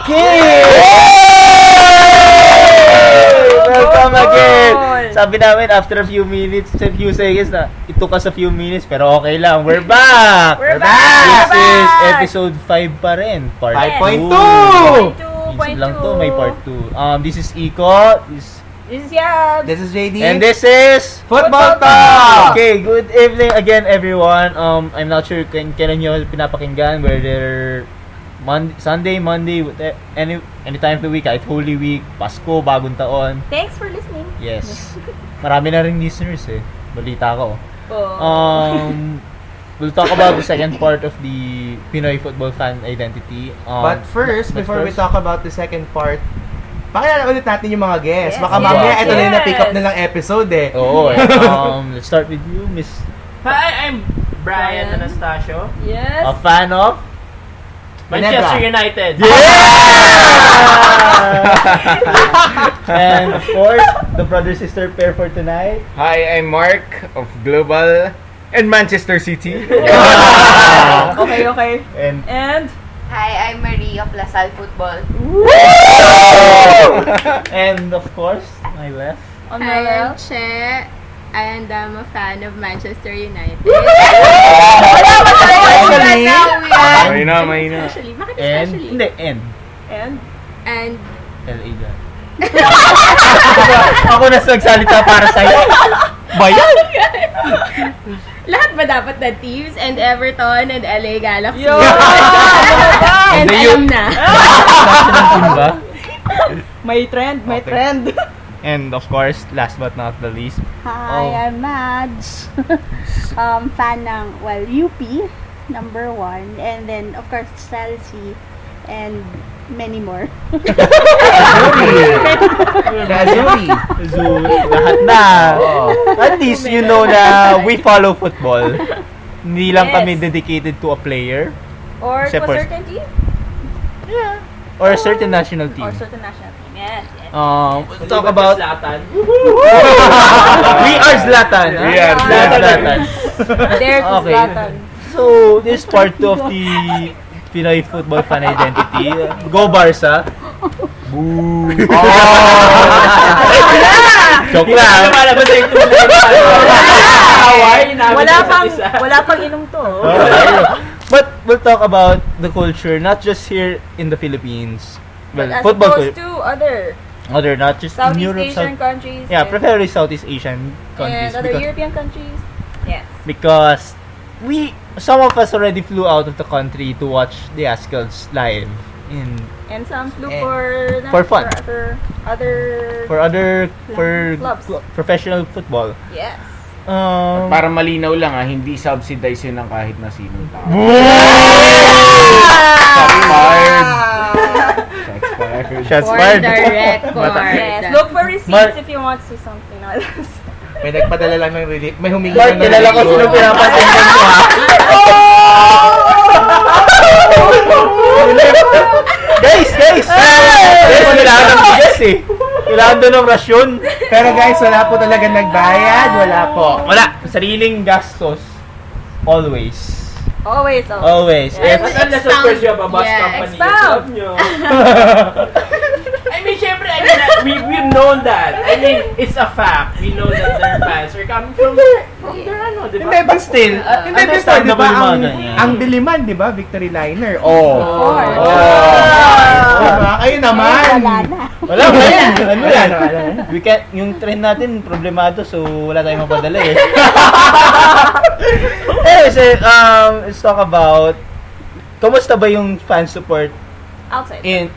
King! Welcome again! Sabi namin after a few minutes, a few seconds na, it took us a few minutes, pero okay lang. We're back! We're back! This is episode 5 pa rin. Part 5.2! 2! Minsan lang to, may part 2. This is Iko. This is Yab. This is JD. And this is Football Talk! Okay, good evening again everyone. I'm not sure kailan nyo pinapakinggan, whether Sunday, Monday, any time of the week, kahit Holy Week, Pasko, Bagong Taon. Thanks for listening. Yes. Marami na ring listeners eh. Balita ko. Oh. We'll talk about the second part of the Pinoy football fan identity. But first, before we talk about the second part, pakilala ulit natin yung mga guests. Yes, Baka yes, mamaya ito na yung yes. na-pick up nilang episode eh. Oo. Let's start with you, Miss. Hi, I'm Brian Brian. Anastasio. Yes. A fan of? Manchester United. And of course, the brother-sister pair for tonight. Hi, I'm Mark of Global and Manchester City. Okay. And And Hi, I'm Marie of Lasal Football. and of course, my left. on the Hi, I'm left. Che, and I'm a fan of Manchester United. Mahina. Especially, bakit And especially? hindi, and And And LA dyan. Ako na nagsalita para sa'yo. Bayan! lahat ba dapat na teams? And Everton and LA Galaxy. Yo! And alam na. National team ba? May trend. And of course, last but not the least, Hi, I'm Madge. Fan ng, UP, number 1. And then, of course, Chelsea. And many more. Razuri. so, lahat na. At least you know na we follow football. Hindi lang Yes. kami dedicated to a player Or to a Separate. certain team. or a certain national team. Or certain national team. Yes. We'll talk about Zlatan. we are Zlatan. We are Zlatan. Dare to Okay. Zlatan. So, this is part 2 of the Pinoy football fan identity. Go Barca. Boo! Joke lang. Wala pang inom to. But we'll talk about the culture, not just here in the Philippines. Well, As football opposed culture. to other Not just in Southeast Europe. Asian countries. Yeah, and- preferably Southeast Asian countries. And other because, European countries. Yes. because some of us already flew out of the country to watch the Ascals live in And some flew And for fun. For other clubs. Professional football. Yes. Para malinaw lang hindi subsidize yun ng kahit na sinong tao. Shots for fired. the record. Yes. Look for receipts Mark- if you want to see something else. May nagpadala lang ng relief. May humingi Mark, lang ng kilala ko relief. sino pinapatindan mo ha. Guys! Guys, kailangan ng bigas eh. Kailangan doon ng rasyon. Pero guys, wala po talaga nagbayad. Wala po. Wala. Sariling gastos. Always. Always. Always. Yeah. If, Unless of course you have a bus Yeah, company. expound. Alam nyo. I mean, syempre, we've known that. I mean, it's a fact. We know that their fans are coming from their di ba? Hindi, but still, hindi, before, di understandable ba, yung mga ang, ganyan. ang Diliman, di ba, Victory Liner. course. Diba? Kayo naman. Wala na. wala ba yan? Ano Wala yan? na, wala na. We can't, yung trend natin, problemado, so wala tayong mapadala eh. Anyways, let's talk about, kamusta ba yung fan support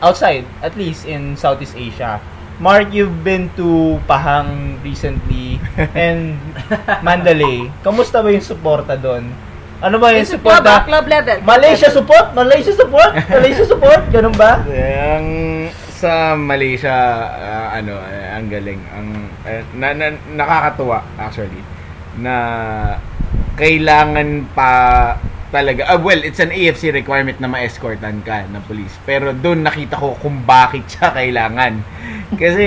outside, at least in Southeast Asia? Mark, you've been to Pahang recently and Mandalay. Kamusta ba yung suporta doon? Ano ba yung suporta? Club level. Malaysia support? Malaysia support? Malaysia support? Ganun ba? Ang sa Malaysia, ang galing. Nakakatuwa actually na kailangan pa talaga. Well, it's an AFC requirement na ma-escortan ka ng police. Pero doon nakita ko kung bakit siya kailangan. Kasi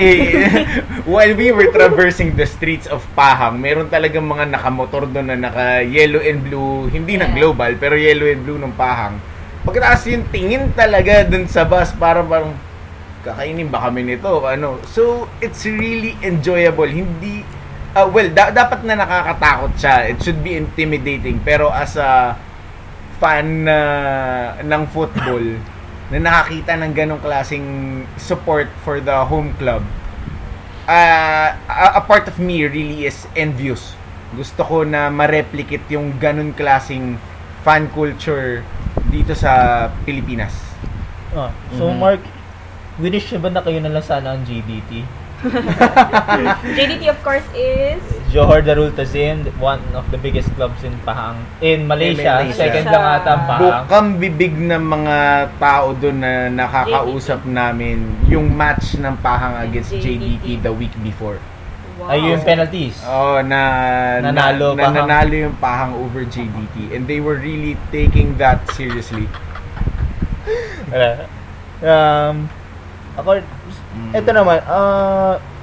while we were traversing the streets of Pahang, meron talagang mga nakamotor doon na naka yellow and blue, hindi na global, pero yellow and blue ng Pahang. Pagkatapos yung tingin talaga dun sa bus, parang kakainin ba kami nito? Ano? So, it's really enjoyable. Hindi, dapat na nakakatakot siya. It should be intimidating. Pero as a fan ng football, na nakakita ng ganong klaseng support for the home club, a part of me really is envious. Gusto ko na ma-replicate yung ganon klaseng fan culture dito sa Pilipinas. So Mark, winish ba na kayo na lang sana ang JDT? JDT of course is Johor Darul Ta'zim, one of the biggest clubs in Pahang, in Malaysia. Malaysia. Second lang ata ang Pahang. Bukang bibig ng mga tao doon na nakakausap namin yung match ng Pahang against JDT the week before. Ay, yung penalties. Oh, Nanalo Pahang. nanalo yung Pahang over JDT, and they were really taking that seriously. Ako, ito naman,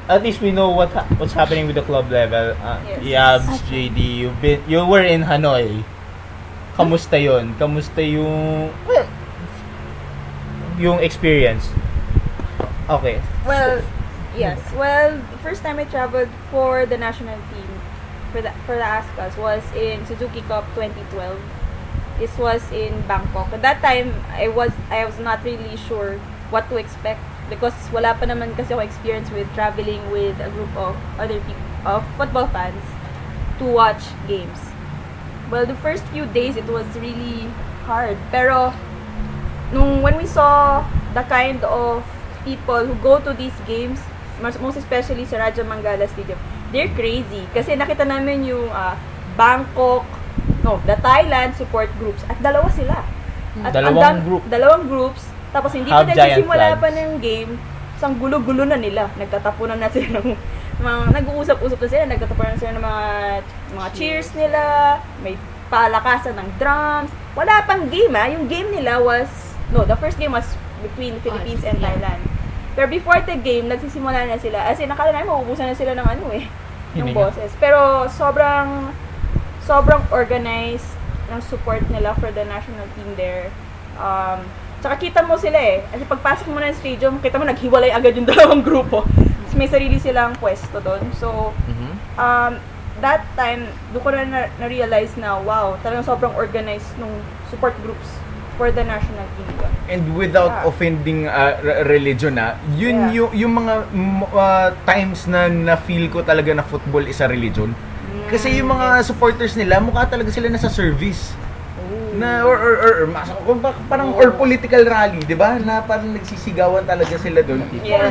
at least we know what's happening with the club level. Yes. Yabs, JD, you were in Hanoi. Kamusta yun? Kamusta yung experience? Okay. well, yes. Well, the first time I traveled for the national team for the Ascas was in Suzuki Cup 2012. This was in Bangkok. At that time, I was not really sure what to expect because wala pa naman kasi ako experience with traveling with a group of other people, of football fans to watch games. Well, the first few days it was really hard. Pero when we saw the kind of people who go to these games, most especially sa Raja Mangala Stadium, they're crazy. Kasi nakita namin yung the Thailand support groups at dalawa sila. At dalawang groups. Tapos hindi pa nagsisimula pa ng game, isang gulo-gulo na nila. Nagtatapunan na sila ng nag-uusap-usap na sila, nagtatapunan na sila ng mga cheers nila, may palakasan ng drums. Wala pang game yung game nila the first game was between Philippines and Thailand. Pero before the game, nagsisimula na sila. As in, nakala namin mauubusan na sila ng ng boses. Pero sobrang organized ng support nila for the national team there. Tsaka kita mo sila Kasi pagpasok mo na ng stadium, kita mo naghiwalay agad yung dalawang grupo. Tapos may sarili silang pwesto doon. So, that time, doon ko na-realize na, wow, talagang sobrang organized nung support groups for the national team. And without offending religion, yun yung mga times na feel ko talaga na football is a religion. Kasi yung mga supporters nila, mukha talaga sila nasa service. Or political rally, 'di ba? Na parang nagsisigawan talaga sila doon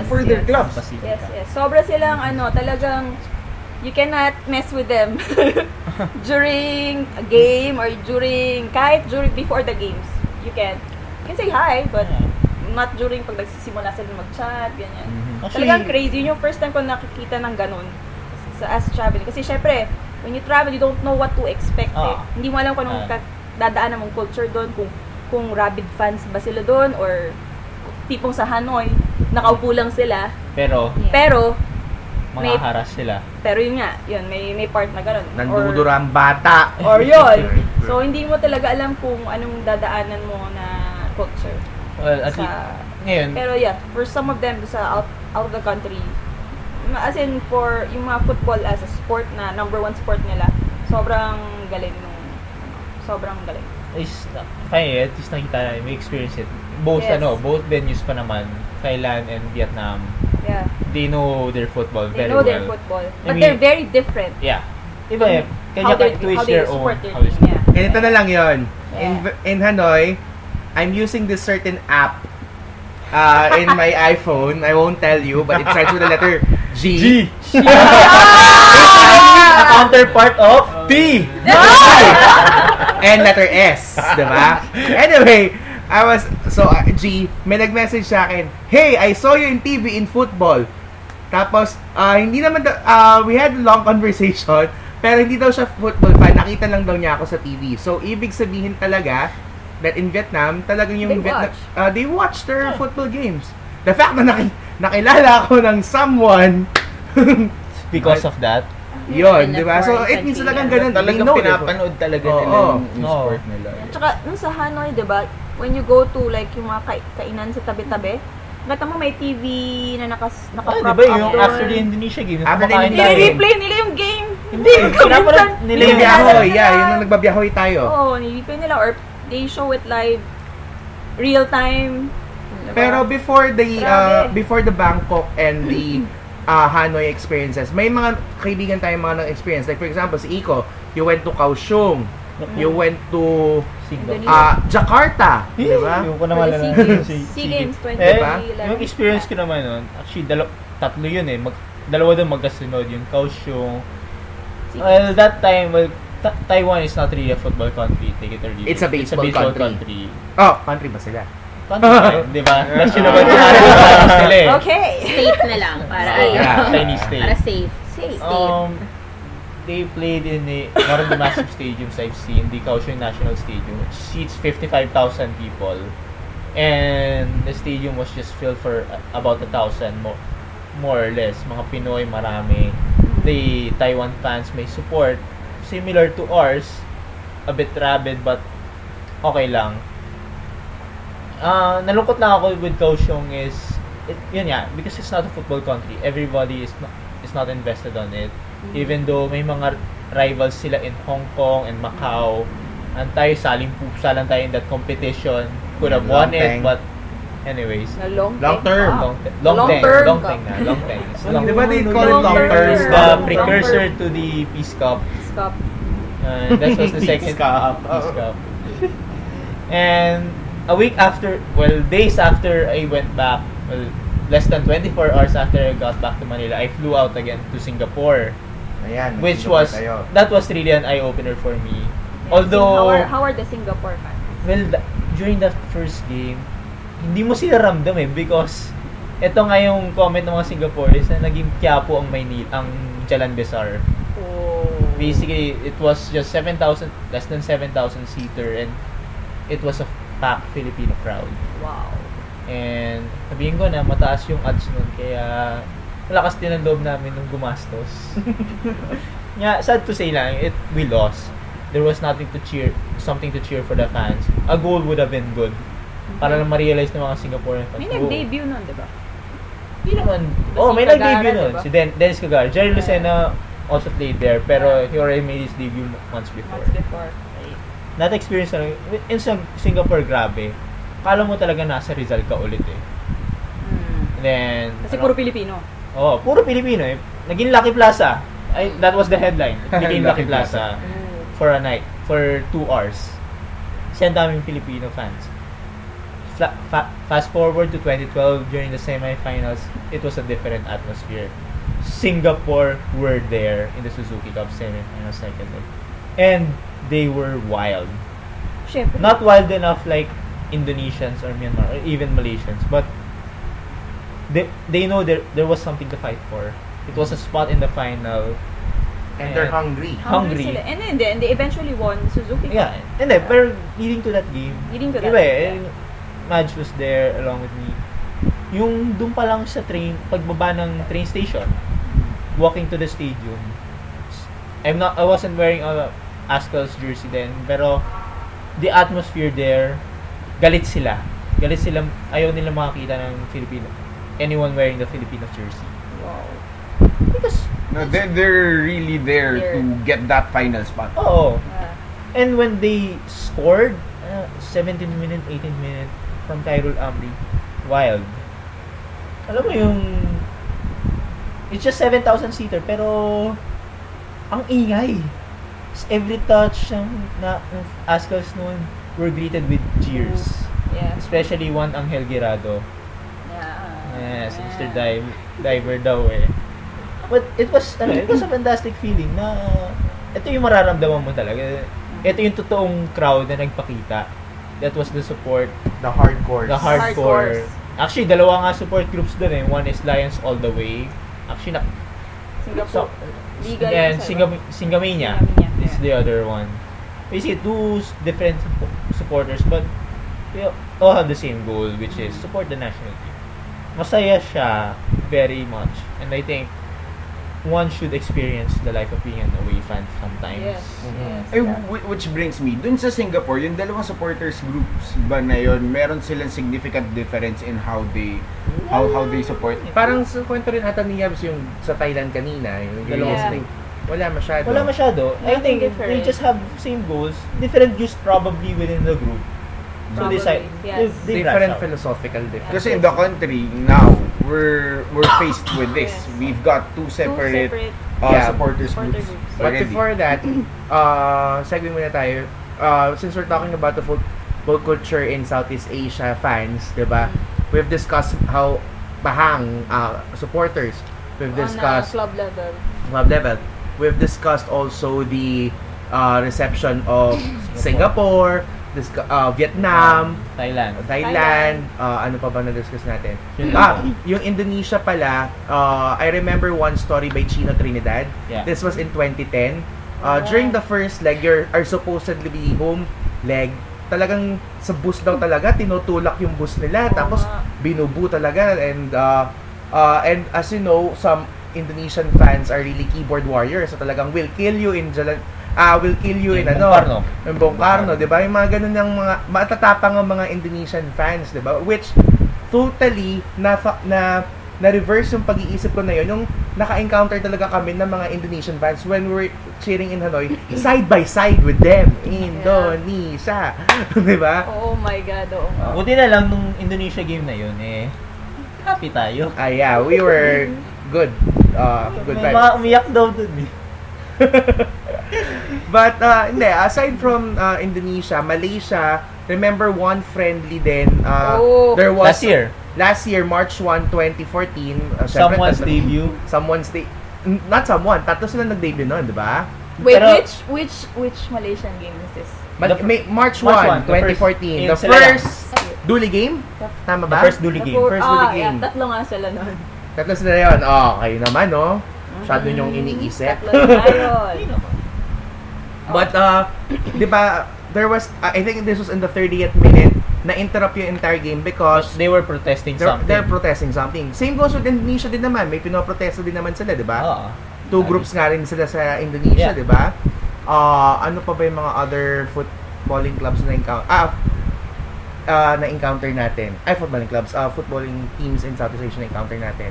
for their clubs. Yes. Sobra silang talagang you cannot mess with them during a game or during before the games. You can say hi, but not during pag nagsisimula sila mag-chat, ganyan. Talagang crazy. Yun yung first time ko nakikita ng ganun as traveling. Kasi syempre, when you travel, you don't know what to expect Hindi mo alam kung anong dadaanan mong culture doon, kung rabid fans ba sila doon or tipong sa Hanoi, nakaupo lang sila. Pero may haras sila. Pero yun nga, may part na gano'n. Nandudura ang bata. Or yun. So, hindi mo talaga alam kung anong dadaanan mo na culture. Well, at least, ngayon. Pero for some of them, out of the country, as in for yung mga football as a sport na number one sport nila, sobrang galing. Sobrang galing. At least nakita may experience it. Both venues pa naman, Thailand and Vietnam. Yeah. They know their football very well. well. Their football. But they're very different. Yeah. Iba How they support their team. Yeah. Ganito na lang yun. Yeah. In Hanoi, I'm using this certain app in my iPhone. I won't tell you, but it starts with the letter G. A counterpart of T! And letter S, diba? Anyway, G, may nag-message sa akin, "Hey, I saw you in TV in football." Tapos, hindi naman, we had a long conversation, pero hindi daw siya football fan, nakita lang daw niya ako sa TV. So, ibig sabihin talaga, that in Vietnam, talagang yung they watch their football games. The fact na nakilala ako ng someone, because of that. Yun, di ba? So, it means talagang ganun. Talagang pinapanood talaga nila yung sport nila. Tsaka, nung sa Hanoi, di ba, when you go to like yung mga kainan sa tabi-tabi, nakita mo may TV na naka-prop Diba yung doon. after the Indonesia game, After the kumakain Indonesia tayo. Nire-replay nila yung game. Hindi, pinapalag nila yung Nagbabiyahoy, yun ang nagbabiyahoy tayo. Oo, nire-replay nila or they show it live, real time. Diba? Pero before Grabe. the Bangkok and the Hanoi experiences, may mga kaibigan tayong mga na-experience. Like for example, si Iko, you went to Kaohsiung, you went to Indonesia. Jakarta, di ba? Yung ko naman For the lang SEA Games 2011. Yung experience ko naman nun, actually, tatlo yun eh. Dalawa doon magkasunod, yung Kaohsiung. Well, that time, Taiwan is not really a football country, take it or leave it. It's a baseball country. Oh, country ba sila? Country, di ba? Last yun naman sila eh. Okay. State na lang. Para, Yeah. Chinese state. para safe. Safe. They played in one of the massive stadiums I've seen, the Kaohsiung National Stadium, which seats 55,000 people. And the stadium was just filled for about 1,000, more or less. Mga Pinoy, marami. The Taiwan fans may support. Similar to ours, a bit rabid, but okay lang. Nalungkot lang ako with Kaohsiung is, yun nga, because it's not a football country, everybody is not invested on it. Even though may mga rivals sila in Hong Kong and Macau, and tayo saling pusa lang tayo in that competition. Could have won it, but anyways. Long Long term. term. Long term. thing. Di ba they call it long term? It's the precursor to the Peace Cup. Stop. That was the second Peace Cup. And days after I went back, less than 24 hours after I got back to Manila, I flew out again to Singapore. Ayan, Which nag-Singapore was, tayo. that was really an eye-opener for me. Yeah. Although, How are the Singapore fans? well, during that first game, hindi mo sila ramdam eh, because ito nga yung comment ng mga Singaporeans na naging Quiapo ang Jalan Besar. Oh. Basically, it was just 7,000, less than 7,000 seater, and it was a packed Filipino crowd. Wow. And sabihin ko na, mataas yung odds nun, kaya malakas din ang loob namin nung gumastos. Yeah, sad to say lang, we lost. There was something to cheer for the fans. A goal would have been good. Para lang ma-realize ng mga Singaporean fans. May nag-debut nun, di ba? Hindi naman. May Kagara, nag-debut nun. diba? Si Dennis Kagara. Jerry Lucena also played there, pero he already made his debut months before. Right. That experience na lang, in Singapore, grabe. Kala mo talaga nasa Rizal ka ulit eh. And then, Kasi puro Pilipino. puro Pilipino eh. Naging Lucky Plaza. That was the headline. It became Lucky Plaza for a night, for 2 hours. Kasi ang daming Filipino fans. Fast forward to 2012, during the semifinals, it was a different atmosphere. Singapore were there in the Suzuki Cup semifinals second leg. And they were wild. Syempre. Not wild enough like Indonesians or Myanmar or even Malaysians, but they know there was something to fight for. It was a spot in the final. And they're hungry. Hungry. Sila. And then they eventually won Suzuki. Yeah, and then, pero leading to that game, Leading to that iba game, Madge was there along with me. Yung doon pa lang sa pagbaba ng train station, walking to the stadium. I wasn't wearing a Ascal's jersey then, pero the atmosphere there, galit sila. Ayaw nila makakita ng Filipino. Anyone wearing the Filipino jersey. Wow. Because, No, they're really there to get that final spot. oo. And when they scored, 17th minute, 18th minute, from Tyrell Amri, wild. Alam mo yung, it's just 7,000 seater, pero, ang ingay. Every touch ng Ascals noon were greeted with cheers. Yeah. Especially one Angel Girado. Yeah. Yes, Mr. Diver daw eh. But it was a fantastic feeling na ito yung mararamdaman mo talaga. Ito yung totoong crowd na nagpakita. That was the support. The hardcore. The hardcore. Hardcores. Actually, dalawa nga support groups doon eh. One is Lions All the Way. Actually, Singapore. Liga and yun sa iba. Singamania Singamania, is the other one. Basically, two different supporters, but they all have the same goal, which is support the national team. Masaya siya very much. And I think one should experience the life of being an away fan sometimes. Yes. Ay, which brings me, dun sa Singapore, yung dalawang supporters groups ba na yun, meron silang significant difference in how they support? Parang sa kwento rin ata ni Yabs yung sa Thailand kanina, yung dalawang Yeah. string. Wala masyado. Wala masyado. I Nothing think different. they just have same goals, different views probably within the group. So Probably, they yes. they Different branch out. philosophical difference. Kasi in the country, now, we're faced with this. Yes. We've got two separate Yeah. supporters Supporter groups. groups. But already. before that, segue muna tayo. Since we're talking about the football culture in Southeast Asia fans, diba? We've discussed how Pahang supporters. We've discussed club level. club level. We've discussed also the reception of Singapore, Vietnam, Thailand. ano pa ba na-discuss natin? Yun Yung Indonesia pala, I remember one story by Chino Trinidad. Yeah. This was in 2010. During the first leg, our supposedly home leg, talagang sa bus daw talaga, tinutulak yung bus nila, tapos binubu talaga, and as you know, some Indonesian fans are really keyboard warriors, so talagang will kill you in yung Bongkarno, 'di ba? Yung mga ganun ng mga matatapang ng mga Indonesian fans, 'di ba? Which totally na reverse yung pag-iisip ko na yun. Yung naka-encounter talaga kami ng mga Indonesian fans when we were cheering in Hanoi, side by side with them. Indonesia. 'Di ba? Oh my God, oo. Buti na lang nung Indonesia game na yun, happy tayo. Yeah, we were good. Good May vibes. mga umiyak daw dun But hindi, aside from Indonesia, Malaysia, remember one friendly din. There was Last year, March 1, 2014. someone's debut. Not someone, tatlo sila nag-debut noon, di ba? Wait, Pero- which Malaysian game is this? March 1, March 1, 2014. The the first- first Duli game? Tama The ba? first Duli game. First Duli game. Yeah, tatlo nga sila nun. Tatlo sila yun. Kayo naman, no? Masyado niyong iniisip. Tatlo na yun. But, di ba, there was, I think this was in the 30th minute, na-interrupt yung entire game because They were protesting something. they're protesting something. Same goes with Indonesia din naman. May pinoprotesta din naman sila, di ba? Oo. Two groups nga rin sila sa Indonesia, Yeah. di ba? Ano pa ba yung mga other footballing clubs na-encounter natin? Footballing clubs, footballing teams in Southeast Asia na-encounter natin.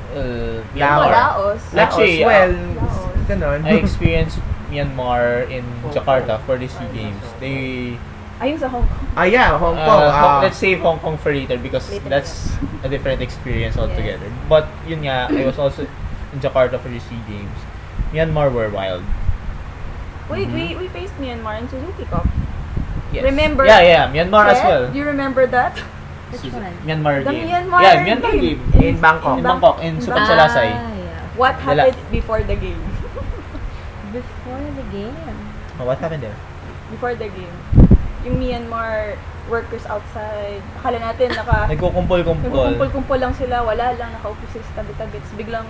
Laos. Actually, well, Laos. ganun. I experienced Myanmar in Jakarta for the SEA Games. They Ayun sa Hong Kong. Yeah, Hong Kong. let's save Hong Kong for later because that's a different experience altogether. But yun nga, I was also in Jakarta for the SEA Games. Myanmar were wild. Wait, we faced Myanmar in Suzuki Cup. Yes. Remember? Yeah, Myanmar as well. Do you remember that? Which one? Myanmar The game. Myanmar Yeah, Myanmar game. In Bangkok. In Bangkok, in Sukhumsalasay. What happened before the game? Before the game. Oh, what happened there? Before the game. Yung Myanmar workers outside. Akala natin nagkukumpul-kumpul lang sila. Wala lang, nakaupo sila sa tabi-tabi. Tapos biglang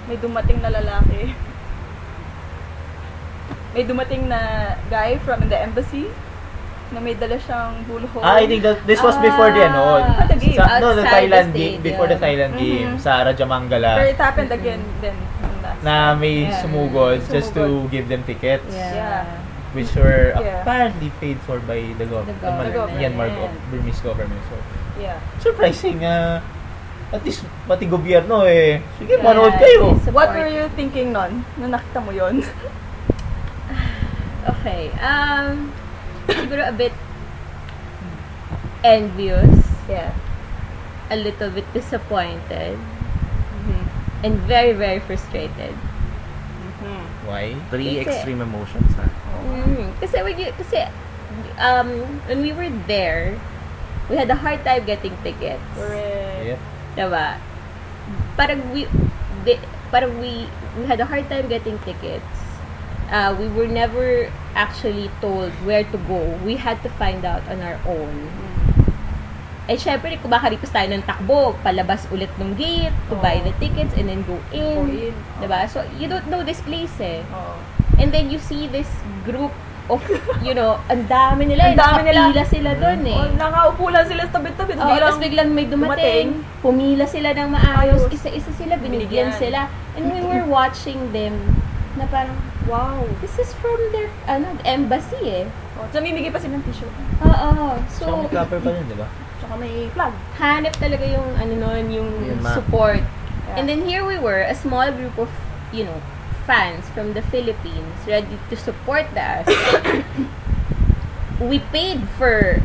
may dumating na lalaki. May dumating na guy from the embassy na may dala siyang bullhorn. I think that this was before the Before the game. the Outside Thailand the game, stadium. before the Thailand game sa But Rajamangala it happened again then. na may Yeah. sumugod just to Sumugod. give them tickets Yeah. which were Yeah. apparently paid for by the government, government. Myanmar Yeah. Burmese government. So Yeah. surprising at least pati gobyerno sige manood kayo. What were you thinking nun? Nung nakita mo yon? Okay. Siguro a bit envious, Yeah. a little bit disappointed, and very, very frustrated. Why? Three Kasi- extreme emotions, ha? Kasi when we were there, we had a hard time getting tickets. Correct. Yeah. Diba? Parang we had a hard time getting tickets. We were never actually told where to go. We had to find out on our own. Eh, syempre, kumakaripas tayo ng takbo, palabas ulit ng gate, to buy the tickets, and then go in. Diba? So, you don't know this place Oo. And then, you see this group of, ang dami nila. Ang dami nila. Nakapila sila doon Oh, nakaupo lang sila sa tabi-tabi. Tapos biglang may dumating, pumila sila ng maayos, isa-isa sila, binigyan Binigyan. sila. And we were watching them na parang, wow, this is from their embassy eh. Oh, namimigay pa sila ng t-shirt. Oo. So, So, may clapper pa yun, di ba? Tsaka may flag. hanap talaga yung yung Yun, ma'am. support. Yeah. And then here we were, a small group of, fans from the Philippines ready to support the Aztecs. we paid for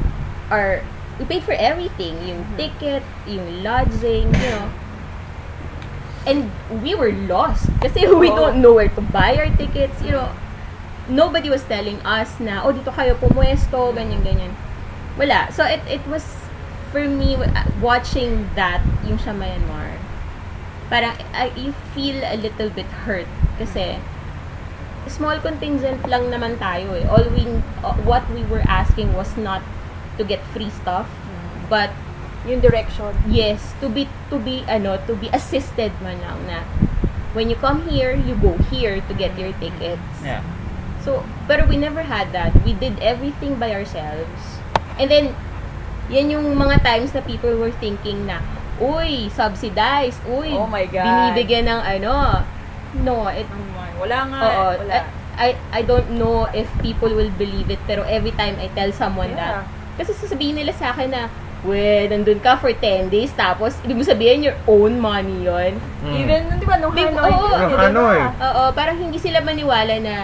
everything, yung ticket, yung lodging, and we were lost kasi we don't know where to buy our tickets, nobody was telling us na, dito kayo pumuesto, ganyan. Wala. So, it was, for me, watching that, yung sa Myanmar, parang, you feel a little bit hurt kasi, small contingent lang naman tayo eh. What we were asking was not to get free stuff, but, Yung direction. yes, to be assisted man lang na, when you come here, you go here to get your tickets. Yeah. So, pero we never had that. We did everything by ourselves. And then, yan yung mga times na people were thinking na, uy, subsidized, uy, Oh my God. binibigyan ng No, Wala nga. oo, Wala. I don't know if people will believe it, pero every time I tell someone Yeah. that, kasi sasabihin nila sa akin na, nandun ka for 10 days, tapos, ibig mo sabihin, your own money yon. Even, di ba, nung Big- Hanoi. oo. yun, Nung di ba? Hanoi. Oo, parang hindi sila maniwala na,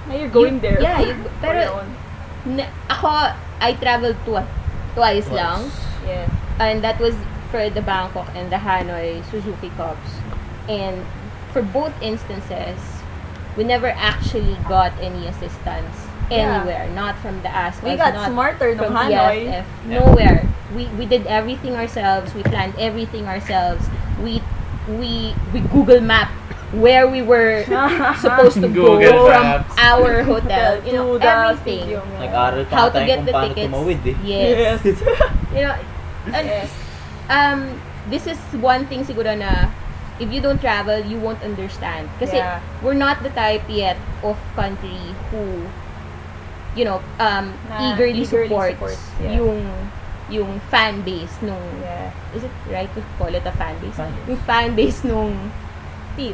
Now you're going there. Yeah, For pero, your own. ako, I traveled twice lang. Yes. And that was for the Bangkok and the Hanoi Suzuki Cups. And for both instances, we never actually got any assistance anywhere. Not from the ASPAS, We got not smarter from nung Hanoi. PSF. Nowhere. We did everything ourselves. We planned everything ourselves. We Google Map where we were supposed to go Google from Maps. our hotel. To the Everything. stadium, yeah. Nag-aral pa How nga to tayo get kung the paano tickets. tumawid eh. Yes. Yes. And, Yes. this is one thing siguro na if you don't travel, you won't understand. Kasi Yeah. we're not the type yet of country who, eagerly supports yeah. yung fan base nung, Yeah. is it right to call it a fan base? Fan base. Yung fan base nung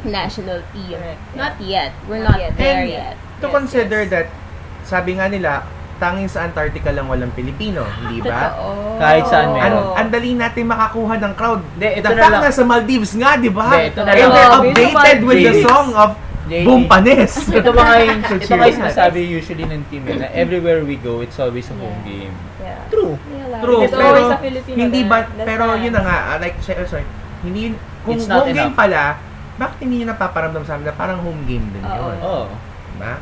national team. Correct, Not yet. We're Not not, yet. there And yet. to Yes, consider yes. that, sabi nga nila, tanging sa Antarctica lang walang Pilipino, hindi ba? Totoo. Kahit saan meron. Ang dali natin makakuha ng crowd. Hindi, ito The na fact lang. na sa Maldives nga, di ba? Hindi, ito na And lang. they're Oh, updated with the JD. song of JD. Bumpanes. Ito ba nga yung, So, ito nga yung cheers. sinasabi usually ng team eh, na everywhere we go, it's always a home game. Yeah. True. Yeah, True, There's pero always a Filipino hindi there. ba, That's pero why. yun na nga, hindi, kung It's not home game enough. pala, bakit hindi nyo napaparamdam sa amin na parang home game din Oo. yun? Oh. Diba?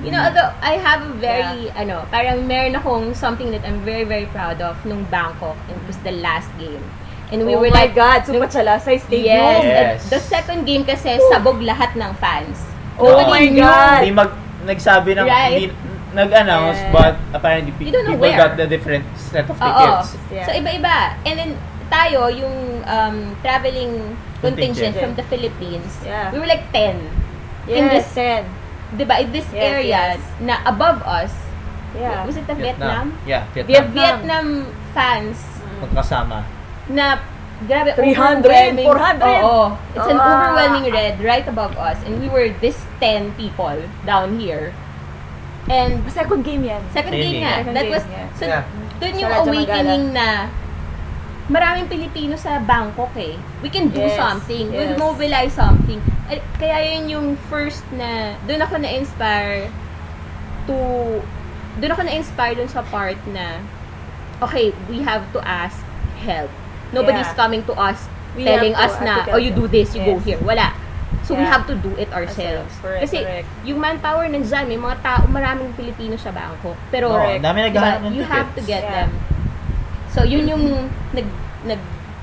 Although I have a very, parang meron akong something that I'm very, very proud of nung Bangkok, and it was the last game. And we Oh were my like, God, super Chalasay Stadium. yes, Yes. and the second game kasi sabog lahat ng fans. Oh Nobody my knew. God. Hindi nagsabi ng, Right. hindi, nag-announce, Yeah. but apparently You don't know people where. got the different set of Oo. tickets. Yeah. So, iba-iba. And then, tayo, yung traveling contingent Contingent. from the Philippines, Yeah. we were like 10. In Yes, this, 10. diba, in this Yes, area yes. na above us, Yeah. was it the Vietnam? Yeah, Vietnam. Vietnam. Vietnam fans Magkasama. na grabe 300, overwhelming. 400. Oo. It's an Ah. overwhelming red right above us, and we were this 10 people down here. And Second game yan. second game Second nga, game. that was Second game, so yeah. dun yung Sa Radyo awakening na maraming Pilipino sa Bangkok eh. We can do Yes, something. yes. We'll mobilize something. Kaya yun yung first na dun ako na-inspire dun sa part na okay, we have to ask help. Nobody's Yeah. coming to us We telling have us to na, tell oh, you do this, you go Yes. here. Wala. So, we Yeah. have to do it ourselves. Correct, Kasi, correct. yung manpower nandyan, may mga tao, maraming Pilipino sa Bangkok. Pero, Oo, ang dami naghahanap ng you have to tickets. get Yeah. them. So, yun yung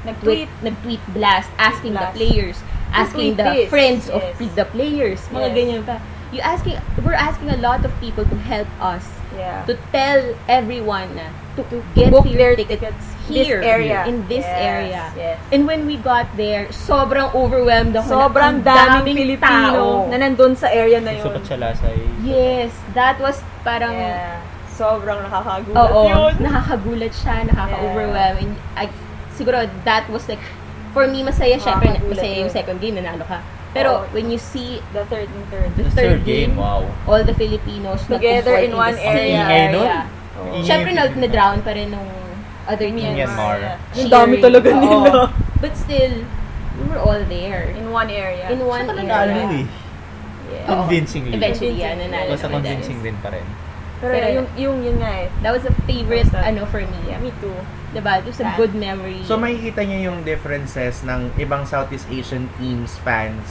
Nag-tweet. nag-tweet blast, asking the Blast. players, asking tweet the this. friends of Yes. the players, mga Yes. ganyan pa. We're asking a lot of people to help us, Yeah. to tell everyone na, to get book your their tickets This here, area. in this Yes, area. yes. And when we got there, sobrang overwhelmed ako. na Sobrang ang daming Pilipino tao. na nandun sa area na Gusto yun. pa Chalasay. Yes, that was parang, Yeah. Sobrang nakakagulat oo, yun. nakakagulat siya, nakaka-overwhelm. And siguro that was like, for me, masaya syempre, Nakakagulat masaya yung yun. second game, nanalo ka. Pero when you see The third and third. the Third game, wow. all the Filipinos Together nag-comport in one the same area. Ingay nun. Ingay Siyempre, yung na-drown pa rin nung other teams. Myanmar. Ang dami talaga Oo. nila. But still, we were all there. In one area. In one Nanalo area. eh. Yeah. Convincingly. Eventually, nanalo Basta naman convincing din pa rin. Pero yun nga eh. That was a favorite, Basta. for me. Me too. Diba? It was a good memory. So makikita niyo yung differences ng ibang Southeast Asian teams fans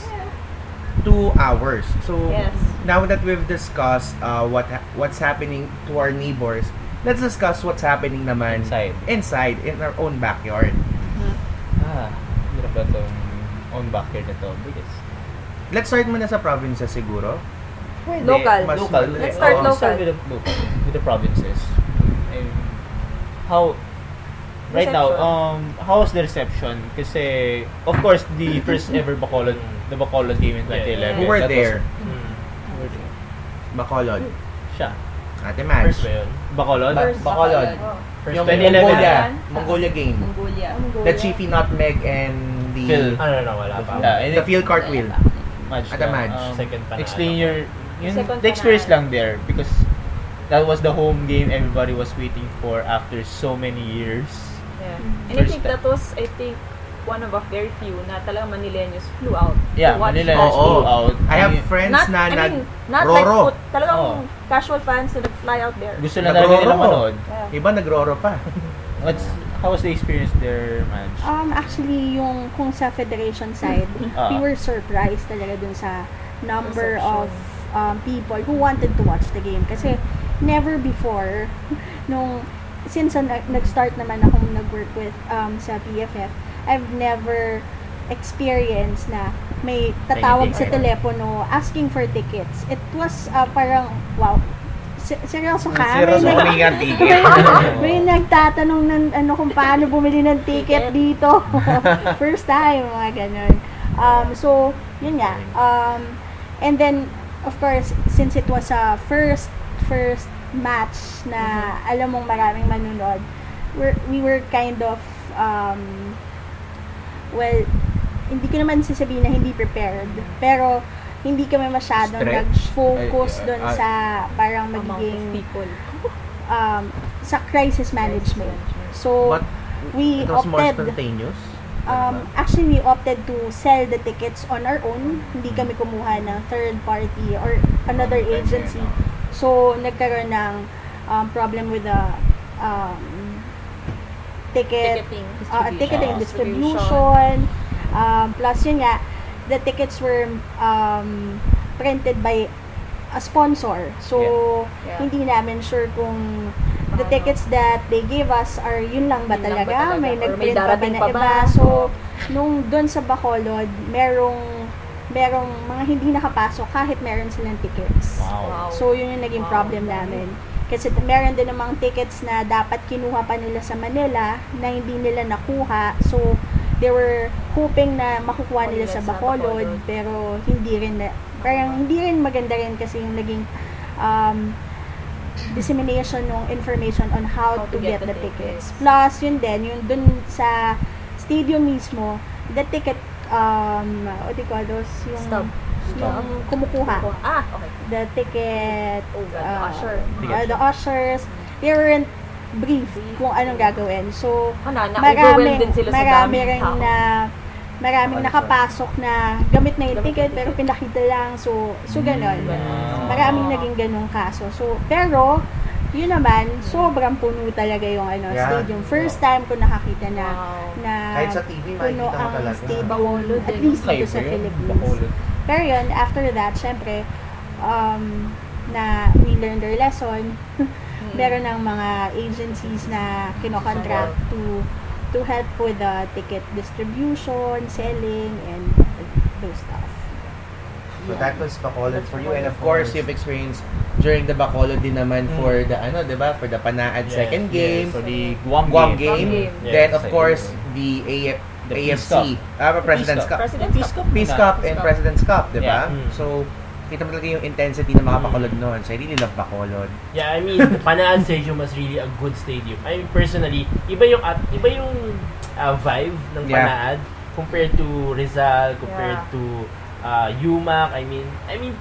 to ours. So Yes. now that we've discussed what's happening to our neighbors, let's discuss what's happening naman inside in our own backyard. Hirap ba itong on backyard na to? Because Let's start muna sa provinces siguro. Local. Mas local. Let's start Let's local. with the provinces. And how right now, how's the reception? Kasi of course the first ever the Bacolod game in 2011. Who were that there? who were there? Bacolod. Siya. Ate Madge. First ba yun? Bacolod? Bacolod. First Yung 2011. Mongolia game. Mongolia. The Chiefy Nutmeg and the Phil. No, wala pa. Yeah, the field cartwheel. Match At a lang. match. Second panalo. Explain Second the experience panalo. lang there because that was the home game everybody was waiting for after so many years. Yeah. And I First think time. that was, one of a very few na talagang Manileños flew out. Yeah, to watch. Manila Oo. flew out. I have friends Not, na I mean, not like nag-roro. foot, talagang Oo. casual fans na nag-fly out there. Gusto na talaga nila Nag-roro. manood. Yeah. Iba nagroro pa. How was the experience there, Madge? Actually, yung kung sa federation side, we were surprised talaga dun sa number of people who wanted to watch the game. Kasi never before, since nag-start naman akong nag-work with sa PFF, I've never experienced na may tatawag sa telepono asking for tickets. It was parang, wow, seryoso ka? Seryoso May humingi ng ticket. may nagtatanong ng kung paano bumili ng ticket dito. First time, mga ganun. So, yun nga. And then, of course, since it was a first match na alam mong maraming manunod, we were kind of, well, hindi ko naman sasabihin na hindi prepared, pero hindi kami masyadong Stretch? nag-focus Ay, doon sa parang magiging People. sa crisis management. So, But we it was more opted, spontaneous. actually, we opted to sell the tickets on our own. Hindi kami kumuha ng third party or another agency. So, nagkaroon ng problem with the ticketing distribution. Plus, yun nga, the tickets were printed by a sponsor. So, Yeah. hindi namin sure kung the tickets that they gave us are yun lang ba Yun lang ba talaga? talaga? May Or may nag-print pa ba darating na pa iba? ba? So, nung doon sa Bacolod, merong mga hindi nakapasok kahit meron silang tickets. Wow. So, yun yung naging problem namin. Kasi meron din namang tickets na dapat kinuha pa nila sa Manila na hindi nila nakuha. So, they were hoping na makukuha nila sa Bacolod, pero hindi rin maganda rin kasi yung naging dissemination ng information on how to get the tickets. Plus, yun din, yung dun sa stadium mismo, the ticket, what do you call those? Yung, Stub. yung kumukuha. Okay. The ticket, The usher. the ushers, they weren't brief kung anong gagawin. So, Na-overwhelmed din sila sa marami daming rin tao. maraming nakapasok na gamit na yung ticket pero pinakita lang. So ganon. Maraming naging ganong kaso. So, pero, yun naman, sobrang puno talaga yung stadium. First time ko nakakita na Kahit sa TV, puno makikita mo ang talaga. stadium, at least dito sa Philippines. Pero yun, after that, syempre, na we learned our lesson, meron ng mga agencies na kinocontract to help with the ticket distribution, selling, and those stuff. So that was Bacolod for you. And of course, you've experienced during the Bacolod din naman for the diba? For the Panaad second game. For the Guam Guam game. game. Yes. Then of course the AFC, President's Cup. President's Cup. Peace Cup and President's Cup, diba? Yeah. So, kita mo talaga yung intensity ng mga Bacolod noon. So, I really love Bacolod. Yeah, I mean, Panaad Stadium was really a good stadium. I mean, personally, iba yung vibe ng Yeah. Panaad compared to Rizal, compared to Yumak, I mean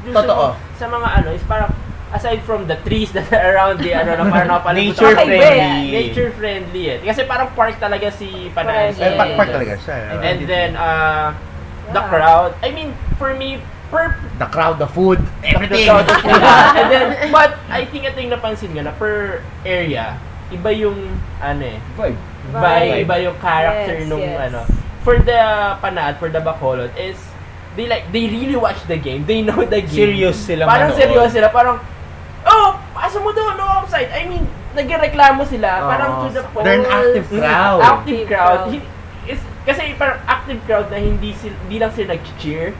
dun Totoo. sa mga ano, is parang aside from the trees that are around the ano na parang napalibot Nature ako, friendly. nature friendly eh. Kasi parang park talaga si Panayan. Yes. Park talaga siya. And then the crowd, I mean for me The crowd, the food, everything. And then, but I think ito yung napansin ko na per area, iba yung ano eh, Vibe. iba yung character Yes, nung yes. ano. For the Panad, for the Bacolod is they really watch the game. They know the game. Serious sila Parang manood. seryoso sila, parang pasa mo doon, no offside. I mean, nagreklamo sila, parang to the point. They're an active crowd. Active crowd. Kasi parang active crowd na hindi lang sila nag-cheer.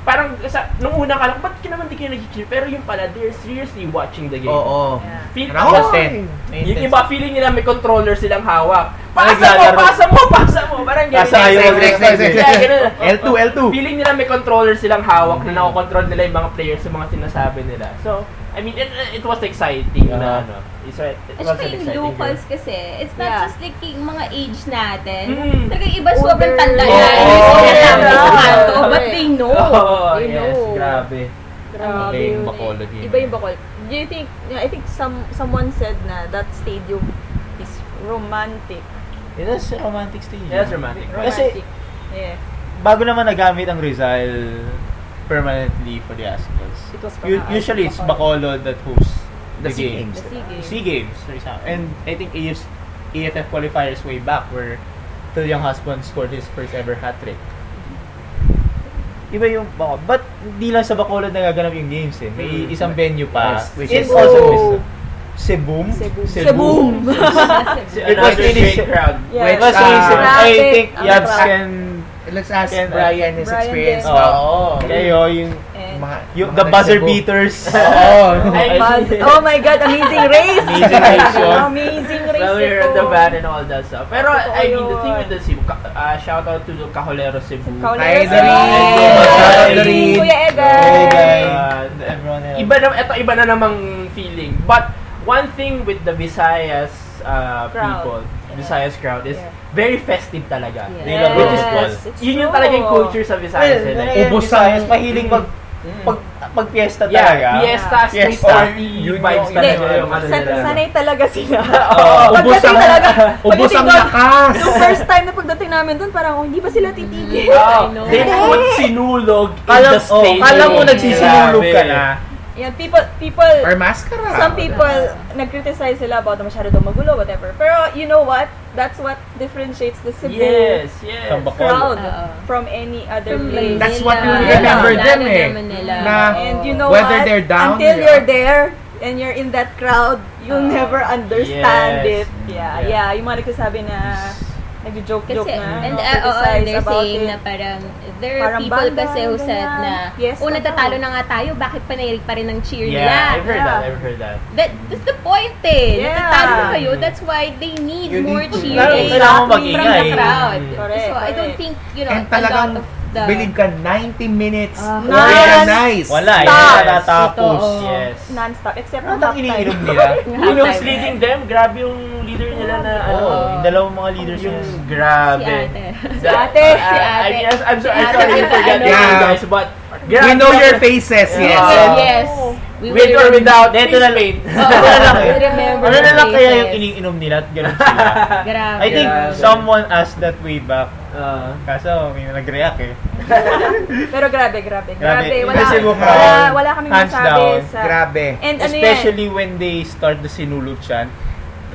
Parang nung una ka lang, ba't naman di kayo nag-cheer? Pero yung pala, they're seriously watching the game. Oo. Feel, Content. yung iba feeling nila may controller silang hawak. Naglalaro. Pasa mo! Parang ganyan. Pasa kayo, next. Yeah, ganun. L2. Feeling nila may controller silang hawak na nakokontrol nila yung mga players sa mga sinasabi nila. So, I mean, it was exciting na ano. It At was saka an yung exciting locals game. kasi, it's not Yeah. just like yung mga age natin. Mm. Talagang iba sobrang tanda Oo. na. Hindi sila Oo. namin sa Grabe. kanto, but they know. Oh, They yes, know. grabe. Grabe Iba yung yun Bacolod yun. Iba yung Bacolod. Do you think, I think someone said na that stadium is romantic. It is a romantic stage. Yes, romantic. Kasi, Yeah. bago naman nagamit ang Rizal permanently for the Astros. It was Usually, it's Bacolod that hosts the SEA games. Games. The SEA Games. SEA Games, for example. And I think AFF qualifiers way back where Phil Young Husband scored his first ever hat-trick. Iba yung Bacolod. But hindi lang sa Bacolod nagaganap yung games eh. May isang venue pa. Yes, which In is also Cebu. Cebu. It was Another really great crowd. Yeah. It was Ah, really I traffic. think Ang Yabs traffic. can Let's ask Can- Brian his Brian experience din. about Oo. Kayo yung And the buzzer beaters. Oo. oh my God, amazing race! Amazing race yun. Amazing race Well, we're at ito. the van and all that stuff. Pero, Totoo I mean, the thing yun. with the Cebu, shout out to the Caholero Cebu. Kaulero Hi, Cebu. Doreen! Shout out, Doreen! Kuya Edgar! Hey guys. Uh, Everyone else. iba na namang feeling. But, one thing with the Visayas people, Visayas crowd is Yeah. very festive talaga. Yeah. They love Which is football. it's Yun yung true. talagang culture sa Visayas. Well, eh. Ubos Visayas, ang- mahilig pag-fiesta Yeah, talaga. fiesta, street Fiesta. party, Yun vibes yung- talaga Hindi, yung ano nila. Sanay talaga sila. Ubos ang ubos pagdating ang doon, lakas. Yung first time na pagdating namin doon, parang, hindi ba sila titigil? Oh, I know. they put sinulog in Kala, the stadium. kala mo nagsisinulog ka Grabe. na. Yan, people, Or mascara. some people nag-criticize sila about na masyado daw magulo, whatever. Pero, you know what? That's what differentiates the Cebu Yes, yes. From Bacolod. crowd Oo. from any other From place. That's Manila. what you Nila. remember Lalo them eh. naman nila. Na And you know whether what? they're down, Until yeah. you're there and you're in that crowd, you'll never understand Yes. it. Yeah, Yeah. yeah. Yung mga nagsasabi na nagjo-joke-joke Kasi, na. and criticize they're about saying it. na parang, there are Parang people banda, kasi who said ganyan. na, Yes, natatalo totoo. na nga tayo, bakit panairig pa rin ng cheer Yeah, nila? I've heard that. I've heard that. That's the point eh. Yeah. Natatalo na kayo, that's why they need You more need to- cheering Kailangan mo from mag-ingay. the crowd. Correct, So I don't correct. think, And a talagang, lot of the... believe ka, 90 minutes. Ah. Very nice. Wala eh. Stop. Wala natapos. Totoo. Yes. Non-stop. Except Ano on ang halftime. iniinom nila? Who knows leading them? Grabe yung leader nila na ano. Oo, yung dalawang mga leaders Yung yung grabe. Si ate. Si ate. Si ate. I mean, I'm Si sorry ate to kasi forget ano. you Yeah. guys, but We know your faces, yes. Yes. We With or will- without Dito face na- paint. Ano na lang eh. We remember Ano na lang the kaya faces. yung iniinom nila at ganun sila? Grabe. I think Grabe. someone asked that way back. Uh, Kaso may nag-react eh. Pero grabe. Grabe. Wala, Kasi Cebu wala, crowd, wala kaming hands masabi down. sa... Grabe. And ano yan? Especially when they start the sinulog chant.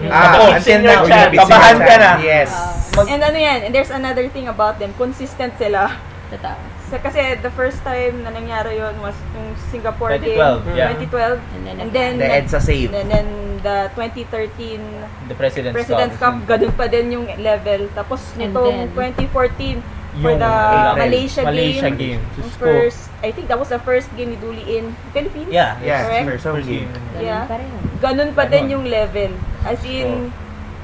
Ah, It's in until your now, chat. you've been Kabahan seeing ka that. na. Yes. And ano yan, and there's another thing about them, consistent sila. Totoo. Kasi the first time na nangyari yun was yung Singapore 2012, game, yeah. 2012. And then The EDSA save. And then the 2013 The President's Cup, ganun pa din yung level. Tapos And nitong then, 2014 for Yung the April. Malaysia game. yung Diyos ko. first, I think that was the first game ni Duli in Philippines. Yeah, Yeah, correct? first game. Ganun Yeah. pa rin. Ganun pa din Ganon. yung level. As in,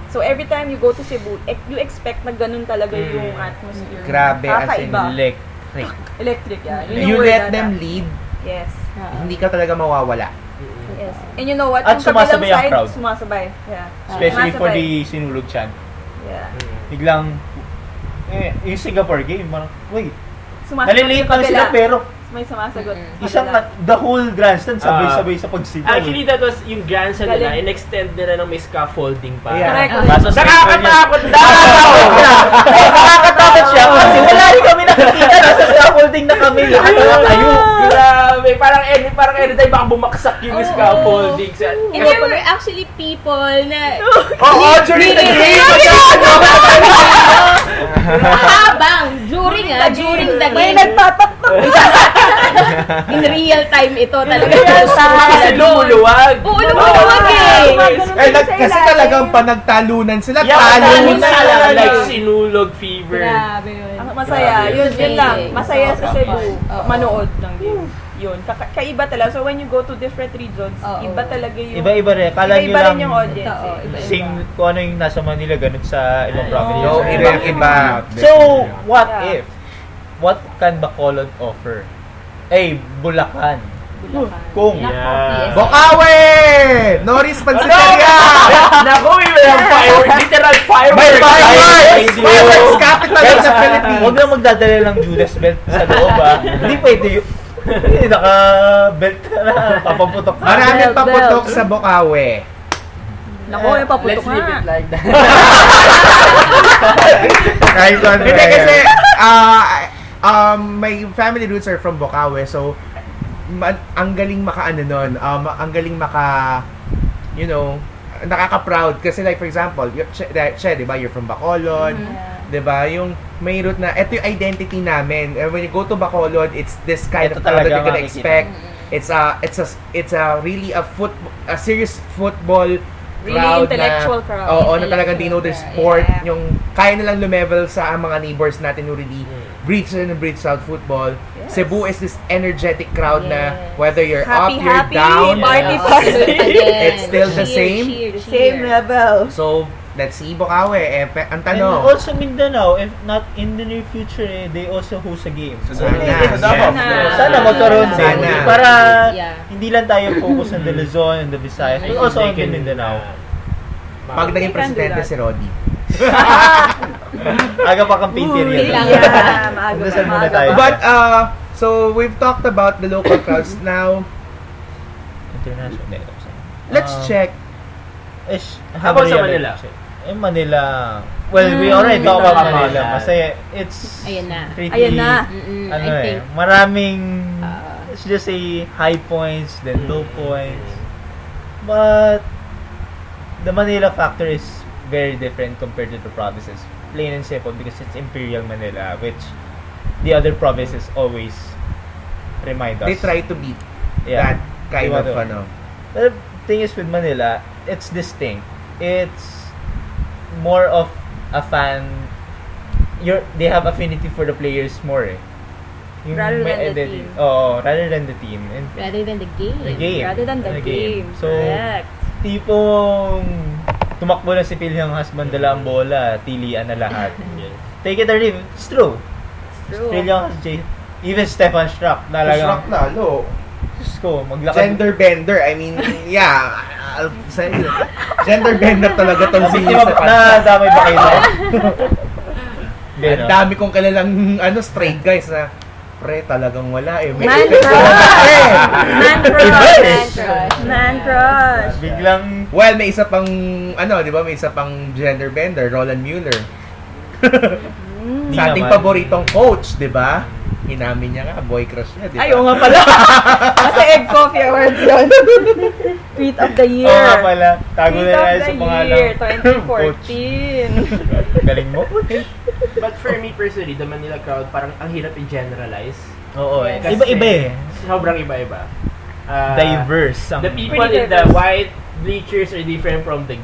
so every time you go to Cebu, you expect na ganun talaga yung atmosphere. Grabe, as in Kakaiba. Electric. Electric, yeah. Yun You yung word let na- them lead, Yes. hindi ka talaga mawawala. Yes. And you know what? At Yung kabilang sumasabay ang side, crowd. Sumasabay. Yeah. Especially for Sumasabay. the sinulog chant. Yeah. Biglang, yung Singapore game, parang, wait, sumasagot Nalilate yung lang sila kabila. pero May sumasagot. isang the whole grandstand sabay-sabay sa pagsigaw. Actually, that was yung grandstand nila. Galing. In-extend nila ng may scaffolding pa. Yeah. Correct. Kaso sa Nakakatakot na! Nakakatakot siya kasi wala rin kami nakikita. Nasa scaffolding na kami. Lahat na tayo. Grabe, parang anytime baka bumaksak yung scaffolding. And there were actually people na During the game! during the May game. nagtatakot. In real time ito talaga. Kasi lumuluwag. Oo, lumuluwag eh. Kasi talagang panagtalunan sila. Yeah, Talo na sila. like sinulog fever. Grabe yun. Masaya. Yun lang. Masaya sa Cebu. Oo. Manood ng game. Yun. Kaiba talaga. So when you go to different regions, Oo. iba talaga yung... Iba-iba rin. Kala nyo Iba-iba lang rin yung audience. Totoo, eh. iba-iba. sing kung ano yung nasa Manila, ganun sa ibang province. No, iba-iba. So, what Yeah. if? What can Bacolod offer? Bulacan. Kung Yeah. Bokawe! Norris Pansiteria! Naku, we will have fireworks. Literal fireworks. Fireworks capital of the Philippines! Huwag lang magdadala ng Judas belt sa loob, Hindi pwede yun. Naka-belt ka na. Papaputok ka. Maraming paputok sa Bokawe. Nako, yung paputok Let's leave it nga. like that. Kahit ano. Hindi kasi, my family roots are from Bocaue, so ang galing maka-ano nun, ang galing maka, you know, nakaka-proud kasi like for example, Che, di ba, you're from Bacolod, di ba, yung may root na, ito yung identity namin. When you go to Bacolod, it's this kind Ito of crowd that talaga you're gonna makikita. expect. It's a really a serious football Really crowd intellectual crowd. Oo, na talagang they know their sport. Yeah. Yung kaya nilang lumevel sa mga neighbors natin who really breeds in and breeds out football. Yes. Cebu is this energetic crowd na Yes. whether you're Happy, up, you're happy, down, party, Oo, party. again. It's still the same? Same level. So, let's see Bocaue. Ang And tanong, also Mindanao, if not in the near future, they also host a game. So, Sana. Sana magkaroon din. Sana. Para Yeah. hindi lang tayo focus on the Luzon and the Visayas, but also on the Mindanao. pag naging They can do presidente that. si Roddy. Aga pa campaign period. Yeah, maaga Dasal pa, muna maaga tayo. pa. But, so we've talked about the local crowds. Now, International. let's check. How about sa Manila? Manila. Well, we already talked about Manila. Manila. Masaya. It's Ayan na. pretty, Ayan na. ano I think, maraming, let's just say, high points, then low points. But, the Manila factor is very different compared to the provinces. Plain and simple, because it's Imperial Manila, which the other provinces always remind us. They try to beat Yeah. that kind They of, want to. The thing is with Manila, it's distinct. It's more of a fan. They have affinity for the players more. Yung Rather may than the identity. team. Oo, rather than the team. And rather than the game. the game. Rather than the game. So, Correct. tipong tumakbo na si Pilhyang Hasman dala ang bola, tilian na lahat. Take it or leave it. It's true. True. Pilhyang even Stefan Schrock, Shock talagang, lalo. Diyos ko, maglakad. Gender bender. I mean, yeah. Gender bender talaga tong si Na damay ba kayo? Hindi, Ang no? dami kong kilalang straight guys na pre talagang wala eh. May Man effect crush! talaga, eh. Man crush! Man crush! Biglang, Well, may isa pang di ba? May isa pang gender bender, Roland Mueller. Di Sa ating naman. paboritong coach, di ba? Inamin niya nga, boy crush niya, di ba? Ay, oo nga pala. Kasi Egg Coffee Awards yun. Tweet of the Year. Oo nga pala. Tago Tweet na of tayo the sa pangalan. Year, Coach. 2014. Galing mo. But for me personally, the Manila crowd, parang ang hirap i-generalize. Oo eh. Kasi Iba-iba eh. Sobrang iba-iba. Diverse. Ang The people in the white bleachers are different from the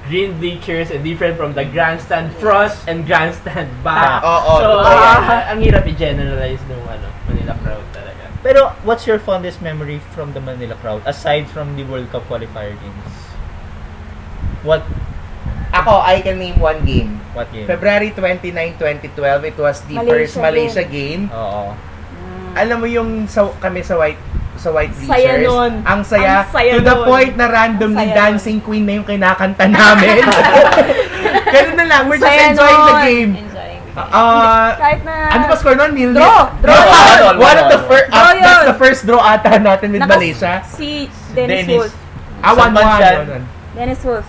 green bleachers and different from the grandstand front and grandstand back. Oo, So, totoo yan. ang hirap i-generalize nung Manila crowd talaga. Pero, what's your fondest memory from the Manila crowd aside from the World Cup qualifier games? What I can name one game. game? February 29, 2012, it was the Malaysia first Malaysia game. Oo. Alam mo yung kami sa white bleachers. Saya nun. Ang saya. Ang saya To the nun. point na randomly Ang saya Dancing Queen na yung kinakanta namin. Ganun na lang. We're just Saya enjoying the nun. game. Enjoying. Kahit na... Ano ba score nun? Nil? Draw! Draw Draw! yun! One of the first, Draw that's yun! the first draw ata natin with Malaysia. Si Dennis Dennis. Wolf. 1-1 Saman yun. Dennis Wolf.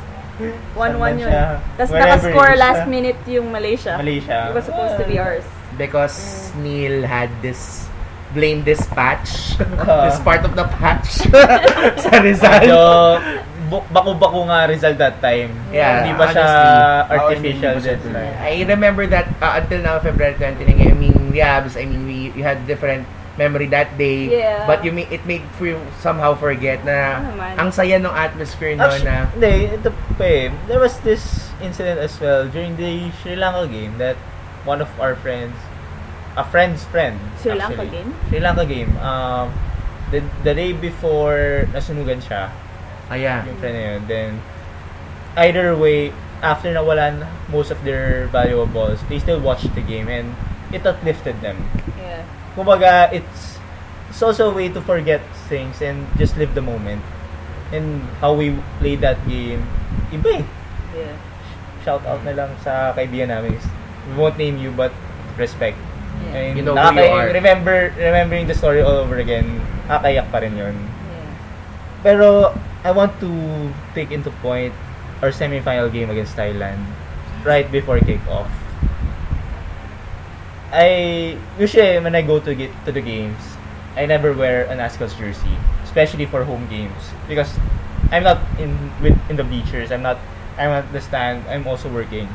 1-1 yun. siya. Tapos Wherever naka-score he is, last siya. minute yung Malaysia. Malaysia. It was supposed to be ours. Because Neil had this blame this patch. Ah. This part of the patch sa Rizal. Medyo bako-bako nga result that time. Yeah, Hindi pa siya honestly. artificial hindi pa siya deadline. I remember that until now, February 20, I mean, Yabs, I mean, we had different memory that day. Yeah. But it made you somehow forget na Ano naman? ang saya ng atmosphere noon na Hindi, ito pa eh. There was this incident as well during the Sri Lanka game that one of our friends, a friend's friend, Sri Lanka actually. game? Sri Lanka game. The day before nasunugan siya, yeah. yung friend na yun. Then, either way, after nawalan most of their valuables, they still watched the game and it uplifted them. Yeah. Kumbaga, it's also a way to forget things and just live the moment. And how we played that game, iba eh. Yeah. Shout out na lang sa kaibigan namin. We won't name you, but respect. Yeah. And You know who you are. remembering the story all over again, nakakayak pa rin yun. Yeah. Pero, I want to take into point our semi-final game against Thailand right before kickoff. Usually when I go to the games, I never wear an Ascals jersey, especially for home games, because I'm not in the bleachers. I'm at the stand. I'm also working,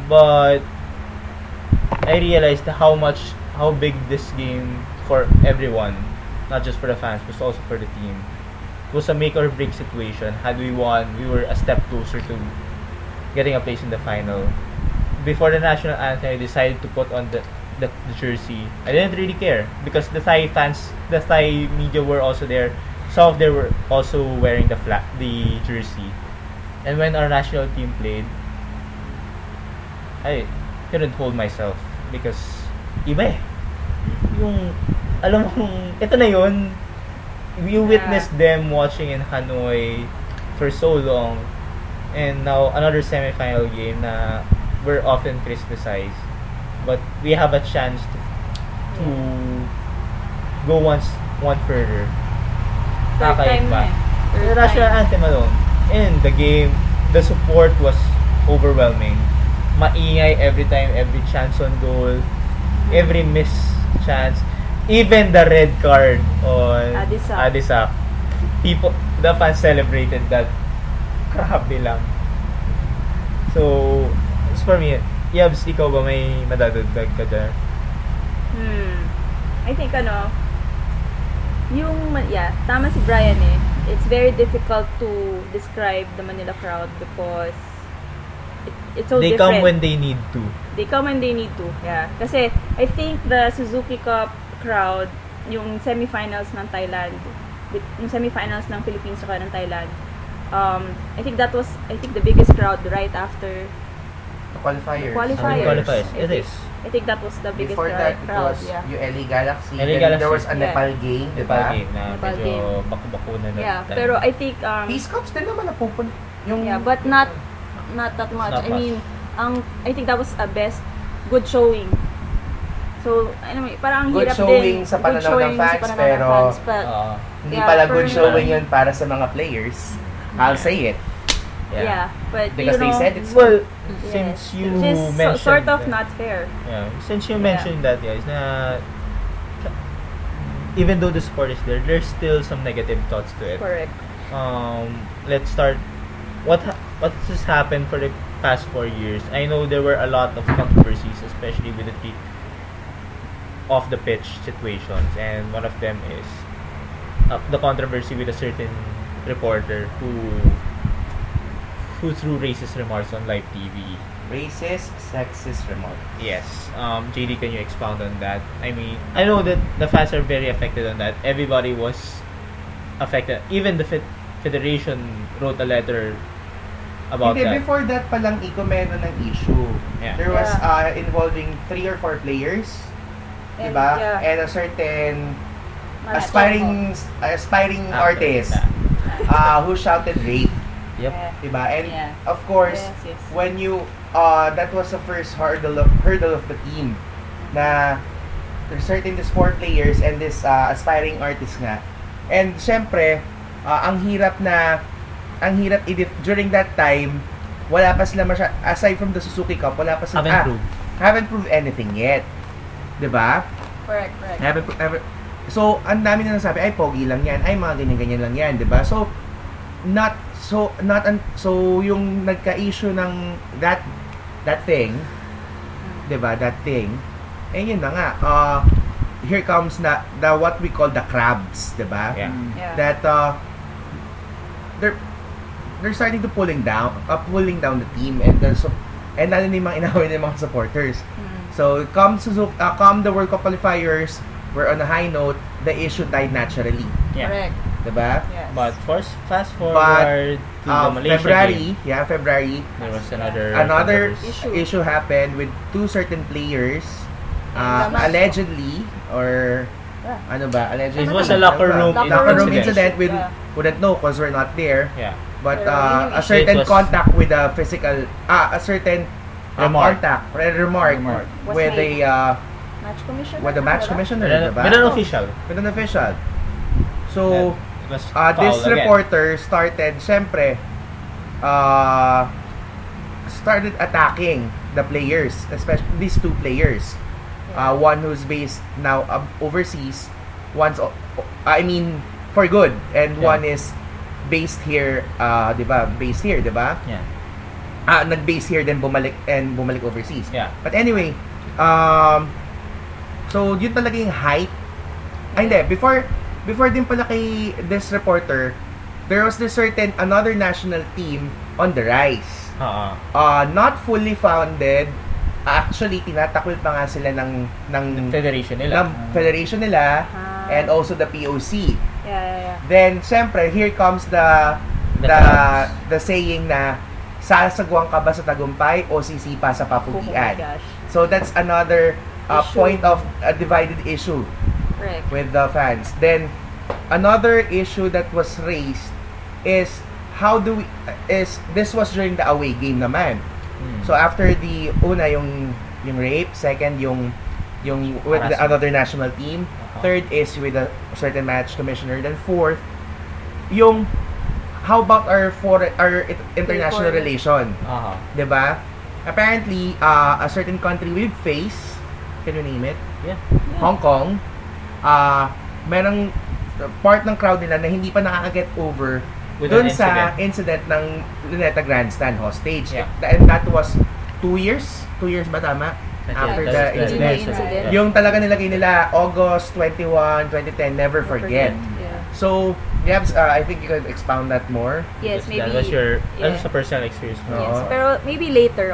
but I realized how big this game for everyone, not just for the fans, but also for the team. It was a make or break situation. Had we won, we were a step closer to getting a place in the final. Before the national anthem, I decided to put on the jersey. I didn't really care because the Thai fans, the Thai media were also there. Some of them were also wearing the jersey. And when our national team played, I couldn't hold myself because iba eh. Yung, alam mo, ito na yun. You witnessed them watching in Hanoi for so long. And now, another semi-final game na we're often criticized. But we have a chance to go one further. Third time na eh. The Third national time. anthem alone. In the game, the support was overwhelming. Maingay every time, every chance on goal, every missed chance, even the red card on Adisak. The fans celebrated that. Grabe lang. So, as for me, Yabs, ikaw ba may madadagdag ka dyan? I think tama si Brian eh. It's very difficult to describe the Manila crowd because it's so They different. come when they need to. They come when they need to. Yeah. Kasi I think the Suzuki Cup crowd, yung semifinals ng Thailand, yung semifinals ng Philippines saka ng Thailand, I think the biggest crowd right after qualifiers. Qualifiers. It is. I think that was the biggest Before that, it crowd. was Yeah. yung LA Galaxy. LA Then Galaxy. there was a Yeah. Nepal game, di Nepal ba? game na Nepal medyo game. baku-baku na Yeah, time. pero I think Peace Cups din naman napupunta. Yung yeah, but not that much. Not I mean, I think that was a good showing. So, parang ang Good hirap showing din. sa Good pananaw showing ng fans, sa pananaw ng pero fans, but, hindi yeah, pala for good me- showing yun para sa mga players. I'll say it. yeah, but Because they said it's Well, yes. since you Just mentioned sort of that, not fair. yeah, since you mentioned that, guys, na even though the sport is there, there's still some negative thoughts to it. Correct. Let's start. What has happened for the past 4 years? I know there were a lot of controversies, especially with the off the pitch situations, and one of them is the controversy with a certain reporter who threw racist remarks on live TV. Racist, sexist remarks. Yes. JD, can you expound on that? I mean, I know that the fans are very affected on that. Everybody was affected. Even the federation wrote a letter about Hindi, that. before that palang Iko meron ng issue. Yeah. There was involving 3 or 4 players. And, Diba? yeah. And a certain Malaki. aspiring artist who shouted rape. Yep. Yeah. Diba? And Yeah. of course, Yes. when you that was the first hurdle of the team na there's certain these 4 players and this aspiring artist nga. And syempre, ang hirap during that time, wala pa sila aside from the Suzuki Cup, wala pa sila haven't proved anything yet. 'Di ba? Correct. So, ang dami na nasabi, ay pogi lang 'yan, ay mga ganyan-ganyan lang 'yan, 'di ba? So yung nagka-issue ng that thing, 'di ba? That thing. Eh yun na nga. Here comes the what we call the crabs, 'di ba? Yeah. That they're starting to pulling down the team and lalo na yung mga inaway ng mga supporters. So, come the World Cup qualifiers, we're on a high note, the issue died naturally. Yeah. Correct. Diba? Yes. But fast forward to the Malaysia February, game. February, There was another issue happened with 2 certain players, Damasco. allegedly, or ano ba? Allegedly. It was a locker room incident. We Yeah. wouldn't know because we're not there. Yeah. But Pero a certain it was- contact with a physical, a certain Remark. remark Was with made. a Match commissioner. with the match diba? commissioner, diba? With an official. With an official. So, It was this foul again. reporter started, syempre, started attacking the players, especially these 2 players. One who's based now overseas, for good, and Yeah. one is based here, diba? Based here, diba? Yeah. Nag-base here, then bumalik overseas. Yeah. But anyway, so yun talaga yung hype. Ay, hindi, before din pala kay this reporter, there was this certain another national team on the rise. Not fully founded. Actually, tinatakwil pa nga sila ng Federation nila. federation nila and also the POC. Yeah. Then, syempre, here comes the saying na sasagwang ka ba sa tagumpay o sisipa sa Oh my papugian. gosh. So, that's another Issue. point of a divided issue Correct. with the fans. Then, another issue that was raised is this was during the away game naman. So, after the una, yung rape, second, yung with another national team, third is with a certain match commissioner, then fourth, yung how about our international relation? 'Di ba? Apparently, a certain country we've faced, can you name it? Yeah. Hong Kong, merong part ng crowd nila na hindi pa nakaka-get over With dun an sa incident ng Luneta Grandstand hostage. Yeah. And that was 2 years? 2 years ba tama? After the That's incident. incident. Yung talaga nilagay nila, August 21, 2010, never forget. Yeah. So, I think you could expound that more. Yes, maybe. That was your yeah. that was a personal experience. No. Yes, pero maybe later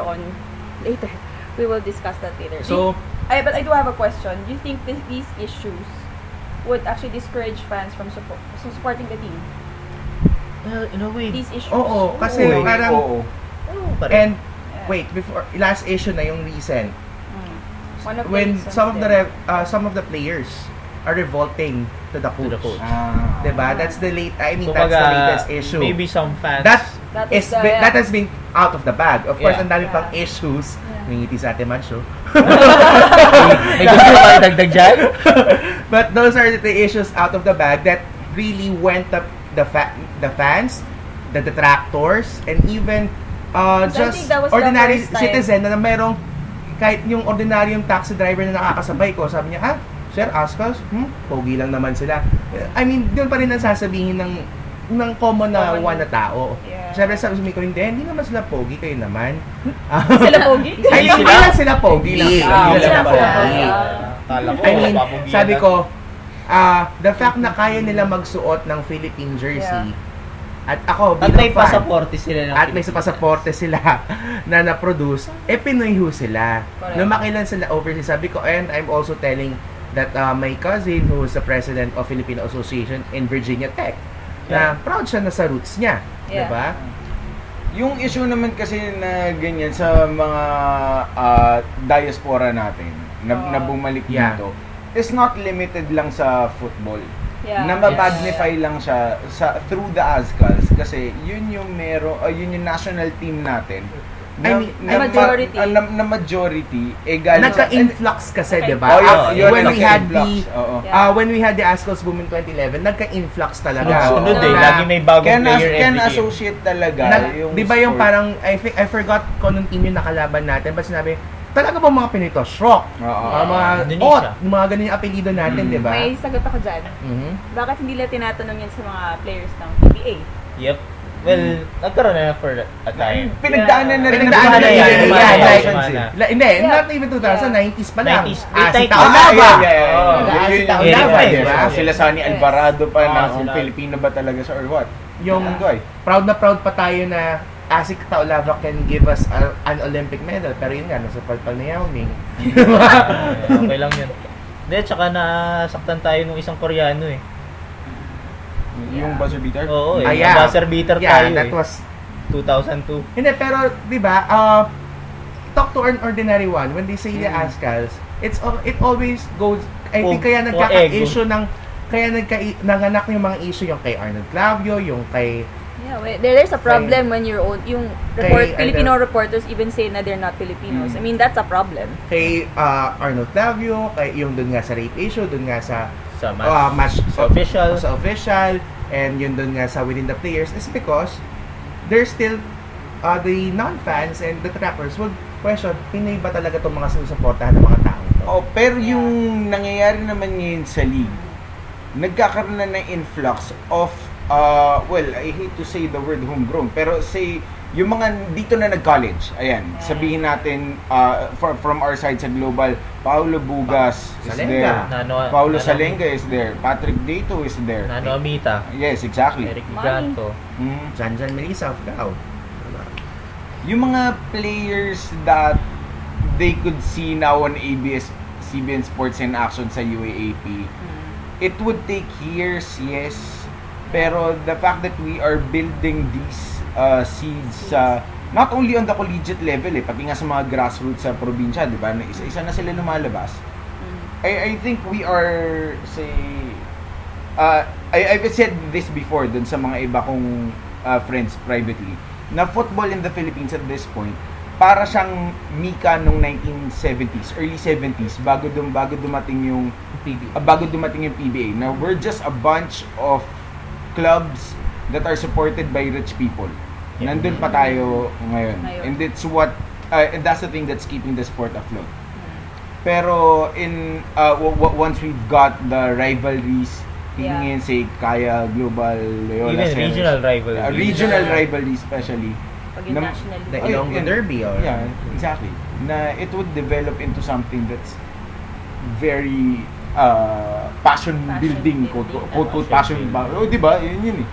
we will discuss that later. So, But I do have a question. Do you think these issues would actually discourage fans from supporting the team? Well, in a way. These issues. oo, kasi Oo, parang, oo. and, wait, before, last issue na yung recent, One of the when reasons some of the players are revolting to the coach. Diba? That's the that's the latest issue. Maybe some fans. That is that has been out of the bag. Of course, Yeah. ang dami pang issues. May ngiti sa Ate Mancho. May gusto ka dagdag dyan? But those are the issues out of the bag that really went up the fans, the detractors, and even I just think that was the ordinary first time. citizen na merong kahit yung ordinaryong taxi driver na nakakasabay ko, sabi niya, Sir, Ascos, pogi lang naman sila. I mean, doon pa rin ang sasabihin ng common na one na tao. Yeah. Siyempre sabi sa ko, hindi naman sila pogi, kayo naman. Sila pogi? Ay, hindi lang sila pogi. Hindi Hindi lang lang pogi. pogi. Kala ko, I mean, papugian sabi na. ko, the fact na kaya nila magsuot ng Philippine jersey, at ako, At may bilang fan, pasaporte sila ng at may pasaporte sila na na-produce, Pinoy ho sila. Correct. Lumaki lang sila overseas. Sabi ko, and I'm also telling that my cousin who is the president of Filipino Association in Virginia Tech, na proud siya na sa roots niya. Yeah. Diba? Yung issue naman kasi na ganyan sa mga diaspora natin na bumalik Yeah. dito is not limited lang sa football. Yeah. Na ma-magnify lang siya through the ASCALs kasi yun yung national team natin I mean, majority. Na majority, galing nagka-influx kasi, Okay. di ba? Oh, yun, When we had nagka-influx. the Oo. Yeah. when we had the Ascals boom in 2011, nagka-influx talaga. Sunod eh. Na- Lagi may bagong Can player every game. associate talaga Di ba yung sport. parang, I forgot kung anong team yung nakalaban natin, but sinabi, talaga ba mga Pinito? Shrok. Oo. Mga Indonesia. mga ganun yung apelido natin, di ba? May sagot ako dyan. Mhm. Bakit hindi nila tinatanong yan sa mga players ng PBA? Yep. Well, nagkaroon na for a time. Pinagdaanan na rin. Pinagdaanan na yan. Yan, Yan, like, Sumana. Hindi, Yeah. not even 2000, 90s pa lang. 90s, Si late 90s. Taulava. Oo. Si Eric Taulava, Reyes. di ba? Sila Sonny Alvarado pa na kung sila. Pilipino ba talaga siya or what? Yung proud na proud pa tayo na Asik Taulava can give us an Olympic medal. Pero yun nga, nasa palpal ni Yao Ming. Okay lang yun. Hindi, tsaka nasaktan tayo nung isang Koreano eh. Yung buzzer beater? Oo eh. Ah, yeah. Buzzer beater Yeah, tayo that eh. was 2002. Hindi, pero, di ba, talk to an ordinary one, when they say the Ascals, it always goes, I think kaya nagkaka-issue ng, nanganak yung mga issue, yung kay Arnold Clavio, yung kay, Yeah, there's a problem when yung Filipino ano, reporters even say na they're not Filipinos. I mean, that's a problem. kay Arnold Clavio, kay yung dun nga sa rape issue, dun nga sa Sa match. sa official. sa official, and yun dun nga sa within the players, is because there's still the non-fans and the trackers would question, Pinoy ba talaga itong mga sinusuportahan ng mga tao to? Oh, pero yung nangyayari naman ngayon sa league, nagkakaroon na ng influx of well, I hate to say the word homegrown, pero say yung mga dito na nag-college, ayan, sabihin natin from our side sa global, Paulo Bugas is Salenga. there. Paulo Salenga is there. Patrick Dato is there. Nano Amita. Yes, exactly. Eric Granto. Janjan Melissa of Gao. Yung mga players that they could see now on ABS-CBN Sports in Action sa UAAP, it would take years, yes. Pero the fact that we are building these seeds not only on the collegiate level, pati nga sa mga grassroots sa probinsya, di ba? Isa-isa na sila lumalabas. I think we are, say, I've said this before dun sa mga iba kong friends privately, na football in the Philippines at this point, para siyang Mika nung 1970s, early 70s, bago dumating yung PBA. Now, we're just a bunch of clubs that are supported by rich people. Nandun pa tayo ngayon. And it's and that's the thing that's keeping the sport afloat. Pero once we've got the rivalries, tingin say Kaya, Global, Loyola, Even regional rivalry. Regional rivalry especially. Pag yung national The league. Ilonggo Derby, or Yeah, exactly. Na it would develop into something that's very passion building, quote passion. Oh, di ba? Yun eh.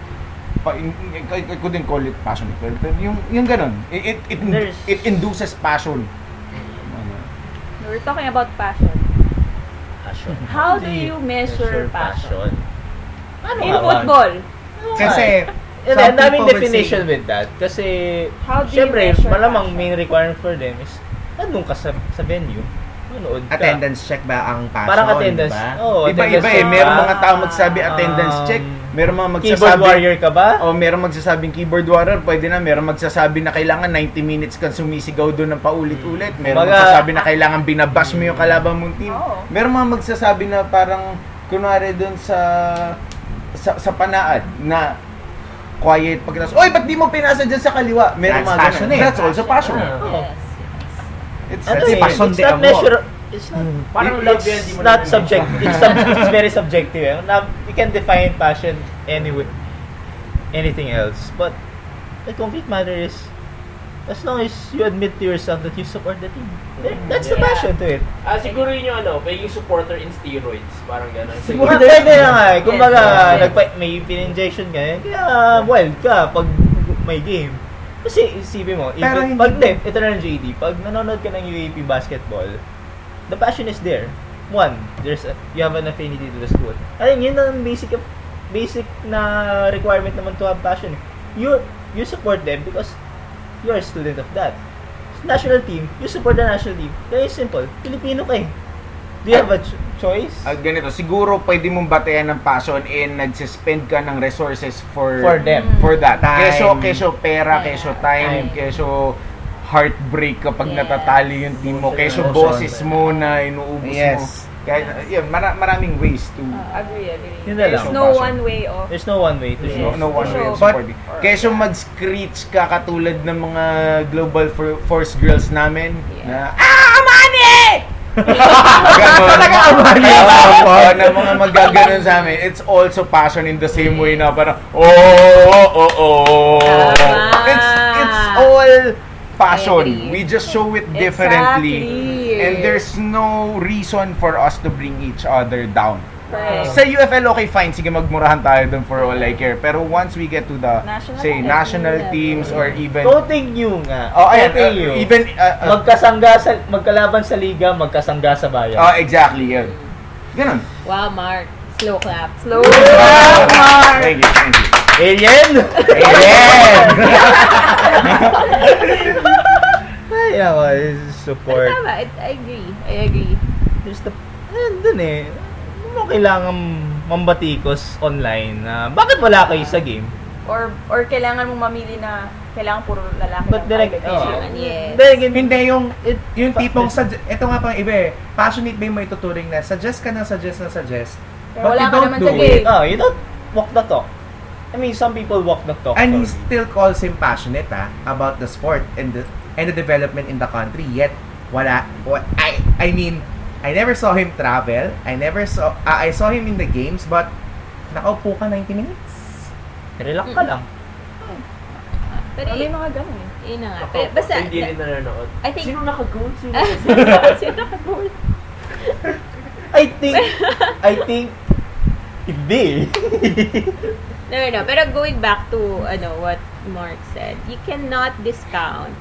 I couldn't call it passionate, pero yung ganun. It induces passion. We're talking about passion. Passion. How do you measure passion? Ano In nga ba? football. kasi And some ang daming people would definition say- with that. Kasi, How do you syempre, measure malamang passion? main requirement for them is, nandun ka sa venue, manood ka. attendance check ba ang passion? Parang attendance. Diba? Oo, Iba-iba attendance check Meron ba? mga tao magsabi attendance check. Meron mga Keyboard magsasabi warrior ka ba? meron magsasabing keyboard warrior, pwede na. Meron magsasabi na kailangan 90 minutes kang sumisigaw doon ng paulit-ulit. Meron magsasabi na kailangan binabash mo yung kalaban mong team. Oo. Meron mga magsasabi na parang kunwari doon sa panaad na quiet pagkatapos, oy, ba't di mo pinasa dyan sa kaliwa? Meron That's mga passion ganun. eh. That's also passion. Oo. It's Ano That's eh, passion it's de not amor. measure, it's not, Parang love yan, di mo not na subjective. It's very subjective. You can define passion anyway, anything else. But the complete matter is, as long as you admit to yourself that you support the team, that's the Yeah. passion to it. Siguro yun yung pagiging supporter in steroids. Parang gano'n. Siguro pwede na nga eh. Kumbaga, Yes. may pin-injection ka, kaya wild ka pag may game. Kasi isipin mo, Pero even, ito na ng JD, pag nanonood ka ng UAP basketball, the passion is there. One, you have an affinity to the school. Ayun, yun ang basic na requirement naman to have passion. You support them because you are a student of that. National team, you support the national team. Very simple. Filipino ka eh. Do you have a choice? Ganito, siguro pwede mong batayan ng passion and nag-spend ka ng resources for them. For that. Time. Keso pera, Yeah. keso time, Time. keso heartbreak kapag Yes. natatali yung team mo. Kaysa Emotion. boses mo na inuubos mo. Yes. Kaya, yun, maraming ways to... Agree. Yun na There's lang. no one way of... There's no one way to show. No one way of But- supporting. Kaysa mag-screech ka katulad ng mga Global Force girls namin na Amani! Ganon. Talaga Amani! Oo, na mga magaganon sa amin. It's also passion in the same way na parang oh. Tama. It's all passion. I agree. We just show it differently. Exactly. And there's no reason for us to bring each other down. Correct. Sa UFL, okay, fine. Sige, magmurahan tayo dun for all I care. Pero once we get to the, National say, level. national teams or even... Voting you nga. Oh, ayan, Voting you. even... magkalaban sa liga, magkasangga sa bayan. Oh, exactly, yun. Ganon. Wow, Mark. Slow clap. Slow. Thank you. Alien! Amen! Ay, ako, support. Tama, I agree. There's the... Dun eh. Ano kailangan mambatikos online na bakit wala kayo sa game? Or kailangan mong mamili na kailangan puro lalaki. But direct, Yes. Hindi, yung tipong, ito nga pang iba eh, passionate ba yung may tuturing na suggest ka na suggest. Pero But wala you ka don't naman do sa it. game. You don't walk the talk. I mean, some people walk the talk. And he sorry. still calls him passionate about the sport and the development in the country. Yet I mean, I never saw him travel. I saw him in the games, but nakaupo ka 90 minutes. Relax ka lang. Pero May mga ganun eh. yun na nga. Ako, Pero basta, hindi rin nanonood. I think- Sino naka-goal? Sino? sino naka-goal? I think, hindi. No. Pero going back to what Mark said, you cannot discount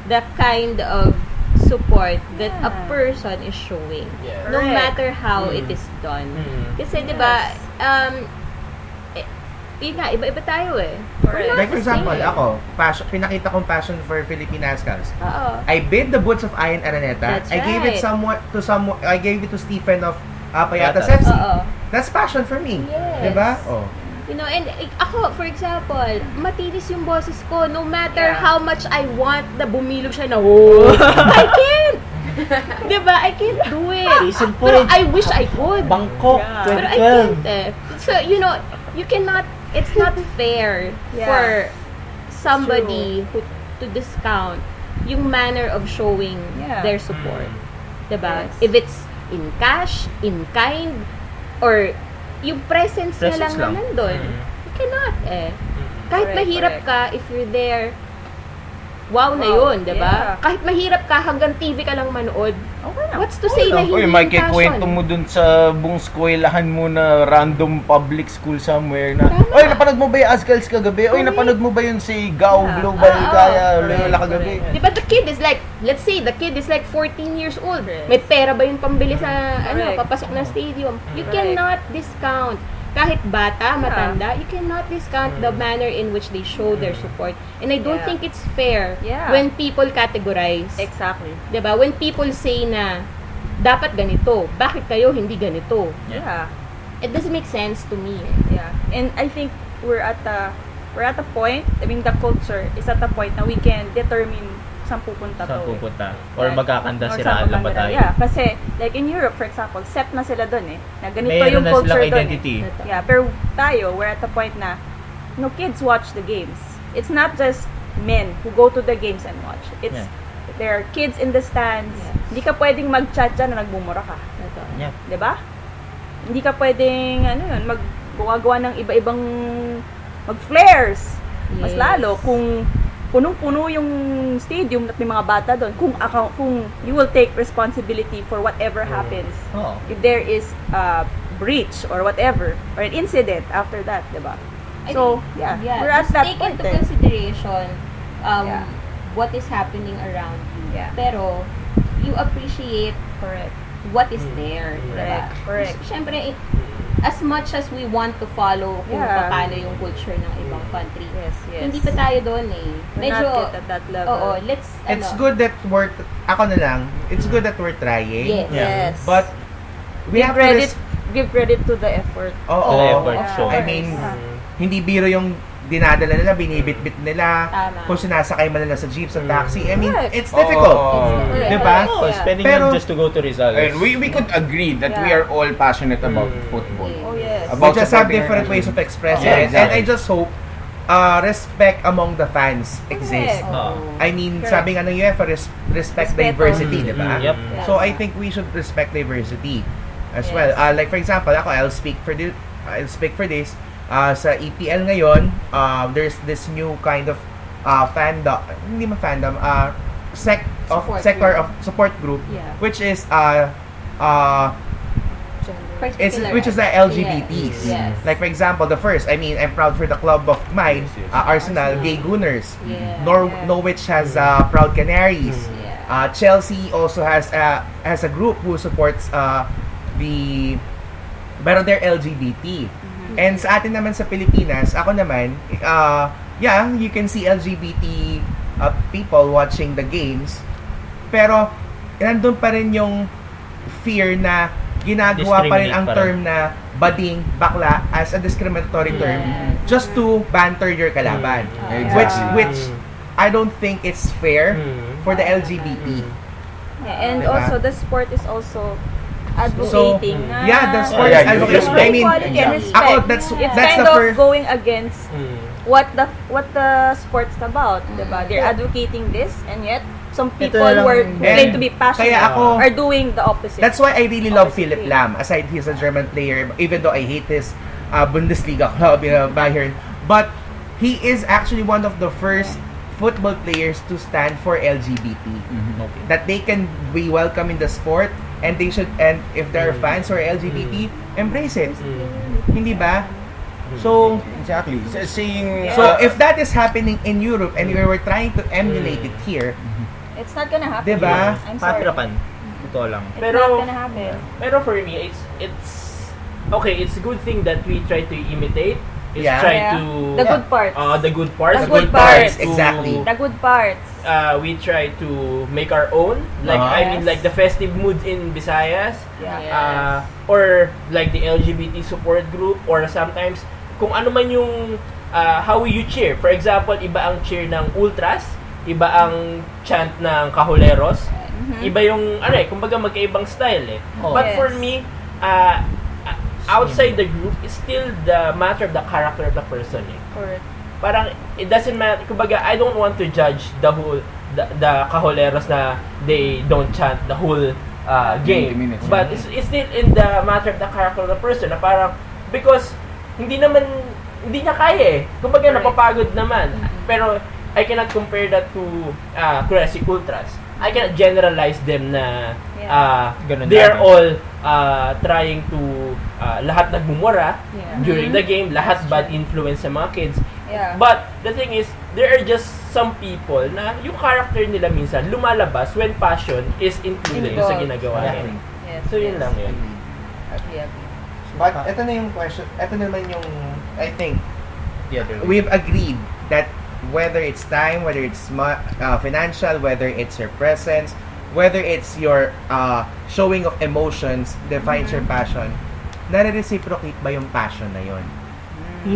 the kind of support that a person is showing. Yeah. No Correct. matter how it is done. Kasi, di ba, yun nga, iba-iba tayo eh. Correct. We're not Like for the example, same. ako, pinakita kong passion for Philippine Ascals. Oo. I bid the boots of Ian Araneta. That's I gave it right. I gave it to Stephen of Payatas Payatas. FC. Oo. That's passion for me. Yes. Diba? Oh. You know, and ako, for example, matinis yung boses ko. No matter Yeah. how much I want na bumilog siya na, I can't! Diba? I can't do it. Case in Pero point. I wish I could. Bangkok, Yeah. Pero I 2012. can't eh. So, you know, you cannot, it's not fair Yeah. for somebody to discount yung manner of showing Yeah. their support. Diba? Yes. If it's in cash, in kind, or yung presence na lang Presence lang. na nandun. You cannot eh. Kahit Correct, mahirap ka, if you're there, wow na Wow, yun, diba? yeah. Kahit mahirap ka, hanggang TV ka lang manood, Okay lang. what's to say na hindi Uy, yung may passion? kikwento mo dun sa buong eskwelahan mo na random public school somewhere na, Tama. oy, napanood mo ba yung Ascals kagabi? Oy, napanood mo ba yun si Gao Yeah. Global Oo. kaya Loyola kagabi? Di ba the kid is like, let's say, the kid is like 14 years old. Correct. May pera ba yung pambili sa, Correct. papasok ng stadium? You Correct. cannot discount. Kahit bata, matanda, you cannot discount the manner in which they show their support. And I don't Yeah. think it's fair Yeah. when people categorize. Exactly. Di ba? When people say na, dapat ganito, bakit kayo hindi ganito? Yeah. It doesn't make sense to me. Eh. Yeah. And I think we're at a point, I mean the culture is at a point na we can determine saan pupunta Saan to. pupunta? Or Yeah. magkakanda Or sila saan lang ba pupunta. tayo? Yeah, kasi like in Europe for example, set na sila doon eh. Na ganito Mayroon yung na culture silang doon. identity. Eh. Yeah, pero tayo, we're at the point na no, kids watch the games. It's not just men who go to the games and watch. It's there are kids in the stands. Yes. Hindi ka pwedeng mag-chat dyan na nagbumura ka. Ito. Yeah. 'Di ba? Hindi ka pwedeng maggawa ng iba-ibang mag-flares. Mas Yes. lalo kung punong-puno yung stadium at may mga bata doon. Kung you will take responsibility for whatever happens. Oo. If there is a breach or whatever or an incident after that, 'di ba? I So, think, yeah, we're at just that take point. into consideration Yeah. what is happening around you. Yeah. Pero, you appreciate Correct. what is there. Diba? Correct. Siyempre, as much as we want to follow kung Yeah. paano yung culture ng ibang country, Yes, yes. hindi pa tayo doon eh. We're not yet at that level. oo, let's, It's good that ako na lang, it's good that we're trying. Yes. Yeah. Yes. But we give have to credit to the effort. Oo. The effort Yeah. shown. I mean, hindi biro yung dinadala nila, binibit-bit nila, Tama. kung sinasakay man nila sa jeep, sa taxi. I mean, Correct. it's difficult. Correct. Diba? Oh, spending Pero- them just to go to Rizal. And we could agree that we are all passionate about football. Oh, yes. We About just have supporting our different ways team. of expressing Yeah, it. And exactly. I just hope respect among the fans exists. Oh. I mean, Correct. sabi nga ng UEFA, respect diversity, di ba? Yep. So I think we should respect diversity as Yes. well. Like for example, ako, I'll speak for this. Sa EPL ngayon, there's this new kind of fandom, hindi man fandom, sector of support group, Yeah. which is Particular. which is the LGBTs. Yes. Like for example, the first, I mean, I'm proud for the club of mine, Arsenal, Gay Gunners. Yeah. Norwich has Proud Canaries. Yeah. Chelsea also has a group who supports pero they're LGBT. And sa atin naman sa Pilipinas, ako naman, yeah, you can see LGBT people watching the games. Pero nandun pa rin yung fear na ginagawa pa rin ang Discriminate pa rin. term na bading, bakla as a discriminatory term just to banter your kalaban. Which I don't think it's fair for the LGBT. Yeah, and Diba? also the sport is also advocating. na yeah, the sport is advocating. respect. I mean, equality and respect. ako, that's It's the kind of first. going against what the sport's about, diba? They're advocating this, and yet some people lang- who are And claim to be passionate kaya ako- are doing the opposite. That's why I really love Opposite Philipp way. Lahm. Aside he's a German player, even though I hate his Bundesliga club, Bayern. But he is actually one of the first football players to stand for LGBT. That they can be welcome in the sport, and they should, and if there are fans who are LGBT, embrace it. Hindi ba? So, Exactly. Saying so if that is happening in Europe and we were trying to emulate it here, It's not gonna happen. Diba? I'm sorry. Papirapan. Ito lang. It's Pero- not gonna happen. Pero for me, it's okay. It's a good thing that we try to imitate. It's Yeah. try Yeah. to The good parts. the good parts. The good parts. exactly. The good parts. We try to make our own. Like I mean, Yes. like the festive mood in Visayas. Yeah. Or like the LGBT support group, or sometimes kung ano man yung how you cheer. For example, iba ang cheer ng Ultras, iba ang chant ng Cajoleros, iba yung kumbaga magkaibang style eh. Oh. But Yes. for me, outside the group, it's still the matter of the character of the person eh. Correct. Parang it doesn't matter, kumbaga I don't want to judge the whole the Cajoleros na they don't chant the whole 20 game. minutes. But it's still in the matter of the character of the person na parang because hindi niya kaya eh. Kumbaga napapagod naman. Pero I cannot compare that to Classic Ultras. I cannot generalize them na Ganun they are lang. all trying to lahat nagmumura during the game, lahat bad influence sa mga kids. Yeah. But the thing is, there are just some people na yung character nila minsan lumalabas when passion is included sa Involved. ginagawa nila. Yes. So yun lang yun. But ito na yung question, ito naman yung, I think, The other way. we've agreed that whether it's time, whether it's financial, whether it's your presence, whether it's your showing of emotions defines your passion, nare-reciprocate ba yung passion na yun?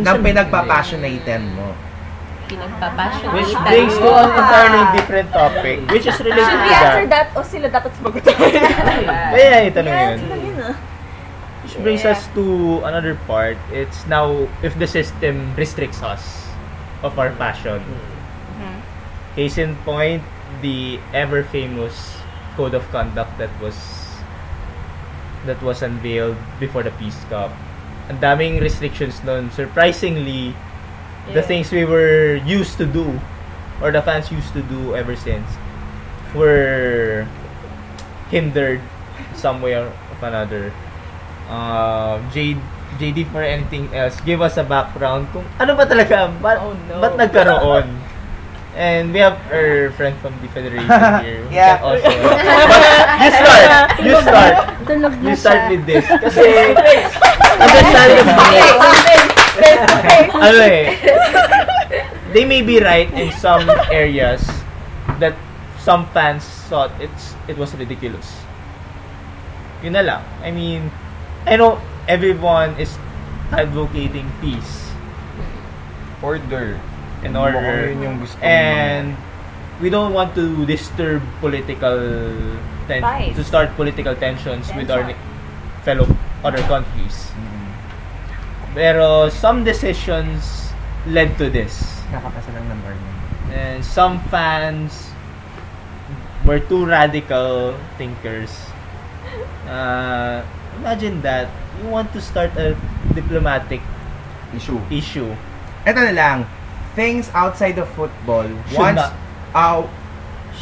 Nang pinagpa-passionaten mo. Pinagpapassion. Which brings to an entirely different topic, which is related Should to we answer that. that o sila dapat sumagot? Kaya itanong yun. Sila yun ah. Which brings us to another part. It's now if the system restricts us of our passion. Case in point, the ever famous code of conduct that was unveiled before the Peace Cup. Ang daming restrictions nun. Surprisingly, the things we were used to do or the fans used to do ever since were hindered some way or of another. JD, for anything else, give us a background kung ano ba talaga, ba't nagkaroon? And we have our friend from the Federation here. who Yeah. can also. But you start with this. Kasi, understandably, ano eh, they may be right in some areas that some fans thought it was ridiculous. Yun na lang. I mean, I know everyone is advocating peace. Order. in order. Mukhang yun yung gusto And we don't want to disturb Ties. to start political tensions with our fellow other countries. Pero some decisions led to this. Nakapasa lang ng Barney. And some fans were too radical thinkers. Imagine that. You want to start a diplomatic issue. Ito na lang. Things outside of football. Should not.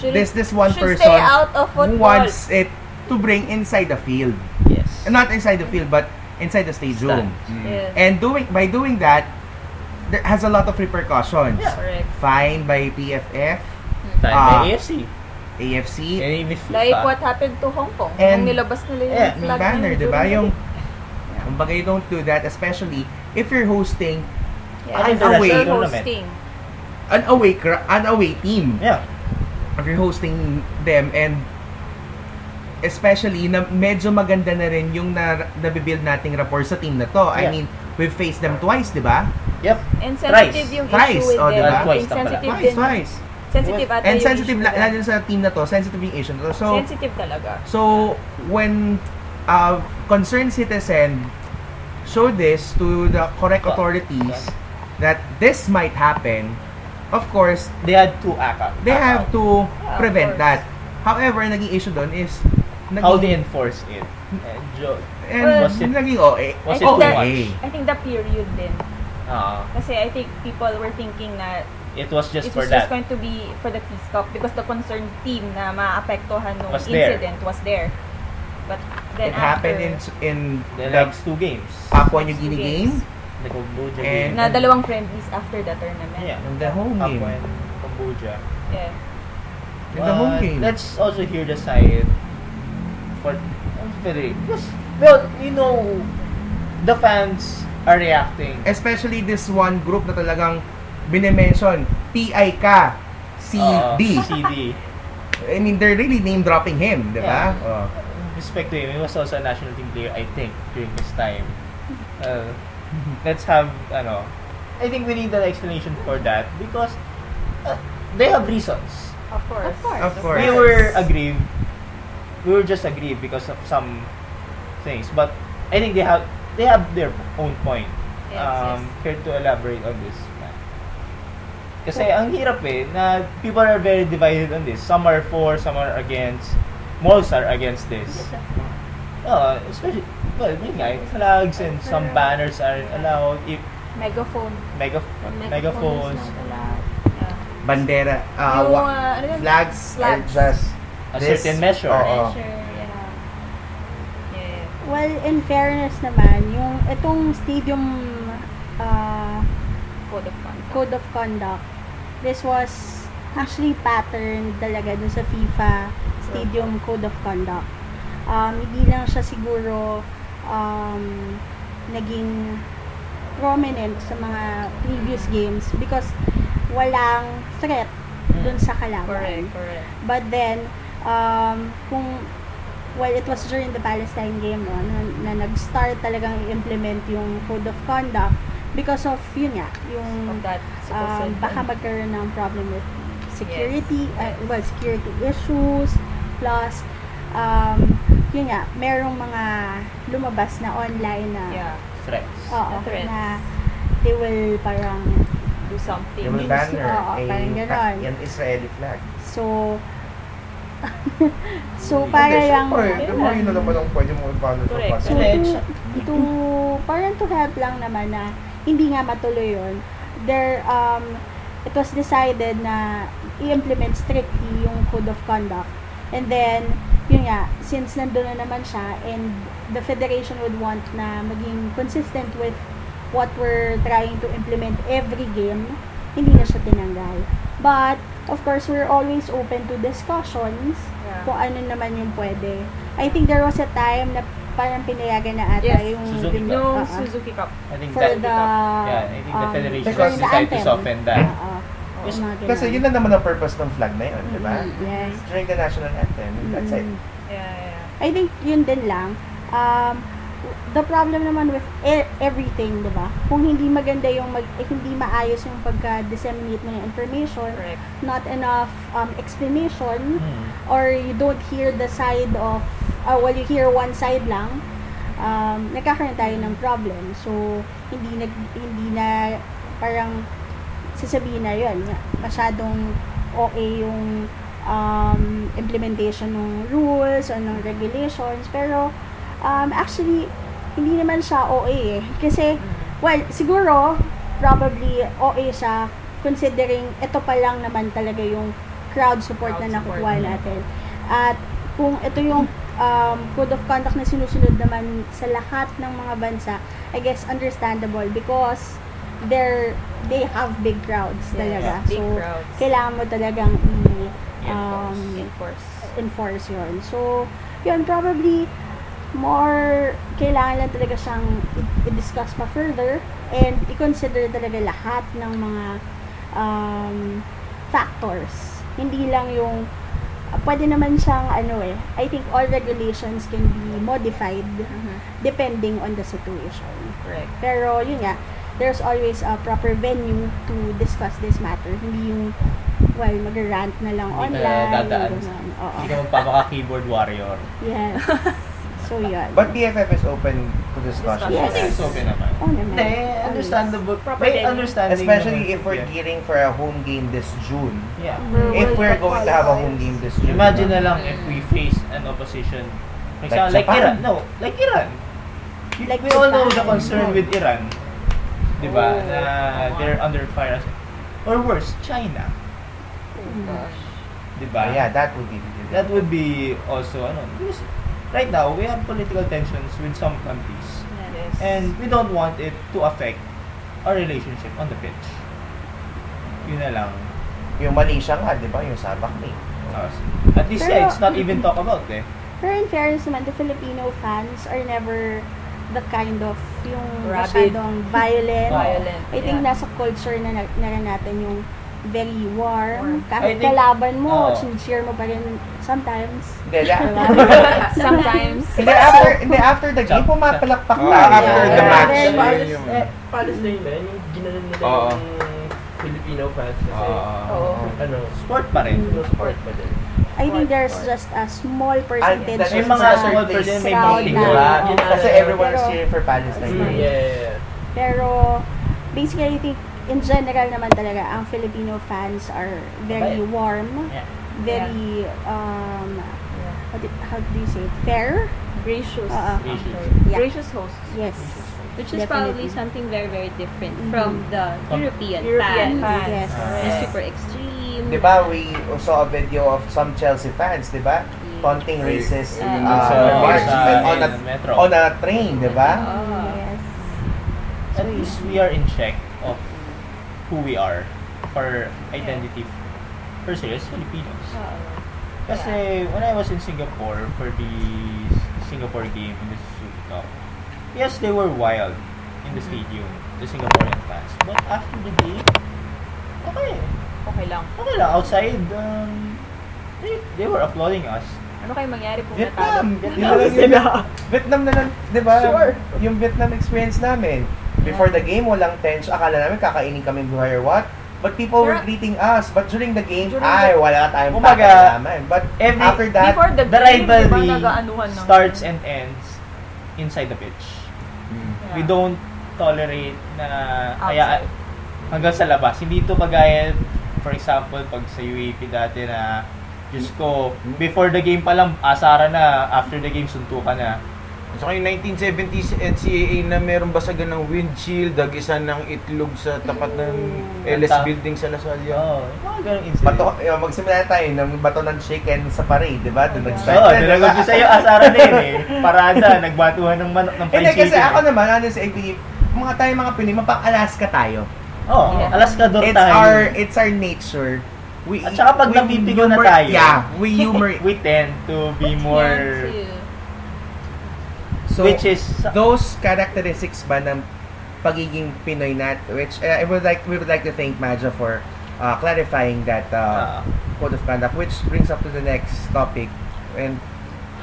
This one should person stay out of who football. wants it to bring inside the field. Yes. Not inside the field, but inside the stadium. Yes. And by doing that, there has a lot of repercussions. Yeah. Correct. Fine by PFF, Time by AFC. AFC, And even FIFA. Like what happened to Hong Kong. And- Nung nilabas nila yung may flag banner, nila di ba? during Yung, the- kumbaga, you don't do that, especially if you're hosting Yeah, an it's away they're tournament. hosting. an away team. Yeah. If you're hosting them, and especially na medyo maganda na rin yung nabibuild nating rapport sa team na to. I Yeah. mean, we've faced them twice, di ba? Yep. And sensitive yung Thrice. issue with Oh, them. diba? I think Twice na pala. sensitive din. Twice. Sensitive ata And yung sensitive, issue with them. lalo sa team na to, sensitive yung issue na to. So, Sensitive talaga. so when concerned citizen show this to the correct authorities that this might happen, of course, They had to act out. they have to Yeah, of prevent course. that. However, naging issue doon is How they enforce it. and Well, was naging OA. Was I it think too that, much? I think the period din. Uh, Kasi I think people were thinking na it was just it for was that. just going to be for the Peace Cup because the concerned team na maapektuhan nung Was there. incident was there. But then It happened after, in The the next 2 games. Papua New Next Guinea 2 game games. The Cambodia And- game. na dalawang friendlies after the tournament. Yeah. and the home game. Papua and Cambodia. Yeah. In the home But game. Let's also hear the side for Federico. Because, well, you know, the fans are reacting. Especially this one group na talagang binimension, PIK, CD. CD. I mean, they're really name dropping him, di ba? Yeah. Oh. Respect to him. He was also a national team player, I think, during his time. Let's have, I think we need an explanation for that because they have reasons. Of course. Of course. We were aggrieved. We were just aggrieved because of some things, but I think they have their own point. Yes, Care to elaborate on this? Kasi ang hirap na people are very divided on this. Some are for, some are against. Most are against this. Especially, well, yun nga, flags and some banners are allowed. If Megaphone. megaphones, Yeah. Bandera, Yung, ano yun? flags are Flags. just a this. certain measure. Oo. Pressure, yeah. Yeah. Well, in fairness naman, yung itong stadium Code of conduct. code of conduct, this was actually patterned talaga dun sa FIFA stadium code of conduct. Hindi lang siya siguro naging prominent sa mga previous games because walang threat dun sa kalaban. Correct. But then, it was during the Palestine game na nag-start talagang i-implement yung code of conduct because of, yun nga, yung Of that supposed baka magkaroon ng problem with security, security issues, plus, yun nga, merong mga lumabas na online na, Yeah. Threats. oo, Threats. na they will parang, Do something. Yung banner, Oo, parang ganon. yung Israeli flag. so, para lang, yun na naman ang pwede mo i-banner sa Correct. pass. so, And parang to help lang naman na hindi nga matuloy yun, it was decided na i-implement strictly yung code of conduct. And then, yun nga, since nandun na naman siya, and the federation would want na maging consistent with what we're trying to implement every game, hindi na siya tinanggal. But, of course, we're always open to discussions Yeah. kung ano naman yung pwede. I think there was a time na parang pinayagan na ata Yes, yung Suzuki Cup. Yung Oo. Suzuki Cup. I think for that, the I think the federation because has the decided to anthem. soften that. Oo. Yes, Mga Kasi ganun. yun lang naman ang purpose ng flag na yun, di ba? Yes. During the national anthem, that's it. Mm. Yeah. I think yun din lang. the problem naman with everything, di ba? Kung hindi maganda yung hindi maayos yung pagka-disseminate mo ng information, Correct. not enough explanation, or you don't hear the side of, you hear one side lang, nagkakaroon tayo ng problem. So, hindi na parang sasabihin na yun, masyadong OA yung implementation ng rules or ng regulations, pero actually, hindi naman siya OA eh. Kasi, well, siguro, probably OA siya considering ito pa lang naman talaga yung crowd support na nakukuha natin. At kung ito yung code of conduct na sinusunod naman sa lahat ng mga bansa, I guess understandable because they have big crowds talaga. big So, crowds. kailangan mo talagang Enforce yun. So, yun, probably more kailangan lang talaga siyang i-discuss pa further and i-consider talaga lahat ng mga factors. Hindi lang yung pwede naman siyang I think all regulations can be modified depending on the situation. Correct. Pero yun nga, there's always a proper venue to discuss this matter. Hindi yung mag-rant na lang Hindi ka online. dadaan. Ganun. Oo. Hindi ka magpapaka-keyboard warrior. Yes. So, yun. But BFF is open to discussion. Yes. It's okay naman. Oo naman. Hindi, understandable. May understanding. Especially naman. if we're Yeah. gearing for a home game this June. Yeah. If we're going to have a home game this June. Imagine na lang if we face an opposition. For example, like Japan. Iran. No, like Iran. Like We all know Japan. the concern with Iran. Diba? Na they're under fire. Or worse, China. Diba? Yeah, that would be That would be also, because right now, we have political tensions with some countries. Yes. And we don't want it to affect our relationship on the pitch. Yun na lang. Yung Malaysia nga, di ba? Yung sabak ni. At least, Pero- it's not even talk about eh. Pero in fairness naman, the Filipino fans are never the kind of yung Rabid. masyadong violent. Violent, I think yeah. nasa culture na rin natin yung very warm. I Kahit think- kalaban mo, Oo. cheer mo pa rin sometimes. Hindi, Sometimes. after the game, pumapalakpak Oh, tayo. after the Yeah. match. Then- yun yung- Palestine na yung ginanon nila Oo. yung Filipino fans kasi Oo. Sport pa rin. sport pa din. I think there's just a small percentage That's May just mga a small certain person, may crowd voting, na. diba? Oo. Kasi everyone is Pero- cheering for Palestine. Mm, yeah. Pero, basically, I think, in general naman talaga, ang Filipino fans are very Mabait. warm, Yeah. very, how do you say it? Fair? Gracious. Gracious. Yeah. Gracious hosts. Yes. Which is Definitely. probably something very, very different Mhm. from the From European European fans. fans. Yes. They're super extreme. Di ba, we saw a video of some Chelsea fans, di ba? Taunting racist Sa march metro. on a train, di ba? Yes. At least we are in check of who we are for identity for serious Filipinos. Kasi when I was in Singapore for the Singapore game in the Suzuki Cup, yes, they were wild in the stadium, the Singaporean fans. But after the game, okay. Okay lang. Okay lang. Outside, they were applauding us. Ano kayo mangyari kung Vietnam! natalo? Vietnam na lang, di ba? Sure. Yung Vietnam experience namin. Before the game, walang tension. Akala namin kakainin kami buhay or what. But people were Pero- greeting us. But during the game, During wala tayong Kumbaga, pakialaman. But after that, Before the The game, rivalry diba, nag-aanuhan ng- starts and ends inside the pitch. Yeah. We don't tolerate na kaya Outside. hanggang sa labas. Hindi ito kagaya, for example, pag sa UAP dati na Diyos ko, before the game pa lang, asara na, after the game, suntukan na. Saka yung 1970s NCAA na meron basagan ng windshield, dagisan ng itlog sa tapat ng LS building sa Lasal. Oo, yung mga ganong incident. magsimula na tayo ng bato ng chicken sa parade, di ba? Doon nag-start. Oo, dinagod ko sa'yo, asara din eh. Parada, nagbatuhan ng manok ng fried Hindi, kasi chicken. ako naman, honestly, I believe, mga Pinoy, mapang-Alaska tayo. Oo, Alaskador It's tayo. it's our nature. We, At saka pag we napipigo na humor- tayo, Yeah, we humor. we tend to be more, So, which is, those characteristics ba ng pagiging Pinoy nat, which we would like to thank Maja for clarifying that code of conduct, which brings up to the next topic. And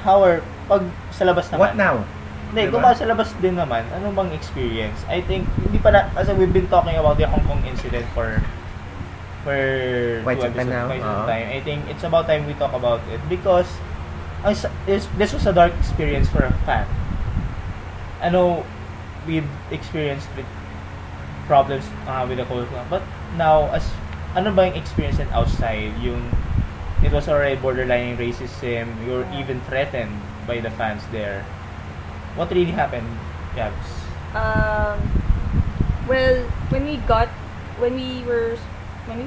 how are, pag sa labas naman. what now? Hindi, Diba? kung sa labas din naman, ano bang experience? I think, hindi pa na, kasi we've been talking about the Hong Kong incident for Quite two some time episodes, now. quite some Oo. time. I think it's about time we talk about it because this was a dark experience for a fan. I know we've experienced with problems with the whole club, but now, ano ba yung experience in outside? It was already borderline racism, you were even threatened by the fans there. What really happened, Gabs? Well, when we were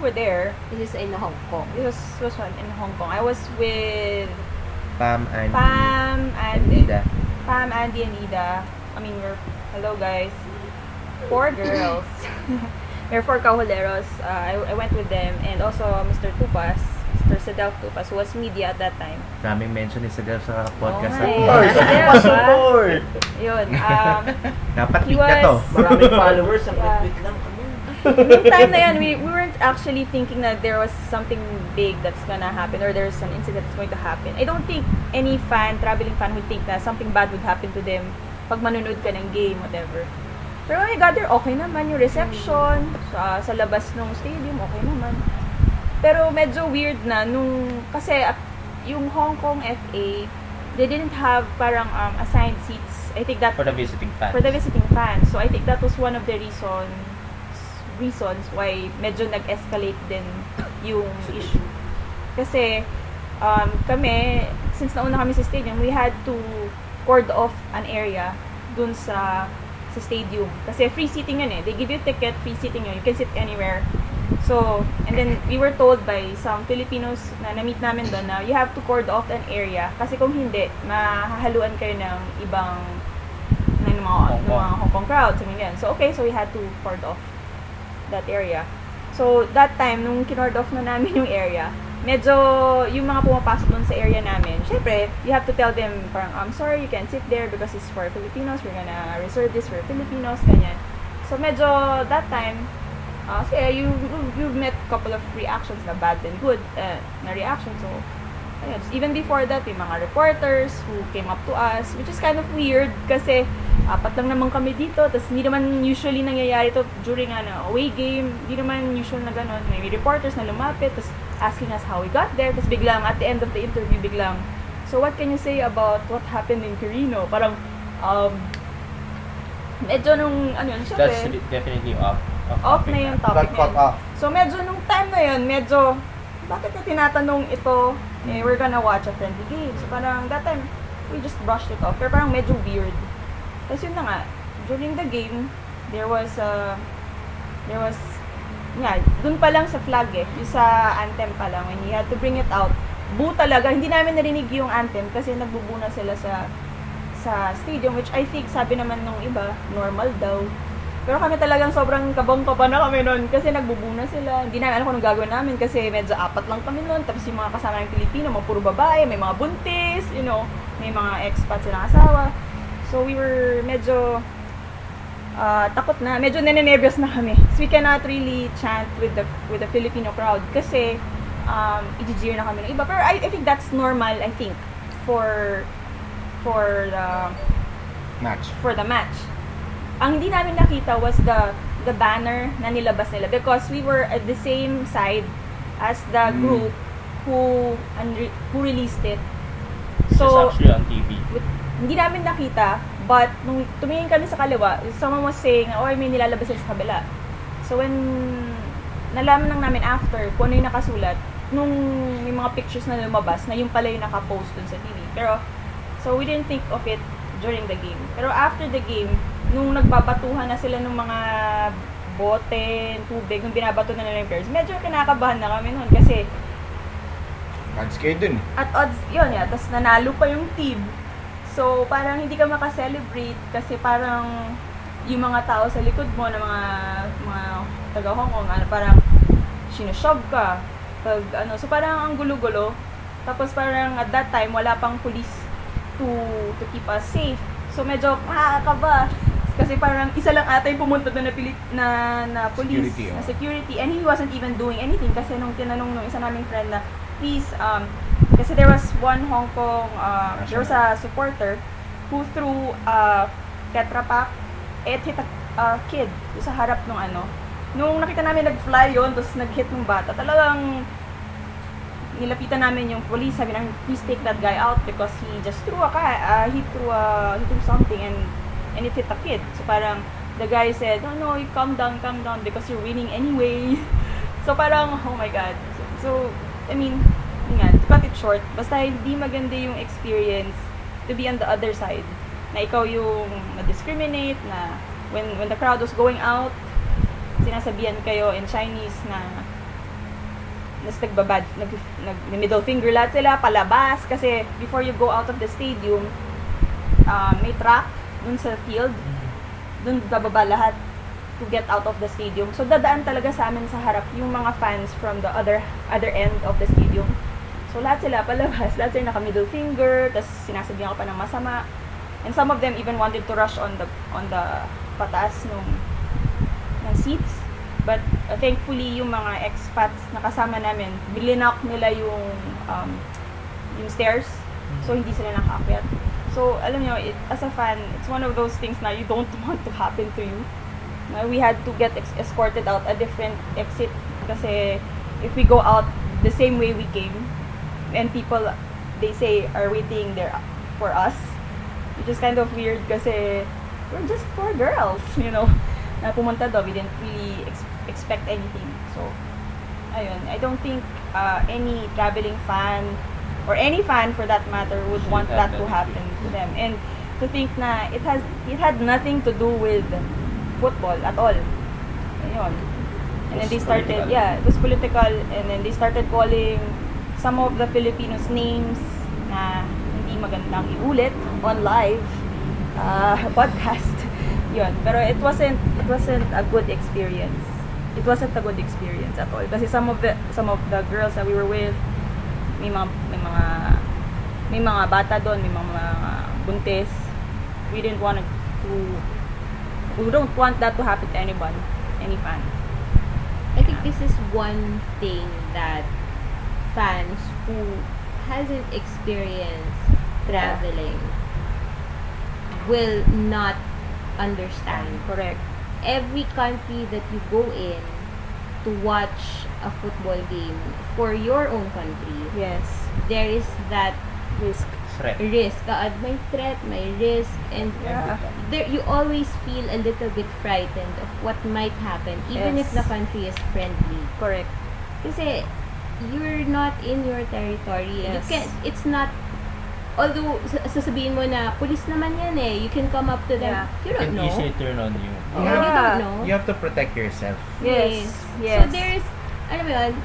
there, This is in Hong Kong. it was in Hong Kong. I was with Pam, Andy, Pam and and Ida. Pam, Andy, and Ida. I mean, hello guys, 4 girls. We're 4 kahuleros. I went with them, and also Mr. Tupas, Mr. Sedelf Tupas, who was media at that time. Daming mention ni Sadel sa podcast Oh, natin. hi. Sedelf, ah. Support! Yun. Dapat He pick na to. was- Maraming followers, ang Yeah. retweet lang kami. Yung time na yan, we weren't actually thinking that there was something big that's gonna happen or there's an incident that's going to happen. I don't think any traveling fan would think that something bad would happen to them pag manunod ka ng game, whatever. Pero when we got there, okay naman yung reception, sa labas ng stadium, okay naman. Pero medyo weird na kasi yung Hong Kong FA, they didn't have parang assigned seats. I think that For the visiting fans. for the visiting fans. So I think that was one of the reasons why medyo nag-escalate din yung issue. Kasi kami, since nauna kami sa stadium, we had to cord off an area dun sa stadium. Kasi free seating yun eh. They give you ticket, free seating yun. You can sit anywhere. So, and then we were told by some Filipinos na na-meet namin doon na you have to cord off an area kasi kung hindi, mahahaluan kayo ng ibang ng mga Hong Kong crowds. So, okay, so we had to cord off that area. So, that time, nung kinord off na namin yung area, medyo yung mga pumapasok dun sa area namin, syempre, you have to tell them, parang, I'm sorry, you can't sit there because it's for Filipinos, we're gonna reserve this for Filipinos, ganyan. So, medyo, that time, so yeah, you've met a couple of reactions na bad and good na reaction. So, ayun. Even before that, yung mga reporters who came up to us, which is kind of weird kasi 4 lang naman kami dito, tapos hindi naman usually nangyayari to during away game, hindi naman usual na gano'n. May reporters na lumapit, tapos asking us how we got there, tapos biglang at the end of the interview, biglang, so what can you say about what happened in Quirino? Parang, medyo nung, syempre, That's definitely off na yung topic na yun. So, medyo nung time na yun, medyo, bakit na tinatanong ito, we're gonna watch a friendly game. So, parang that time, we just brushed it off. Pero parang medyo weird. Tapos yun na nga, during the game, there was, dun pa lang sa flag yung sa anthem pa lang, when he had to bring it out, boo talaga, hindi namin narinig yung anthem kasi nagbubu na sila sa stadium, which I think, sabi naman nung iba, normal daw. Pero kami talagang sobrang kabang-kaba na kami nun kasi nagbubu na sila. Hindi namin alam kung anong gagawin namin kasi medyo 4 lang kami nun. Tapos yung mga kasama ng Pilipino, mga puro babae, may mga buntis, may mga expats silang asawa. So we were medyo takot na, medyo nene-nervous na kami. So we cannot really chant with the Filipino crowd kasi i-jeer na kami ng iba. Pero I think that's normal, I think, for the match. Ang hindi namin nakita was the banner na nilabas nila because we were at the same side as the group who released it. So, It's actually on TV. hindi namin nakita, but nung tumingin kami sa kaliwa, someone was saying, may nilalabas sila sa kabila. So when nalaman lang namin after kung ano yung nakasulat, nung may mga pictures na lumabas, na yung pala yung nakapost dun sa TV. Pero, so we didn't think of it during the game. Pero after the game, nung nagbabatuhan na sila ng mga bote, tubig, nung binabato na nila yung players, medyo kinakabahan na kami nun kasi Odds kayo dun. at odds, yun ya, tapos nanalo pa yung team. So, parang hindi ka makaselebrate kasi parang yung mga tao sa likod mo na mga taga Hong Kong, parang sinushove ka. So parang ang gulo-gulo. Tapos parang at that time, wala pang police to keep us safe. So medyo makakaba. Kasi parang isa lang ata yung pumunta doon na police, Security, oh. na security, and he wasn't even doing anything kasi nung tinanong nung isa naming friend na, please, kasi there was one Hong Kong, there was a supporter who threw a Tetra Pak. It hit a kid sa harap nung Nung nakita namin nag-fly yun, tapos nag-hit ng bata, talagang nilapitan namin yung police, sabi namin, please take that guy out because he just threw he threw something and it hit a kid. So parang the guy said, no, you calm down because you're winning anyway. So parang, oh my God. So I mean, to cut it short, basta hindi maganda yung experience to be on the other side. Na ikaw yung na-discriminate, na when the crowd was going out, sinasabihan kayo in Chinese na nag-middle finger lahat sila, palabas, kasi before you go out of the stadium, may track dun sa field, dun bababa lahat to get out of the stadium. So, dadaan talaga sa amin sa harap yung mga fans from the other end of the stadium. So, lahat sila palabas, lahat sila naka-middle finger, tas sinasabihan ko pa ng masama. And some of them even wanted to rush on the pataas ng seats. But thankfully, yung mga expats na kasama namin, bilinak nila yung stairs. So, hindi sila nakaakyat. So, alam nyo, as a fan, it's one of those things na you don't want to happen to you. We had to get escorted out a different exit kasi if we go out the same way we came, and people, they say, are waiting there for us, which is kind of weird kasi we're just four girls, na pumunta daw. We didn't really expect anything. So, ayun. I don't think any traveling fan or any fan for that matter would want that to happen to them. And to think na it had nothing to do with football at all. Ayun. And then they started, it was political, and then they started calling some of the Filipinos names na hindi magandang iulit on live podcast. Yun. Pero it wasn't a good experience. It wasn't a good experience at all. Kasi some of the girls that we were with, may mga bata doon, may mga buntis. We don't want that to happen to anyone, any fan. I think this is one thing that fans who hasn't experienced traveling will not understand. Correct. Every country that you go in to watch a football game for your own country, Yes. there is that Risk. risk. May threat, may risk, and there you always feel a little bit frightened of what might happen, even Yes. if the country is friendly. Correct. Kasi you're not in your territory. You Yes. can, it's not, although sasabihin mo na police naman yan you can come up to them. Yeah. You don't Can know. easily turn on you. You don't know. You have to protect yourself. Yes. So there's, ano mo yun,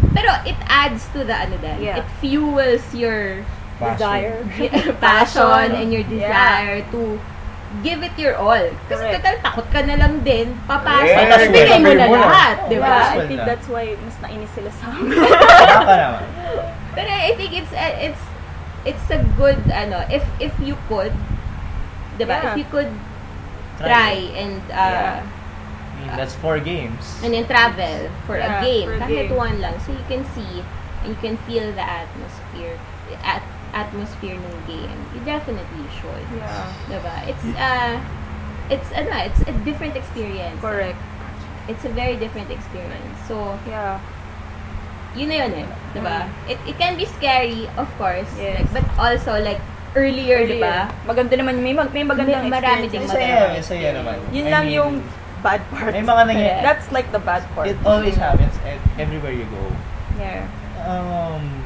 pero it adds to the Yeah. it fuels your Passion. passion and your desire to give it your all. Kasi Correct. total, takot ka na lang din, papasok, Yes. tapos bigay mo na Sabi mo na. lahat, di ba? Yeah, I Well think done. that's why mas nainis sila sa amin. Baka naman. Pero I think it's a good, if you could, di ba? Yeah. If you could try and, I mean, that's 4 games. and then travel for a Yeah, game, for a kahit game. one lang, so you can see and you can feel the atmosphere ng game. You definitely should. Yeah. Diba? It's a different experience. Correct. It's a very different experience. So, Yeah. yun na yun diba? It can be scary, of course. Yes. But also, earlier, diba? Maganda naman, may magandang Marami experience. ding Masaya naman. Yun I lang mean, yung bad part. May mga nangyayari. That's like the bad part. It always happens everywhere you go. Yeah.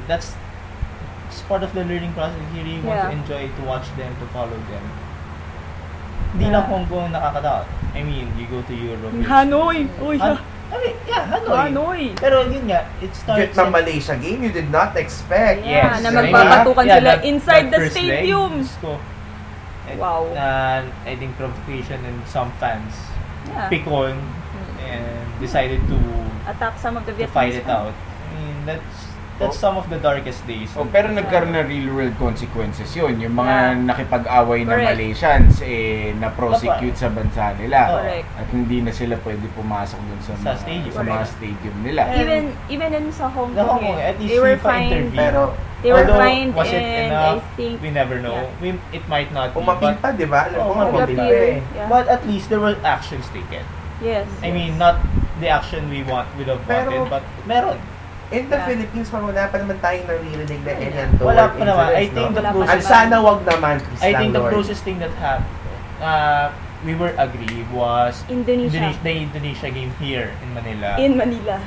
That's it's part of the learning process. You really want to Yeah. enjoy to watch them, to follow them. Hindi lang Hong Kong nakakatakot. I mean, you go to Europe. Hanoi! Uy, Hanoi. Pero yun nga, it starts Vietnam Malaysia game you did not expect. Yeah, Yes. na Diba? magpapatukan sila that- inside that the first stadium. leg, Diyos ko. Wow. I think provocation and some fans Yeah. pick on and decided to Attack some of the fight Vietnamese it out. I mean, that's That's some of the darkest days. Oh, pero nagkaroon na real world consequences yun. Yung mga nakipag-away na Correct. Malaysians, na-prosecute sa bansa nila. Correct. At hindi na sila pwede pumasok dun sa, Sa mga, stadium. sa mga stadium nila. Even in sa Hong The Kong, Hong Kong, at least they were FIFA fined. intervened. Pero, They were although, fined was it and enough? I think We never know. Yeah. It might not be. umapil pa, di ba? Alam Oo, mo, umapil pa mag-appeal. eh. Yeah. But at least there were actions taken. Yes. I mean, not the action we have Pero- wanted, but meron. In the Yeah. Philippines, wala pa naman tayong naririnig na ganyan to. Wala pa naman. I think the Wala pa At process, sana wag naman, please I think lang, the Lord. closest thing that happened, we were aggrieved was Indonesia. The Indonesia game here in Manila. In Manila.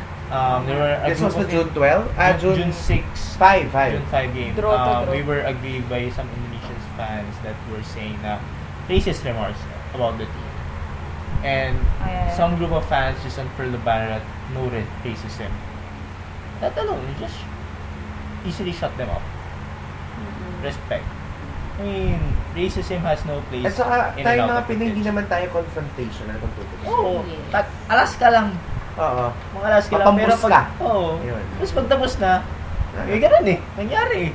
There were a This was group the of June 12? June 6. 5. June 5 game. Draw to draw. We were aggrieved by some Indonesian fans that were saying na racist remarks about the team. And some group of fans just on Pearl Barat noted racism. That alone, you just easily shut them up. Respect. I mean, racism has no place At saka, in tayo and out mga of Pinoy, hindi footage. naman tayo confrontational kung tutusin. Oo. Yeah. Alaska lang. Oo. Mga Alaska lang. Pero Papambus ka. Oo. Yun. Tapos pag tapos na, ganun eh. Nangyari eh.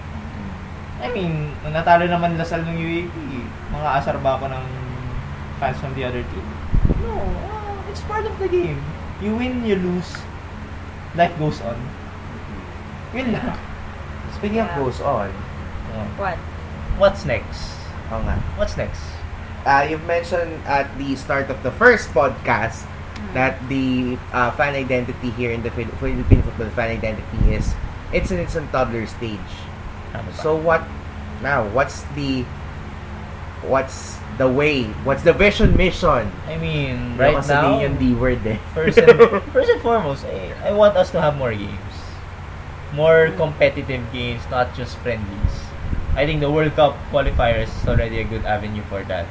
I mean, natalo naman Lasal ng UAP. Mga asar ba ako ng fans from the other team? No. It's part of the game. You win, you lose. Life goes on. Yun lang. Speaking of goes on, What? What's next? oo nga. What's next? You've mentioned at the start of the first podcast that the fan identity here in the Philippine football fan identity is it's in its toddler stage. So what now? What's the way? What's the vision mission? I mean, right Baka now, sabihin yung D word eh. first and foremost, I want us to have more games. More competitive games, not just friendlies. I think the World Cup qualifiers is already a good avenue for that.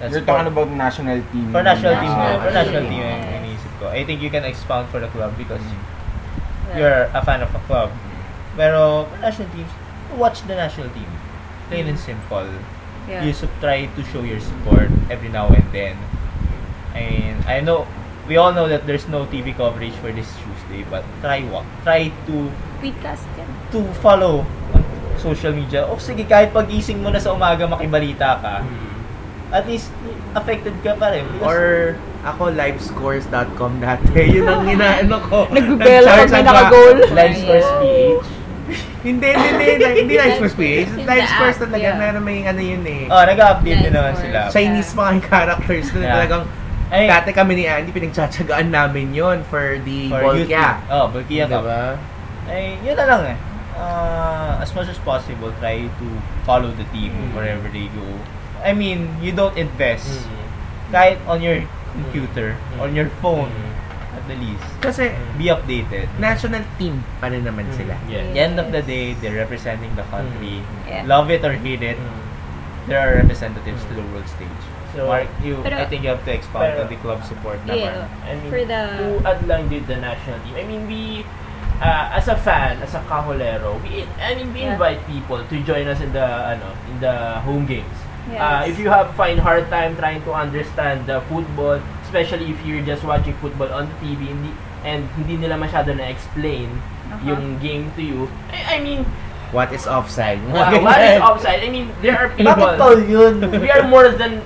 You're talking about national team. for national team. National For national team. team, ang iniisip ko. I think you can expound for the club because you're a fan of a club. Pero for national teams, watch the national team. Plain and simple. Yeah. You try to show your support every now and then. And I know we all know that there's no TV coverage for this Tuesday, but try to Tweetcast yan. follow on social media. O sige, kahit pag-gising mo na sa umaga makibalita ka, at least affected ka pa rin. Because Or ako livescores.com dati. Yun ang inaano ko. Nagbibela pag may Nag-charge naka-goal. Live Scores PH. Hindi livescores PH. It's in the Livescores app, talaga. yeah. Meron may ano yun eh. Oh, nag-update din Live naman Scores. sila. Chinese mga characters na Yeah. talagang Ay, dati kami ni Andy pinagtsatsagaan namin yon for the for Volkia. YouTube. Oh, Volkia Cup. Diba? Ay, yun na lang eh. As much as possible, try to follow the team wherever they go. I mean, you don't invest kahit on your computer, on your phone, at the least. Kasi Be updated. national team pa rin naman sila. Yes. At the end of the day, they're representing the country. Yeah. Love it or hate it, there are representatives to the world stage. So, Mark, Pero- I think you have to expound pero- on the club support Yeah. naman. I mean, For the- to add lang with the national team, I mean, we, as a fan, as a Cajolero, we Yeah. invite people to join us in the home games. Yes. If you find hard time trying to understand the football, especially if you're just watching football on the TV, and hindi nila masyado na-explain yung game to you, I mean, What is offside? what is offside? I mean, there are people. Bakit tol yun? we are more than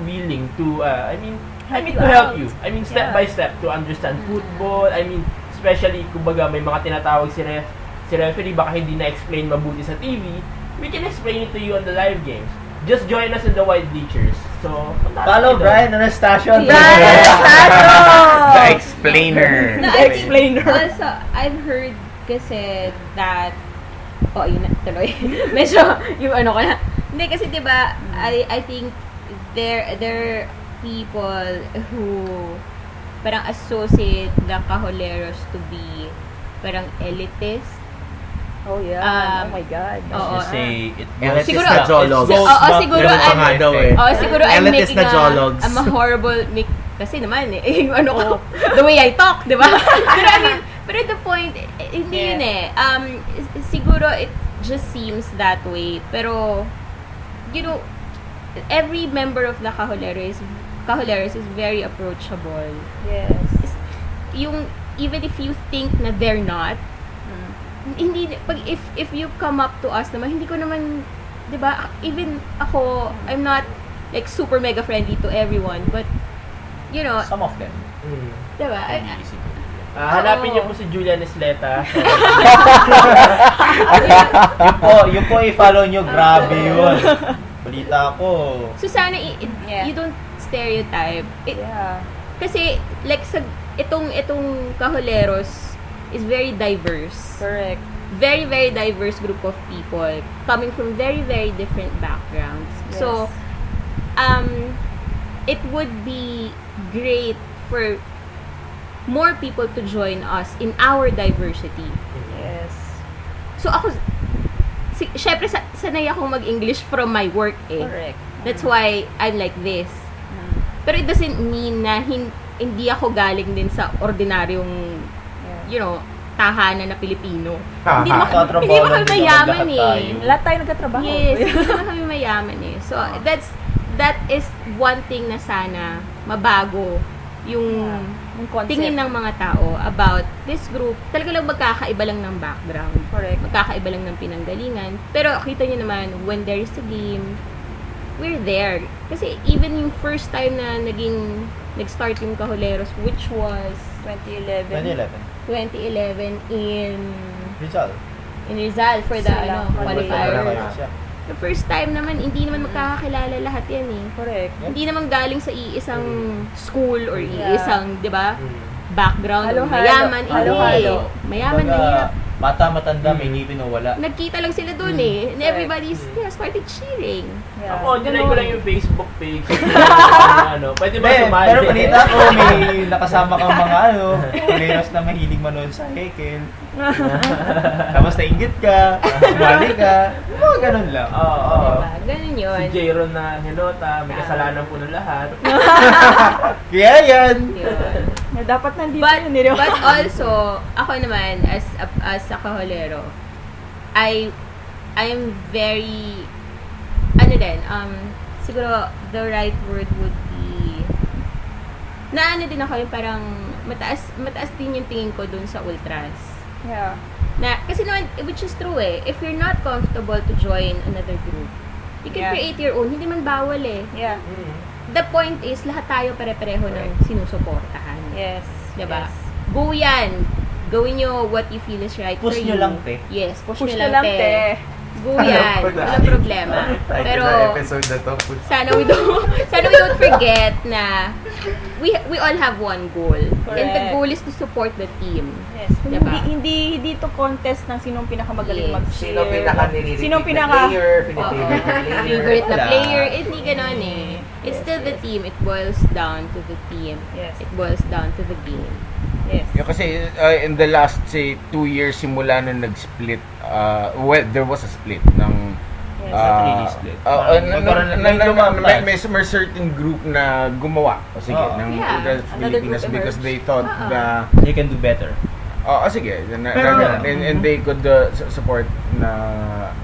willing to to help you. I mean step by step to understand football. I mean especially kumbaga may mga tinatawag si referee baka hindi na explain mabuti sa TV. We can explain it to you on the live games. Just join us in the wide bleachers. So, Follow Brian Anastasio on Brian Anastasio! The explainer. No, The explainer. Also, I've heard kasi that yun na, tuloy. Medyo, yung ano ko na. Hindi, kasi diba, I think there are people who parang associate the Cajoleros to be parang elitist. Oh yeah. Um, Oh my God. Oo. Just say it Elitist Siguro- na jologs. siguro Ganun pa nga daw eh. Siguro I'm Elitist making na jologs. I'm a horrible kasi naman yung ano ko, the way I talk, di ba? pero the point, hindi yun eh. Siguro it just seems that way. Pero, you know, every member of the Cajoleros is very approachable. Yes. Yung even if you think na they're not, hindi, pag if you come up to us naman, hindi ko naman, di ba, even ako, I'm not like super mega friendly to everyone, but, you know, Some of them. di ba, Hanapin niyo po si Julian Esleta. Yun po i-follow nyo, grabe yun. Balita ko. so sana, Yeah. you don't stereotype. Yeah. Kasi, like, itong Cajoleros is very diverse. Correct. Very, very diverse group of people coming from very, very different backgrounds. So, it would be great for more people to join us in our diversity. Yes. So, ako, syempre, sanay akong mag-English from my work eh. Correct. That's why I'm like this. Pero it doesn't mean na hindi ako galing din sa ordinaryong, you know, tahanan na Pilipino. Hindi mo kami mayaman eh. Lahat tayo nagkatrabaho. Yes, hindi naman kami mayaman eh. So, that is one thing na sana mabago yung Yung concept. tingin ng mga tao about this group. Talaga lang magkakaiba lang ng background. Correct. Magkakaiba lang ng pinanggalingan. Pero kita nyo naman, when there is a game, we're there. Kasi even yung first time na nag-start yung Cajoleros, which was 2011. 2011 in Rizal. Rizal for the Sila, qualifier. Qualifier. The first time naman, hindi naman magkakakilala lahat yan eh. Correct. Hindi naman galing sa iisang school or Yeah. iisang, di ba, background. Halo-halo. Mayaman, Halo-halo. Mayaman, Kumbaga, mahirap. Bata, matanda, may ngipin o wala. Nagkita lang sila dun eh. And everybody started cheering. Yeah. Ako, dinay ko lang yung Facebook page. Pwede ba Hindi, sumali? pero balita ko, may nakasama kang mga players na mahilig manood sa Hekel. Tapos nainggit ka, sumali ka. Mga ganun lang. Oo. Diba? Ganun Si yun. Jayron na hinota, may kasalanan po ng lahat. Kaya yan. Yun. Na dapat nandito But, yun. Nilo. but also, ako naman, as a Cajolero, I am very, siguro, the right word would be, din ako yung parang, mataas din yung tingin ko dun sa ultras. Yeah. Kasi naman, which is true eh, if you're not comfortable to join another group, you can Yeah. create your own, hindi man bawal eh. Yeah. The point is, lahat tayo pare-pareho ng sinusuportahan. Yes. Diba? Yes. Go yan. Gawin nyo what you feel is right Push for nyo you. lang, te. Yes, push, Push nyo na lang, te. te. Go yan. Walang problema. Pero, episode na to. sana we don't forget na we all have one goal. And the Correct. goal is to support the team. Yes. Diba? Hindi to contest ng sinong pinakamagaling Yes. mag-cheer. Sino pinaka-nililitik Sinong na pinaka... player, Oo. favorite player. Favorite na Wala. player, hindi ganon eh. It's Yes, still the yes. team. It boils down to the team. Yes. It boils down to the game. Yes. Yung kasi in the last say 2 years simula nung nag-split, there was a split ng Yes. Not really split. may certain group na gumawa sige ng Yeah. Ultras Another Pilipinas group because emerged. they thought na You can do better. sige Pero- and they could support na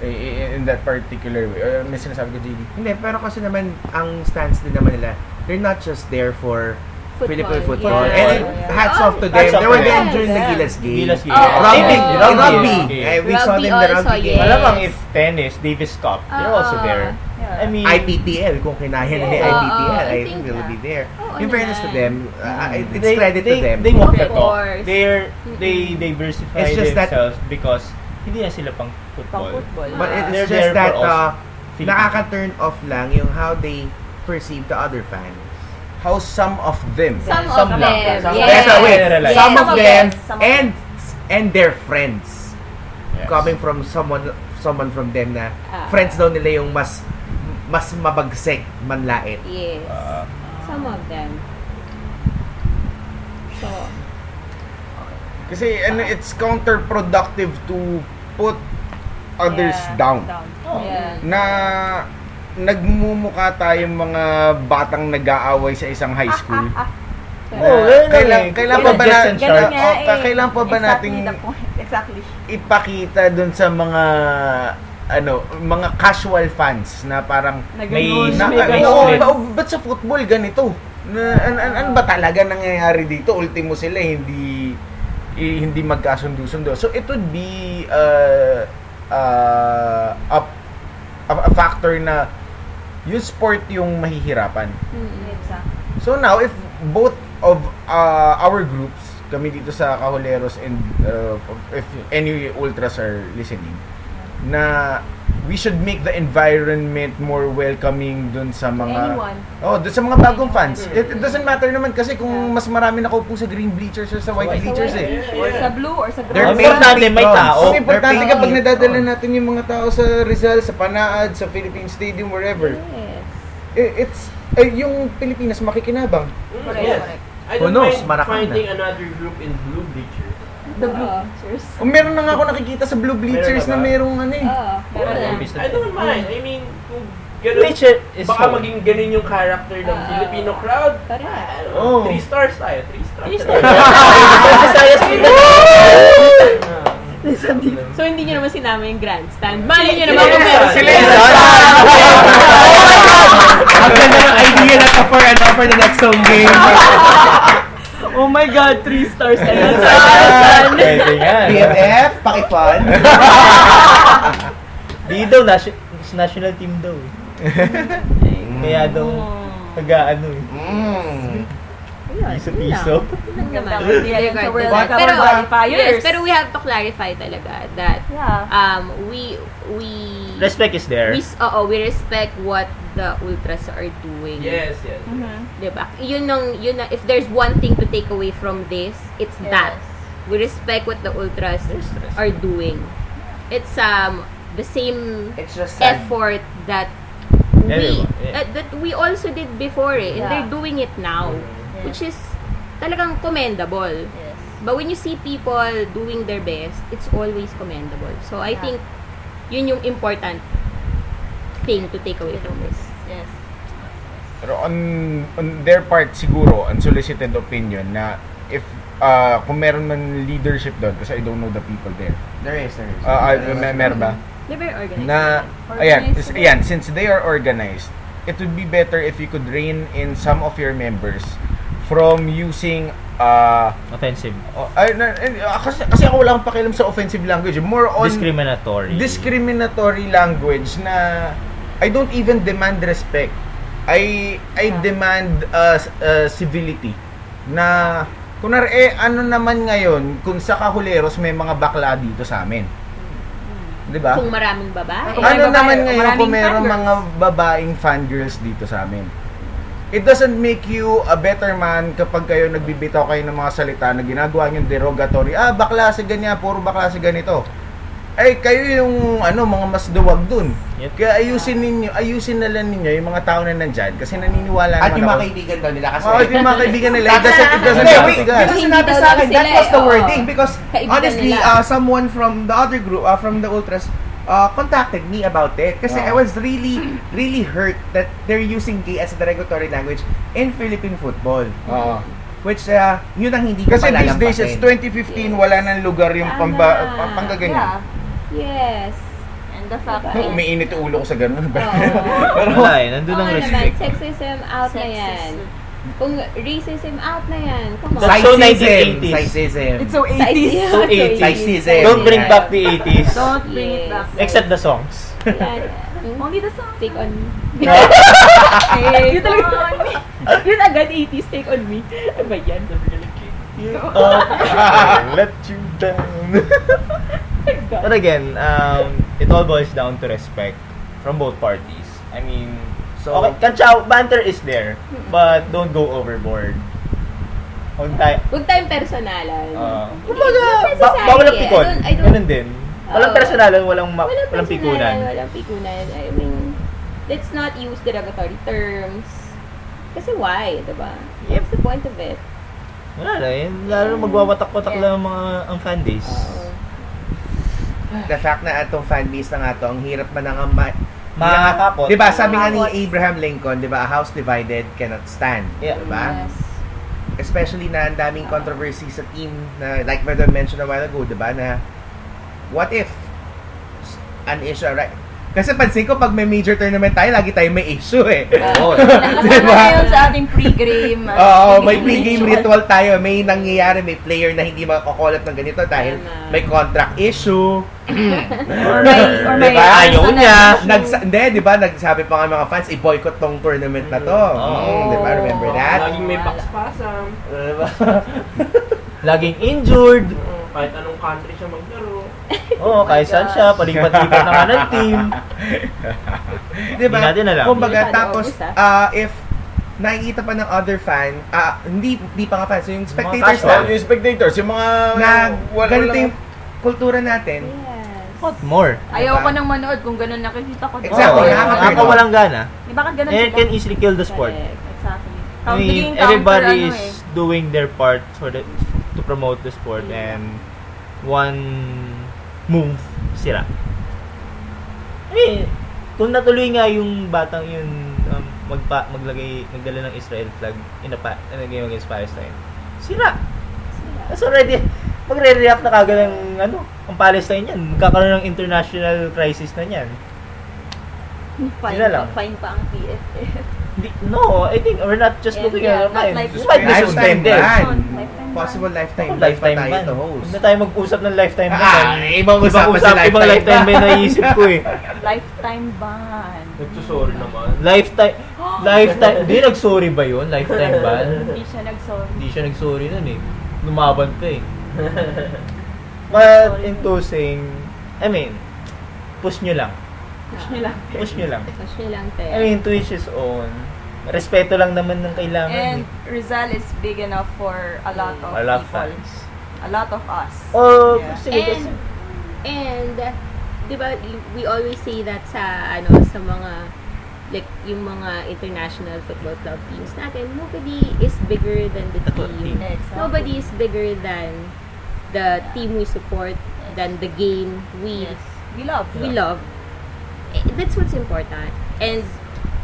in that particular way. May sinasabi ko, JD. Hindi, pero kasi naman, ang stance din naman nila, they're not just there for Philippine football. Yeah. And hats off to them. Hats off They were to there them. during the Gilas game. Gilas game. Oh, Rugby. oh, Rugby. yeah. We saw them in the Rugby also, rugby game. yes. Malamang if tennis, Davis Cup, they're also there. Yeah. I mean, IPTL, kung kinaya nila Yeah. IPTL, I I think think they'll be there. Oo In fairness to naman. them, it's credit to them. They walk the Of talk. course. They diversify It's just that- themselves because hindi na sila pang football. Pang-football. But They're it's just there that for us. Philippines. nakaka-turn off lang yung how they perceive the other fans. How some of them Some Some of lang. them. Some Yes. Yes, wait. Generalize. Some Yes. of them Some of them. and their friends. Yes. Coming from someone from them na Ah. friends daw nila yung mas mabagsik manlait. Yes. Some of them. So, kasi it's counterproductive to put others Yeah. down. yeah. Na nagmumukha tayong mga batang nag-aaway sa isang high school. Oh, ganun Kailan pa ba Jets na and Ganun Sharks. nga eh. kailan pa ba Exactly nating the point. Exactly. ipakita dun sa mga mga casual fans na parang May ano, split. ba't sa football ganito? Ano ba talaga nangyayari dito? Ultimo sila hindi hindi magkasundo-sundo. So it would be a factor na yung sport yung mahihirapan. Exactly. So now, if both of our groups, kami dito sa Cajoleros and if any ultras are listening, na we should make the environment more welcoming dun sa mga dun sa mga bagong fans. It doesn't matter naman kasi kung mas marami nakaupo sa green bleachers or sa white bleachers Or sa blue or sa They're green. paid Importante may tao. So, importante kapag nadadala natin yung mga tao sa Rizal, sa Panaad, sa Philippine Stadium, wherever. Yes. It's yung Pilipinas makikinabang. Correct. I Who don't knows, mind Maracana. finding another group in blue bleachers. The blue pictures. Kung meron na nga ako nakikita sa Blue Bleachers Meron na na ba? merong ano eh. I don't mind. I mean, kung ganun, Bleacher is baka fun. maging ganun yung character ng Filipino crowd. Correct. Oh. 3 stars tayo. 3 stars. So, hindi nyo naman sinama yung grandstand. Mali nyo naman kung meron sila. Ang ganda ng idea na to for the next home game. Oh my God, 3 stars kayo. Pwede nga. BFF, pakipon. Di daw, national team daw. Kaya daw, taga-ano eh. Piso-piso. Sa World But- Cup Pero, qualifiers. yes, pero we have to clarify talaga that we Respect is there. we respect what the ultras are doing. Yes. Diba? Yun na, if there's one thing to take away from this, it's that. We respect what the ultras are doing. It's the same It's just sad. effort that we also did before and they're doing it now, which is talagang commendable. Yes. But when you see people doing their best, it's always commendable. So I think yun yung important thing to take away from this. Yes. Pero on their part siguro, unsolicited opinion na if kung meron man leadership doon, kasi I don't know the people there. There is. Meron ba? They're very organized. Na, ayan, since they are organized, it would be better if you could rein in some of your members from using Offensive. kasi ako wala akong pakialam sa offensive language. More on discriminatory language na I don't even demand respect. I demand civility. Na kunwari ano naman ngayon kung sa Cajoleros may mga bakla dito sa amin. 'Di ba? Kung maraming babae. Ano naman ngayon kung maraming mayroong fangirls. mga babaeng fangirls dito sa amin? It doesn't make you a better man kapag kayo nagbibitaw kayo ng mga salita na ginagawa nyo derogatory. Bakla si ganyan, puro bakla si ganito. Ay, kayo yung mga mas duwag dun. Yep. Kaya ayusin na lang ninyo yung mga tao na nandyan kasi naniniwala At naman yung mga ako. kaibigan daw nila kasi... Yung mga kaibigan nila, it doesn't Hindi, help wait, you guys. kasi Hindi sinabi daw sa akin, sila that was the oo. wording because Kaibigan honestly, nila. someone from the other group, from the Ultras, contacted me about it kasi I was really hurt that they're using gay as a derogatory language in Philippine football. Which, yun ang hindi ko Kasi these days, it's palalampasin. 2015, wala nang lugar yung panggaganyan. Yes. And the fact No, umiinit yung ulo ko sa ganun. Pero wala eh, nandun ang naman, respect. sexism out na yan. Kung racism out na yan, come on. That's so Sexism. 1980s. Sexism. It's so 80s. So 80s. Sexism. Don't bring back the 80s. Don't bring it back. Except the songs. Yan. Only the song. Take on me. Yun talaga. Yun agad 80s, take on me. Ano ba yan? Let you down. But again, it all boils down to respect from both parties. I mean, So, okay, kantsaw, banter is there, but don't go overboard. Huwag tayong personalan. kumbaga, It's not bawal ang necessary. pikon. I don't- Ganun din. Walang Oo. personalan, walang Walang pikunan. Walang pikunan. I mean, let's not use derogatory terms. Kasi why, diba? What's the point of it? Wala na yun. Lalo magwawatak-watak lang ang fan base. the fact na atong fanbase na nga to, ang hirap man ang Makakapot. Diba, sabi nga ni Abraham Lincoln, diba, a house divided cannot stand. Yeah. Diba? Especially na ang daming controversy sa team na, like Madon mentioned a while ago, diba, na what if an issue, right? Kasi pansin ko, pag may major tournament tayo, lagi tayo may issue eh. Oo. Kasama na yun sa ating pre-game. Oo, may pre-game ritual tayo. May nangyayari, may player na hindi makakolat ng ganito dahil Tama. may contract issue. Or may Diba? Ayaw niya. Hindi, di ba? Nagsabi pa nga mga fans, i-boycott tong tournament na to. Di ba? Remember that? Laging may backspasm. Laging injured. Kahit anong country siya maglaro. Oo, kahit saan siya, palipat-lipat na nga ng team. Di ba? Hindi natin alam. Kumbaga, Hindi tapos, pa if nakikita pa ng other fan, hindi pa nga fans, yung spectators casual. na, Yung spectators, yung mga... na wala ganito lang- yung kultura natin. Yes. What more? Ayaw ko nang manood kung ganun nakikita ko. Exactly. Oo, nakaka-turn nakakawalang gana. Bakit ganun And it sila? can easily kill the sport. Correct. Exactly. I mean, everybody is doing their part to promote the sport, and one move, sira. I mean, kung natuloy nga yung batang yun, magdala ng Israel flag in a game against Palestine, sira. That's already, magre-react na kagad ang Palestine yan. Magkakaroon ng international crisis na yan. Fine Yun na lang. pa, fine pa ang PFF. No, I think we're not just Yeah, looking yeah, at not it. like- This might be Lifetime suspended. ban. Lifetime ban. Possible lifetime Ako, ban lifetime pa tayo ban. to Huwag host. na tayo mag-usap ng lifetime ban. Ibang usapan sa Ibang lifetime ban na iisip ko eh. Lifetime ban. Nagsusorry naman. Lifetime, di nag-sorry ba yun? Lifetime ban? Hindi siya nag-sorry. Hindi siya nag-sorry nun eh. Lumaban ka eh. But into saying, I mean, push nyo lang. Push nila. Push nyo lang. Push nyo lang, te. I mean, to each his own. Respeto lang naman ng kailangan And eh. Rizal is big enough for a lot of A lot of people. fans. A lot of us. Oh, Yeah. sige kasi. And, di ba, we always say that sa mga, like, yung mga international football club teams natin, nobody is bigger than the team. Exactly. Nobody is bigger than the team we support, than the game we Yes. We love. That's what's important. And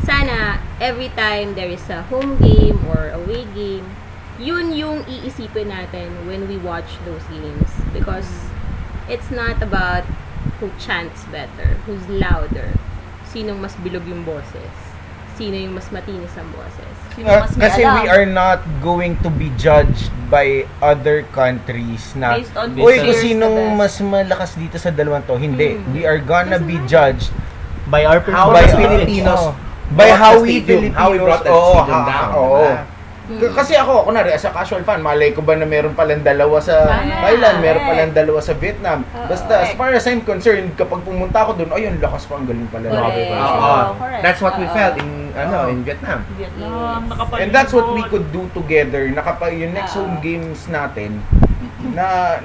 sana every time there is a home game or away game, yun yung iisipin natin when we watch those games, because it's not about who chants better, who's louder, sinong mas bilog yung boses, sino yung mas matinis ang boses. Sino mas may Kasi alam. we are not going to be judged by other countries na Based on uy, who's kung the sinong best." mas malakas dito sa dalawang to. Hindi. We are gonna be judged By our How by the our- Filipinos by brought how the we stadium, Filipinos, how we brought the oo, stadium down, oo. diba? Kasi ako, kunwari, as a casual fan, malay ko ba na meron palang dalawa sa Tama. Thailand, meron Correct. palang dalawa sa Vietnam. Basta, as far as I'm concerned, kapag pumunta ako doon, ayun, lakas pa, ang galing pala. Correct. Oo. Correct. That's what we Oo. felt in Vietnam. Vietnam. And that's what we could do together. Yung next home games natin, na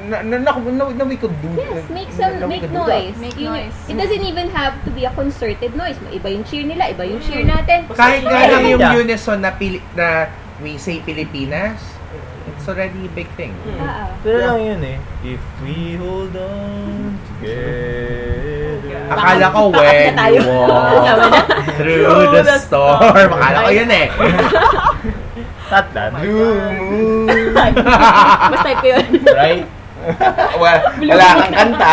we could do. Yes, make we could do noise. Make Yun- noise. It doesn't even have to be a concerted noise. Iba yung cheer nila, iba yung cheer natin. Kahit nga Yeah. lang yung Yeah. unison na we say Pilipinas, it's already a big thing. Oo. Pero lang yun eh. If we hold on together. Akala ko Baka when tayo. you walk through the storm. Akala ko yun eh. Not that. Mas type ko yun. Right? Wala kang kanta.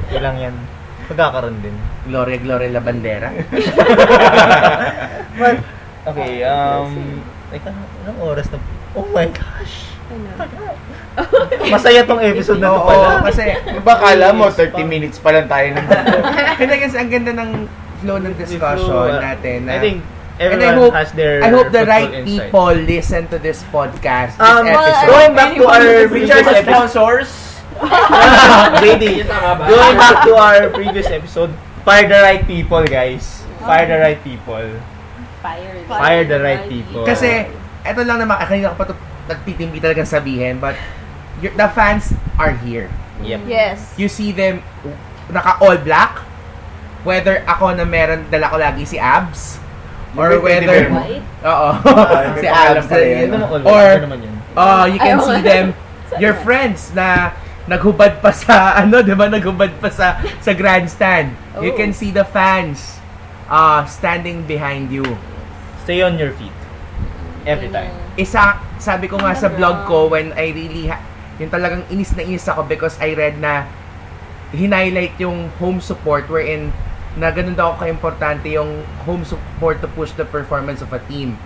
Kailang yan. Magkakaroon din. Gloria, Gloria la Bandera. But, okay, like, anong oras na? Oh my gosh! Masaya tong episode na to Oo, pala. kasi Baka mo, 30 minutes pa lang tayo nandito. hindi kasi ang ganda ng flow ng discussion natin. I think And everyone has their I hope the football right insight. people listen to this podcast, this Well, episode. going back to our Richard previous episode, sponsors. JD, Tama ba? going back to our previous episode, fire the right people, guys. Fire the right people. Fire the right people. Kasi, eto lang naman, kanina ko pa ito nagtitimbi talagang sabihin, but the fans are here. Yep. Yes. You see them naka-all black, whether ako na meron, dala ko lagi si Abs, or whether, White? oo, si may pangalan Abs, pala yun. Yun naman, all or, right. Yun naman yun. you can Ayaw see nga. them, your friends na naghubad pa sa, di ba, naghubad pa sa grandstand. You Oh. can see the fans standing behind you. Stay on your feet. Every time. Isa, sabi ko nga sa vlog ko when I really yung talagang inis na inis ako because I read na hinighlight yung home support wherein na ganun daw ka-importante yung home support to push the performance of a team.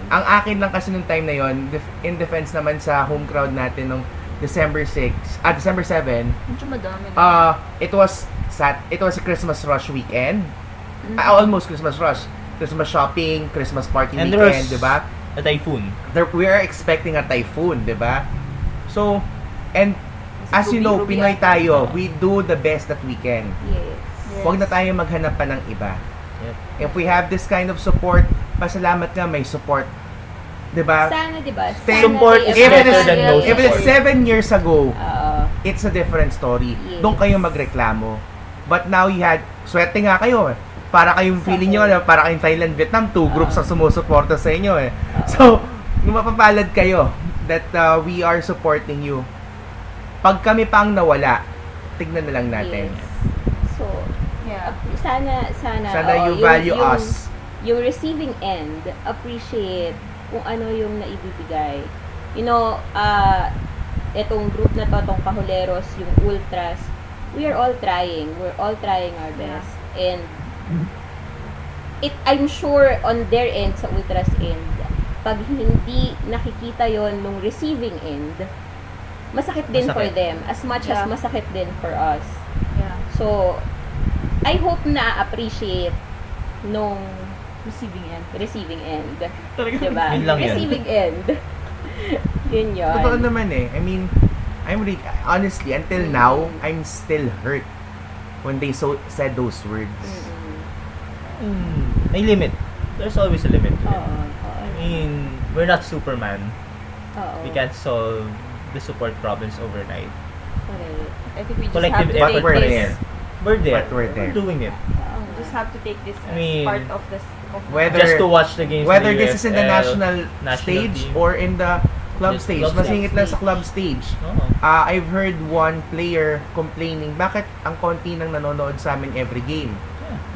Ang akin lang kasi nung time na yon, in defense naman sa home crowd natin nung December 7, Medyo madami. it was a Christmas rush weekend. Almost Christmas rush. Christmas shopping, Christmas party And there weekend, was 'di ba? a typhoon. We are expecting a typhoon, 'di ba? So, and as you know, Pinoy tayo, we do the best that we can. Yes. Huwag na tayo maghanap pa ng iba. Yep. If we have this kind of support, pasalamat nga may support. 'Di ba? Sana, di ba? Support is Even better than no if it's support. 7 years ago, Oo. it's a different story. Yes. Doon kayo magreklamo. But now you had, swerte nga kayo eh. Para kayong feeling nyo, para kayong Thailand, Vietnam, 2 groups ang sumusuporta sa inyo eh. So, mapapalad kayo that we are supporting you. Pag kami pang nawala, tignan na lang natin. Yes. So, Yeah. sana, Sana oo, you value yung, us. Yung receiving end, appreciate kung ano yung naibibigay. You know, etong group na to, tong Kahuleros, yung Ultras, we are all trying. We're all trying our best. And, I'm sure on their end, sa Ultras end, pag hindi nakikita yon nung receiving end, masakit din for Masakit. them as much as Yeah. masakit din for us. Yeah. So, I hope na appreciate nung Receiving end. diba? Yun lang yun. Receiving end. Yun yun. Totoo naman eh. I mean, honestly, until now, I'm still hurt when they said those words. May limit. There's always a limit. Oo. I mean, we're not Superman. Oo. We can't solve the support problems overnight. Correct. I think we just Collective have to But take we're this. there. We're there. But we're there. doing it. We just have to take this as I mean, part of this. Whether Just to watch the games. whether in the this is in the USL, national stage team. or in the club Yes, stage. club Masingit lang stage. sa club stage. Oo. I've heard one player complaining, bakit ang konti nang nanonood sa amin every game?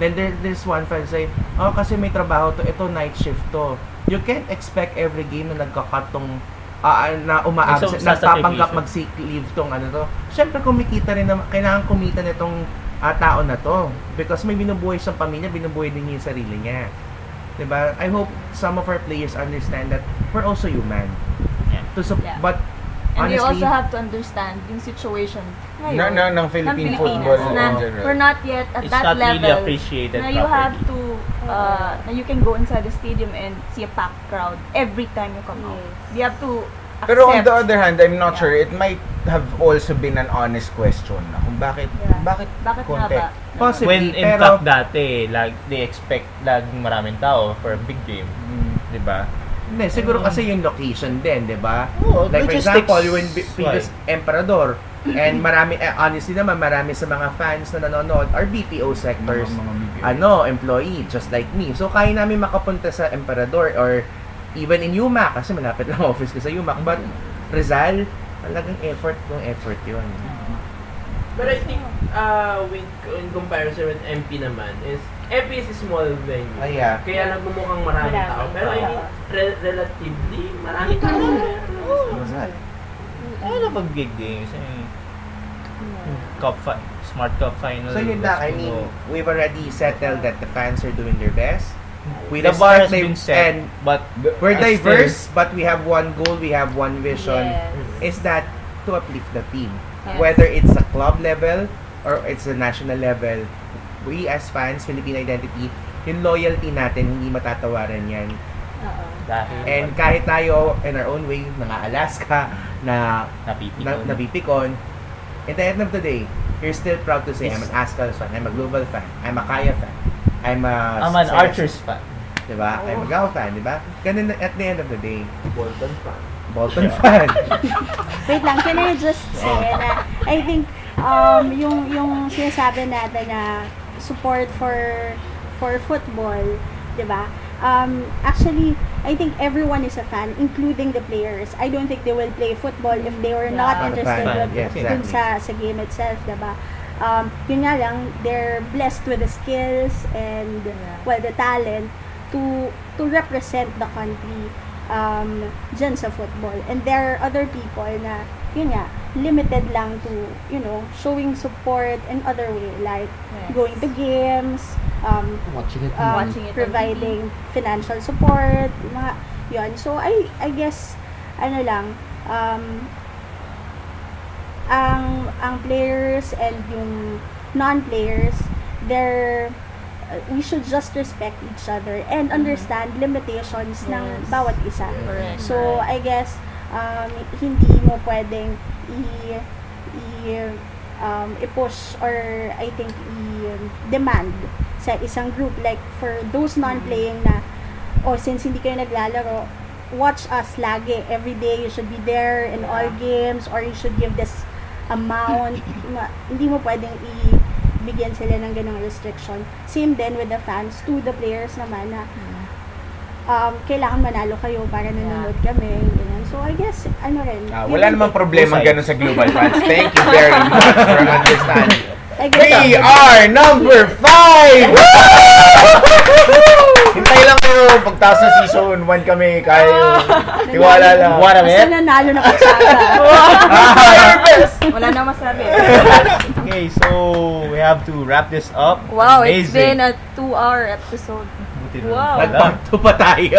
Then there's one fan say, kasi may trabaho to, ito night shift to. You can't expect every game na nagka-cut tong na umaabsent, nagpapanggap mag-sick leave tong ano to. Siyempre kumikita rin naman, kailangan kumita nitong tao na to. Because may binubuhay siyang pamilya, binubuhay din niya yung sarili niya. Diba? I hope some of our players understand that we're also human. Yeah. Yeah. But And we honestly, also have to understand yung situation ng Philippine football na in general. we're not yet at It's that not level really appreciated na you have properly. to na you can go inside the stadium and see a packed crowd every time you come out. You have to accept. Pero on the other hand, I'm not Yeah. sure. It might have also been an honest question na kung bakit Bakit nga konti. ba? possibly, When in pero fact dati, they expect laging maraming tao for a big game. Di ba? hindi, siguro kasi yung location din, di ba? Oo, Like for logistics example, when previous why? Emperador, and marami, honestly naman, marami sa mga fans na nanonood are BPO sectors, Mga employee, just like me. So, kaya namin makapunta sa Emperador or even in UMAC, kasi malapit lang office ko sa UMAC. But, Rizal, talagang effort yun. But I think in comparison with MP naman is MP is a small venue. Yeah. Kaya nagmumukhang maraming tao. Pero I mean, relatively, maraming tao. Ano pag big games? Smart Cup final. So, yun lang. I mean, we've already settled that the fans are doing their best. We the bar has respect been set, and but we're still- diverse, but we have one goal, we have one vision. Yes. Is that to uplift the team. Yes. Whether it's a club level or it's a national level, we as fans, Philippine identity, yung loyalty natin, hindi matatawaran yan. Oo. Dahil And kahit tayo, in our own way, Alaska, na nabipikon, at the end of the day, you're still proud to say, I'm an Ascal fan, I'm a Global fan, I'm a Kaya fan, I'm I'm an Archers fan. Diba? I'm a Gao fan, diba? Ganun at the end of the day. Bolton fan. Bolton fan. Wait lang, can I just say na I think yung sinasabi natin na support for football, 'di ba? Actually, I think everyone is a fan, including the players. I don't think they will play football if they were not Not a interested fan. with Yes, dun exactly. sa game itself, 'di ba? Yun nga lang, they're blessed with the skills and the talent to represent the country dyan sa football. And there are other people na yun nga, limited lang to, showing support in other way, like going to games, Watching it. Watching it on providing financial support, mga, yun. So, I guess, ang players and yung non-players, we should just respect each other and understand limitations ng bawat isa. Correct. So, I guess, hindi mo pwedeng i-push or I think i-demand sa isang group, like for those non-playing na, since hindi kayo naglalaro, watch us lagi, every day you should be there in all games, or you should give this amount. Hindi mo pwedeng bigyan sila ng ganong restriction. Same din with the fans, to the players naman na kailangan manalo kayo para nanonood kami. Ganun. So, I guess, Wala namang problema ganun sa Global Fans. Thank you very much for understanding. We are number 5! Hintay lang kayo. Pagtaas na season 1 kami, kayo. Tiwala lang. What a Basta minute. nanalo na Patsaka. Wala na masabi. Okay, so we have to wrap this up. Wow, it's Amazing. been a 2-hour episode. Buti na. Wow. Nag-part 2 pa tayo.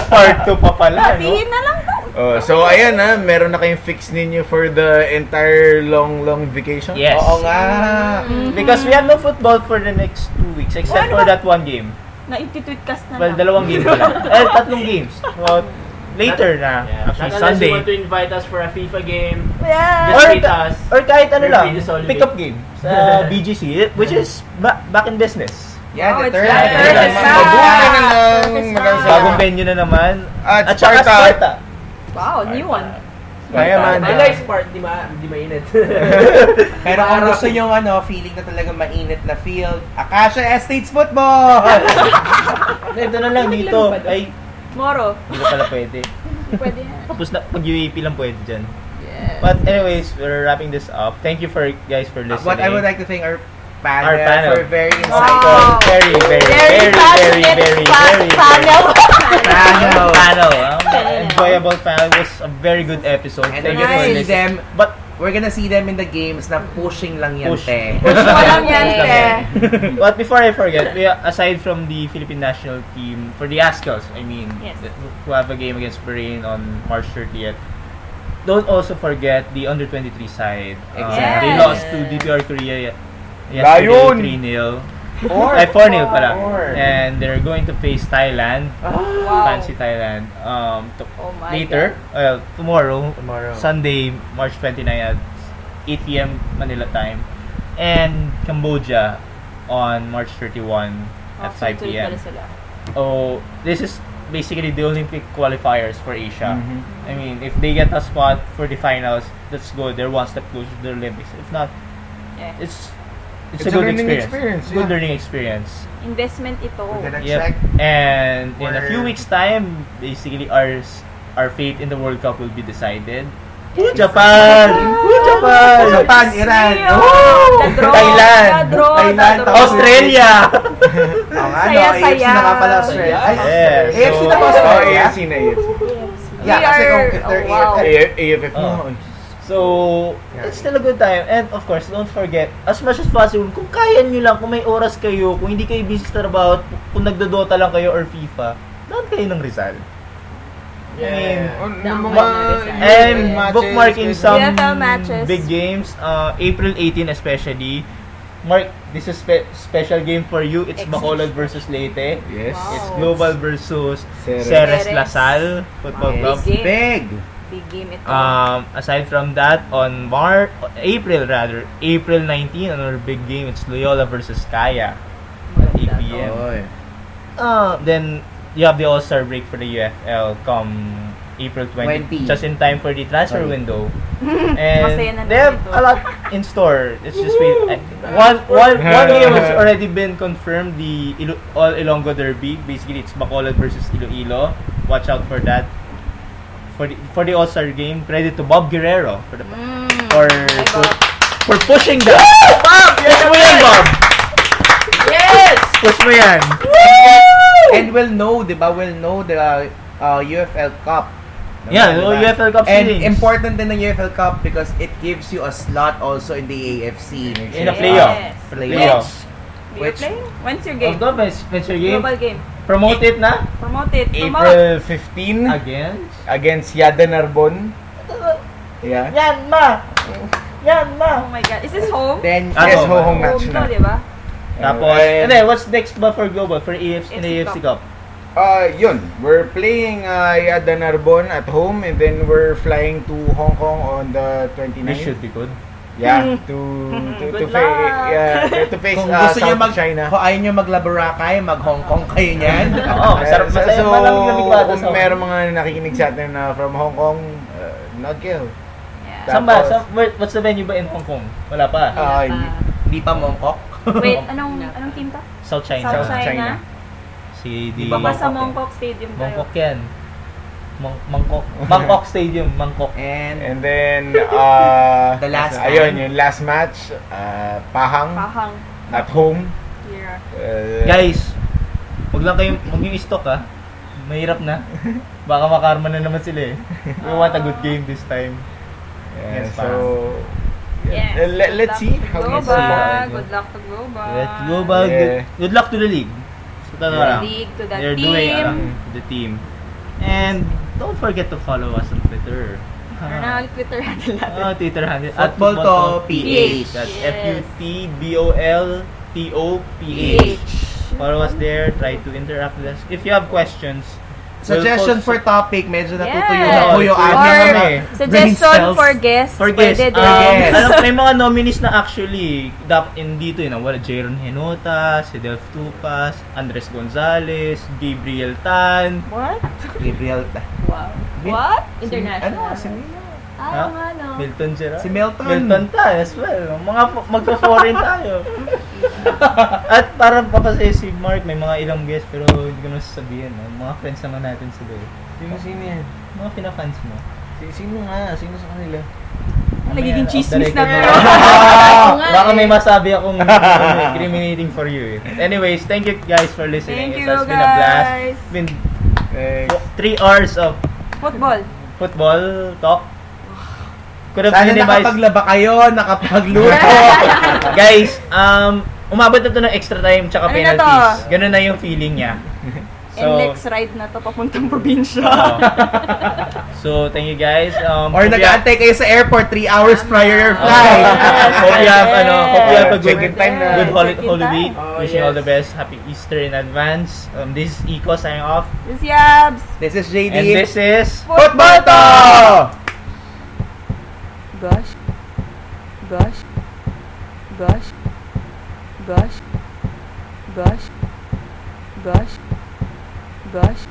Part 2 pa pala, no? Sabihin na lang to. So, ayan meron na kayong fix ninyo for the entire long vacation? Yes. Oo nga. Because we have no football for the next 2 weeks except for that one game. Na-tweet cast na Well, lang. 2 games pala. Tatlong games. So, later na. Actually, Not unless Sunday. you want to invite us for a FIFA game. Yeah. Just meet us. Or kahit ano We're lang, free to solve pick it. up game sa BGC, which is back in business. Yeah, Oh, the it's third. back. Third is back. Mabuhay na lang. Third is Maraming back. Bagong venue na naman. At saka Sparta. Sparta. Wow, new one. Kaya man. I like Spart, di mainit. Pero kung gusto nyo feeling na talaga mainit na field, Acacia Estates Football! Ito na lang dito. Ay, Tomorrow. hindi ko pala pwede. Pwede yan. Tapos na, mag-UAP lang pwede dyan. But anyways, we're wrapping this up. Thank you guys for listening. But I would like to thank our panel, Our panel. for very Wow. insightful Very passionate panel. Enjoyable panel. It was a very good episode. And Thank we're you for gonna see listening. them, But we're gonna see them in the games na pushing lang yan, Push. te. Walang yan, te. But before I forget, aside from the Philippine national team, for the Ascals, Yes. who have a game against Bahrain on March 30th, don't also forget the under-23 side. Exactly. They lost to DPR Korea Layon! yesterday 3-0. 4-0 pala. And they're going to face Thailand. Wow. Fancy Thailand. Oh my Later, tomorrow, Tomorrow. Sunday, March 29 at 8 p.m. Manila time. And Cambodia on March 31 at 5 p.m. Oh, this is basically the Olympic qualifiers for Asia. I mean, if they get a spot for the finals, that's good. They're one step closer to the Olympics. If not, it's a good learning experience. experience, Good yeah. learning experience. Investment ito. We're gonna Yep. check. And in a Where- few weeks' time, basically our fate in the World Cup will be decided. Japan! Japan! Japan, Iran. Thailand! Thailand, tapos Australia! Oo nga, Saya-saya. AFC na nga pala Australia. Ay, Yeah, AFC so- na ba Australia? AFC na AFC. Yeah, We kasi kung are- if they're oh, wow. AFF, AFF mo. So, it's still a good time. And of course, don't forget, as much as possible, kung kaya nyo lang, kung may oras kayo, kung hindi kayo busy sa trabaho, kung nagdodota lang kayo or FIFA, doon kayo ng Rizal. I mean, and bookmarking some CFL matches. big games, April 18 especially. Mark, this is special game for you. It's Bacolod versus Leyte. Yes. It's Global versus Ceres. Ceres Lasal Football Club. Big game. Big. Big game ito. Aside from that, on April 19, another big game. It's Loyola versus Kaya at 8 p.m. Oy. Then you have the All-Star break for the UFL come April 20, just in time for the transfer window. Masaya And na they have dito. a lot in store. It's just wait. One game has already been confirmed, the All Ilonggo Derby. Basically, it's Bacolod versus Iloilo. Watch out for that. For the All-Star game, credit to Bob Guerrero for pushing the Bob! Push mo yan, Bob! Yes! Push mo yan. And we'll know, di ba? We'll know the UFL Cup Yeah, Diba? UFL Cup And seedings. important din ng UFL Cup because it gives you a slot also in the AFC. In a playoff. Yes. Playoff. Be Which- playing? When's your game? Of course, Spencer game. Global game. Promote it na. Promote it. Promote. April 15 Again. against Yada Narbon. Yeah. Yan ma! Yan Oh ma! my God. Is this home? Then, Yes, Ano? home match Home to, na. di ba? Tapos, And- hindi, what's next ba for Global? For AFC, in the AFC AFC Cup? Yun. We're playing Yada Narbon at home and then we're flying to Hong Kong on the 29th. This should be good. Yeah, to Good face luck. to face kung gusto niyo South China. kung ayaw niyo mag-Laborakay, mag-Hong Kong kayo niyan. Oo, masarap masaya. So, Malamig-lamig ba ito kung sa meron mga nakikinig sa atin na from Hong Kong, nag-kill. Yeah. Saan ba? What's the venue ba in Hong Kong? Wala pa. Hindi pa Mongkok. Wait, anong team to? South China. South China? China. Si Di di ba Basta Mongkok Mongkok Stadium tayo. Mongkok yan. Bangkok Stadium, Bangkok. And And then, The last ayun, time. yung last match, Pahang Pahang. at home. Yeah. Guys, wag yung stock ha. Mahirap na. Baka makarma na naman sila eh. We want a good game this time. yeah, Yes, so, Yes. let's see how we Global. see. Good luck to Global. Let's go ba? Yeah. Good luck to the league. So, To the league, to the They're team. doing to the team. And don't forget to follow us on Twitter. Meron na ulit Twitter handle natin. Twitter handle Football to PH. That's Yes. FUTBOLTOPH. Follow us there. Try to interact with us. If you have questions, suggestion we'll for post- topic, medyo natutuyo Yes. na po yung Or aming mga Suggestion brain cells. for guests. For guests, Pwede din. Yes. may mga nominees na actually dito yun, wala Jaron Henota, si Delph Tupas, Andres Gonzalez, Gabriel Tan. What? Gabriel. Wow. What? International. Ano? Si Ah, nga no. Milton Gerard. Si Milton. Milton tayo as well. Mga magpo-foreign tayo. At para papasaya si Mark, may mga ilang guests pero hindi ko na sasabihin. No? Mga friends naman natin sila eh. Sino yan? Mga pinafans mo. Sino nga? Sino sa kanila? Nagiging Off the chismis record na na. nga. Baka may masabi akong incriminating for you. Anyways, thank you guys for listening. Thank It you, has been a blast. guys. It's been Thanks. 3 hours of Football. football talk. Could have Sana minimized. nakapaglaba kayo, nakapagluto. Guys, umabot na to ng extra time tsaka Ano na to? penalties. Ganun na yung feeling niya. And next ride na to papuntang probinsya. Oo. So, thank you guys. Or Hope you have- nag-aantay kayo sa airport 3 hours prior your flight. Hope you have hope you have a good Check-in time na. good Check-in holy time. week. Oh, Wishing you all yes. the best. Happy Easter in advance. This is Iko signing off. This is Yabs. This is JD. And this is Football to! Gosh. Gosh. Gosh. Gosh. Gosh. Gosh. Gosh.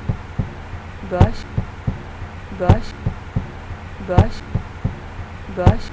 Gosh. Gosh. Gosh. Gosh.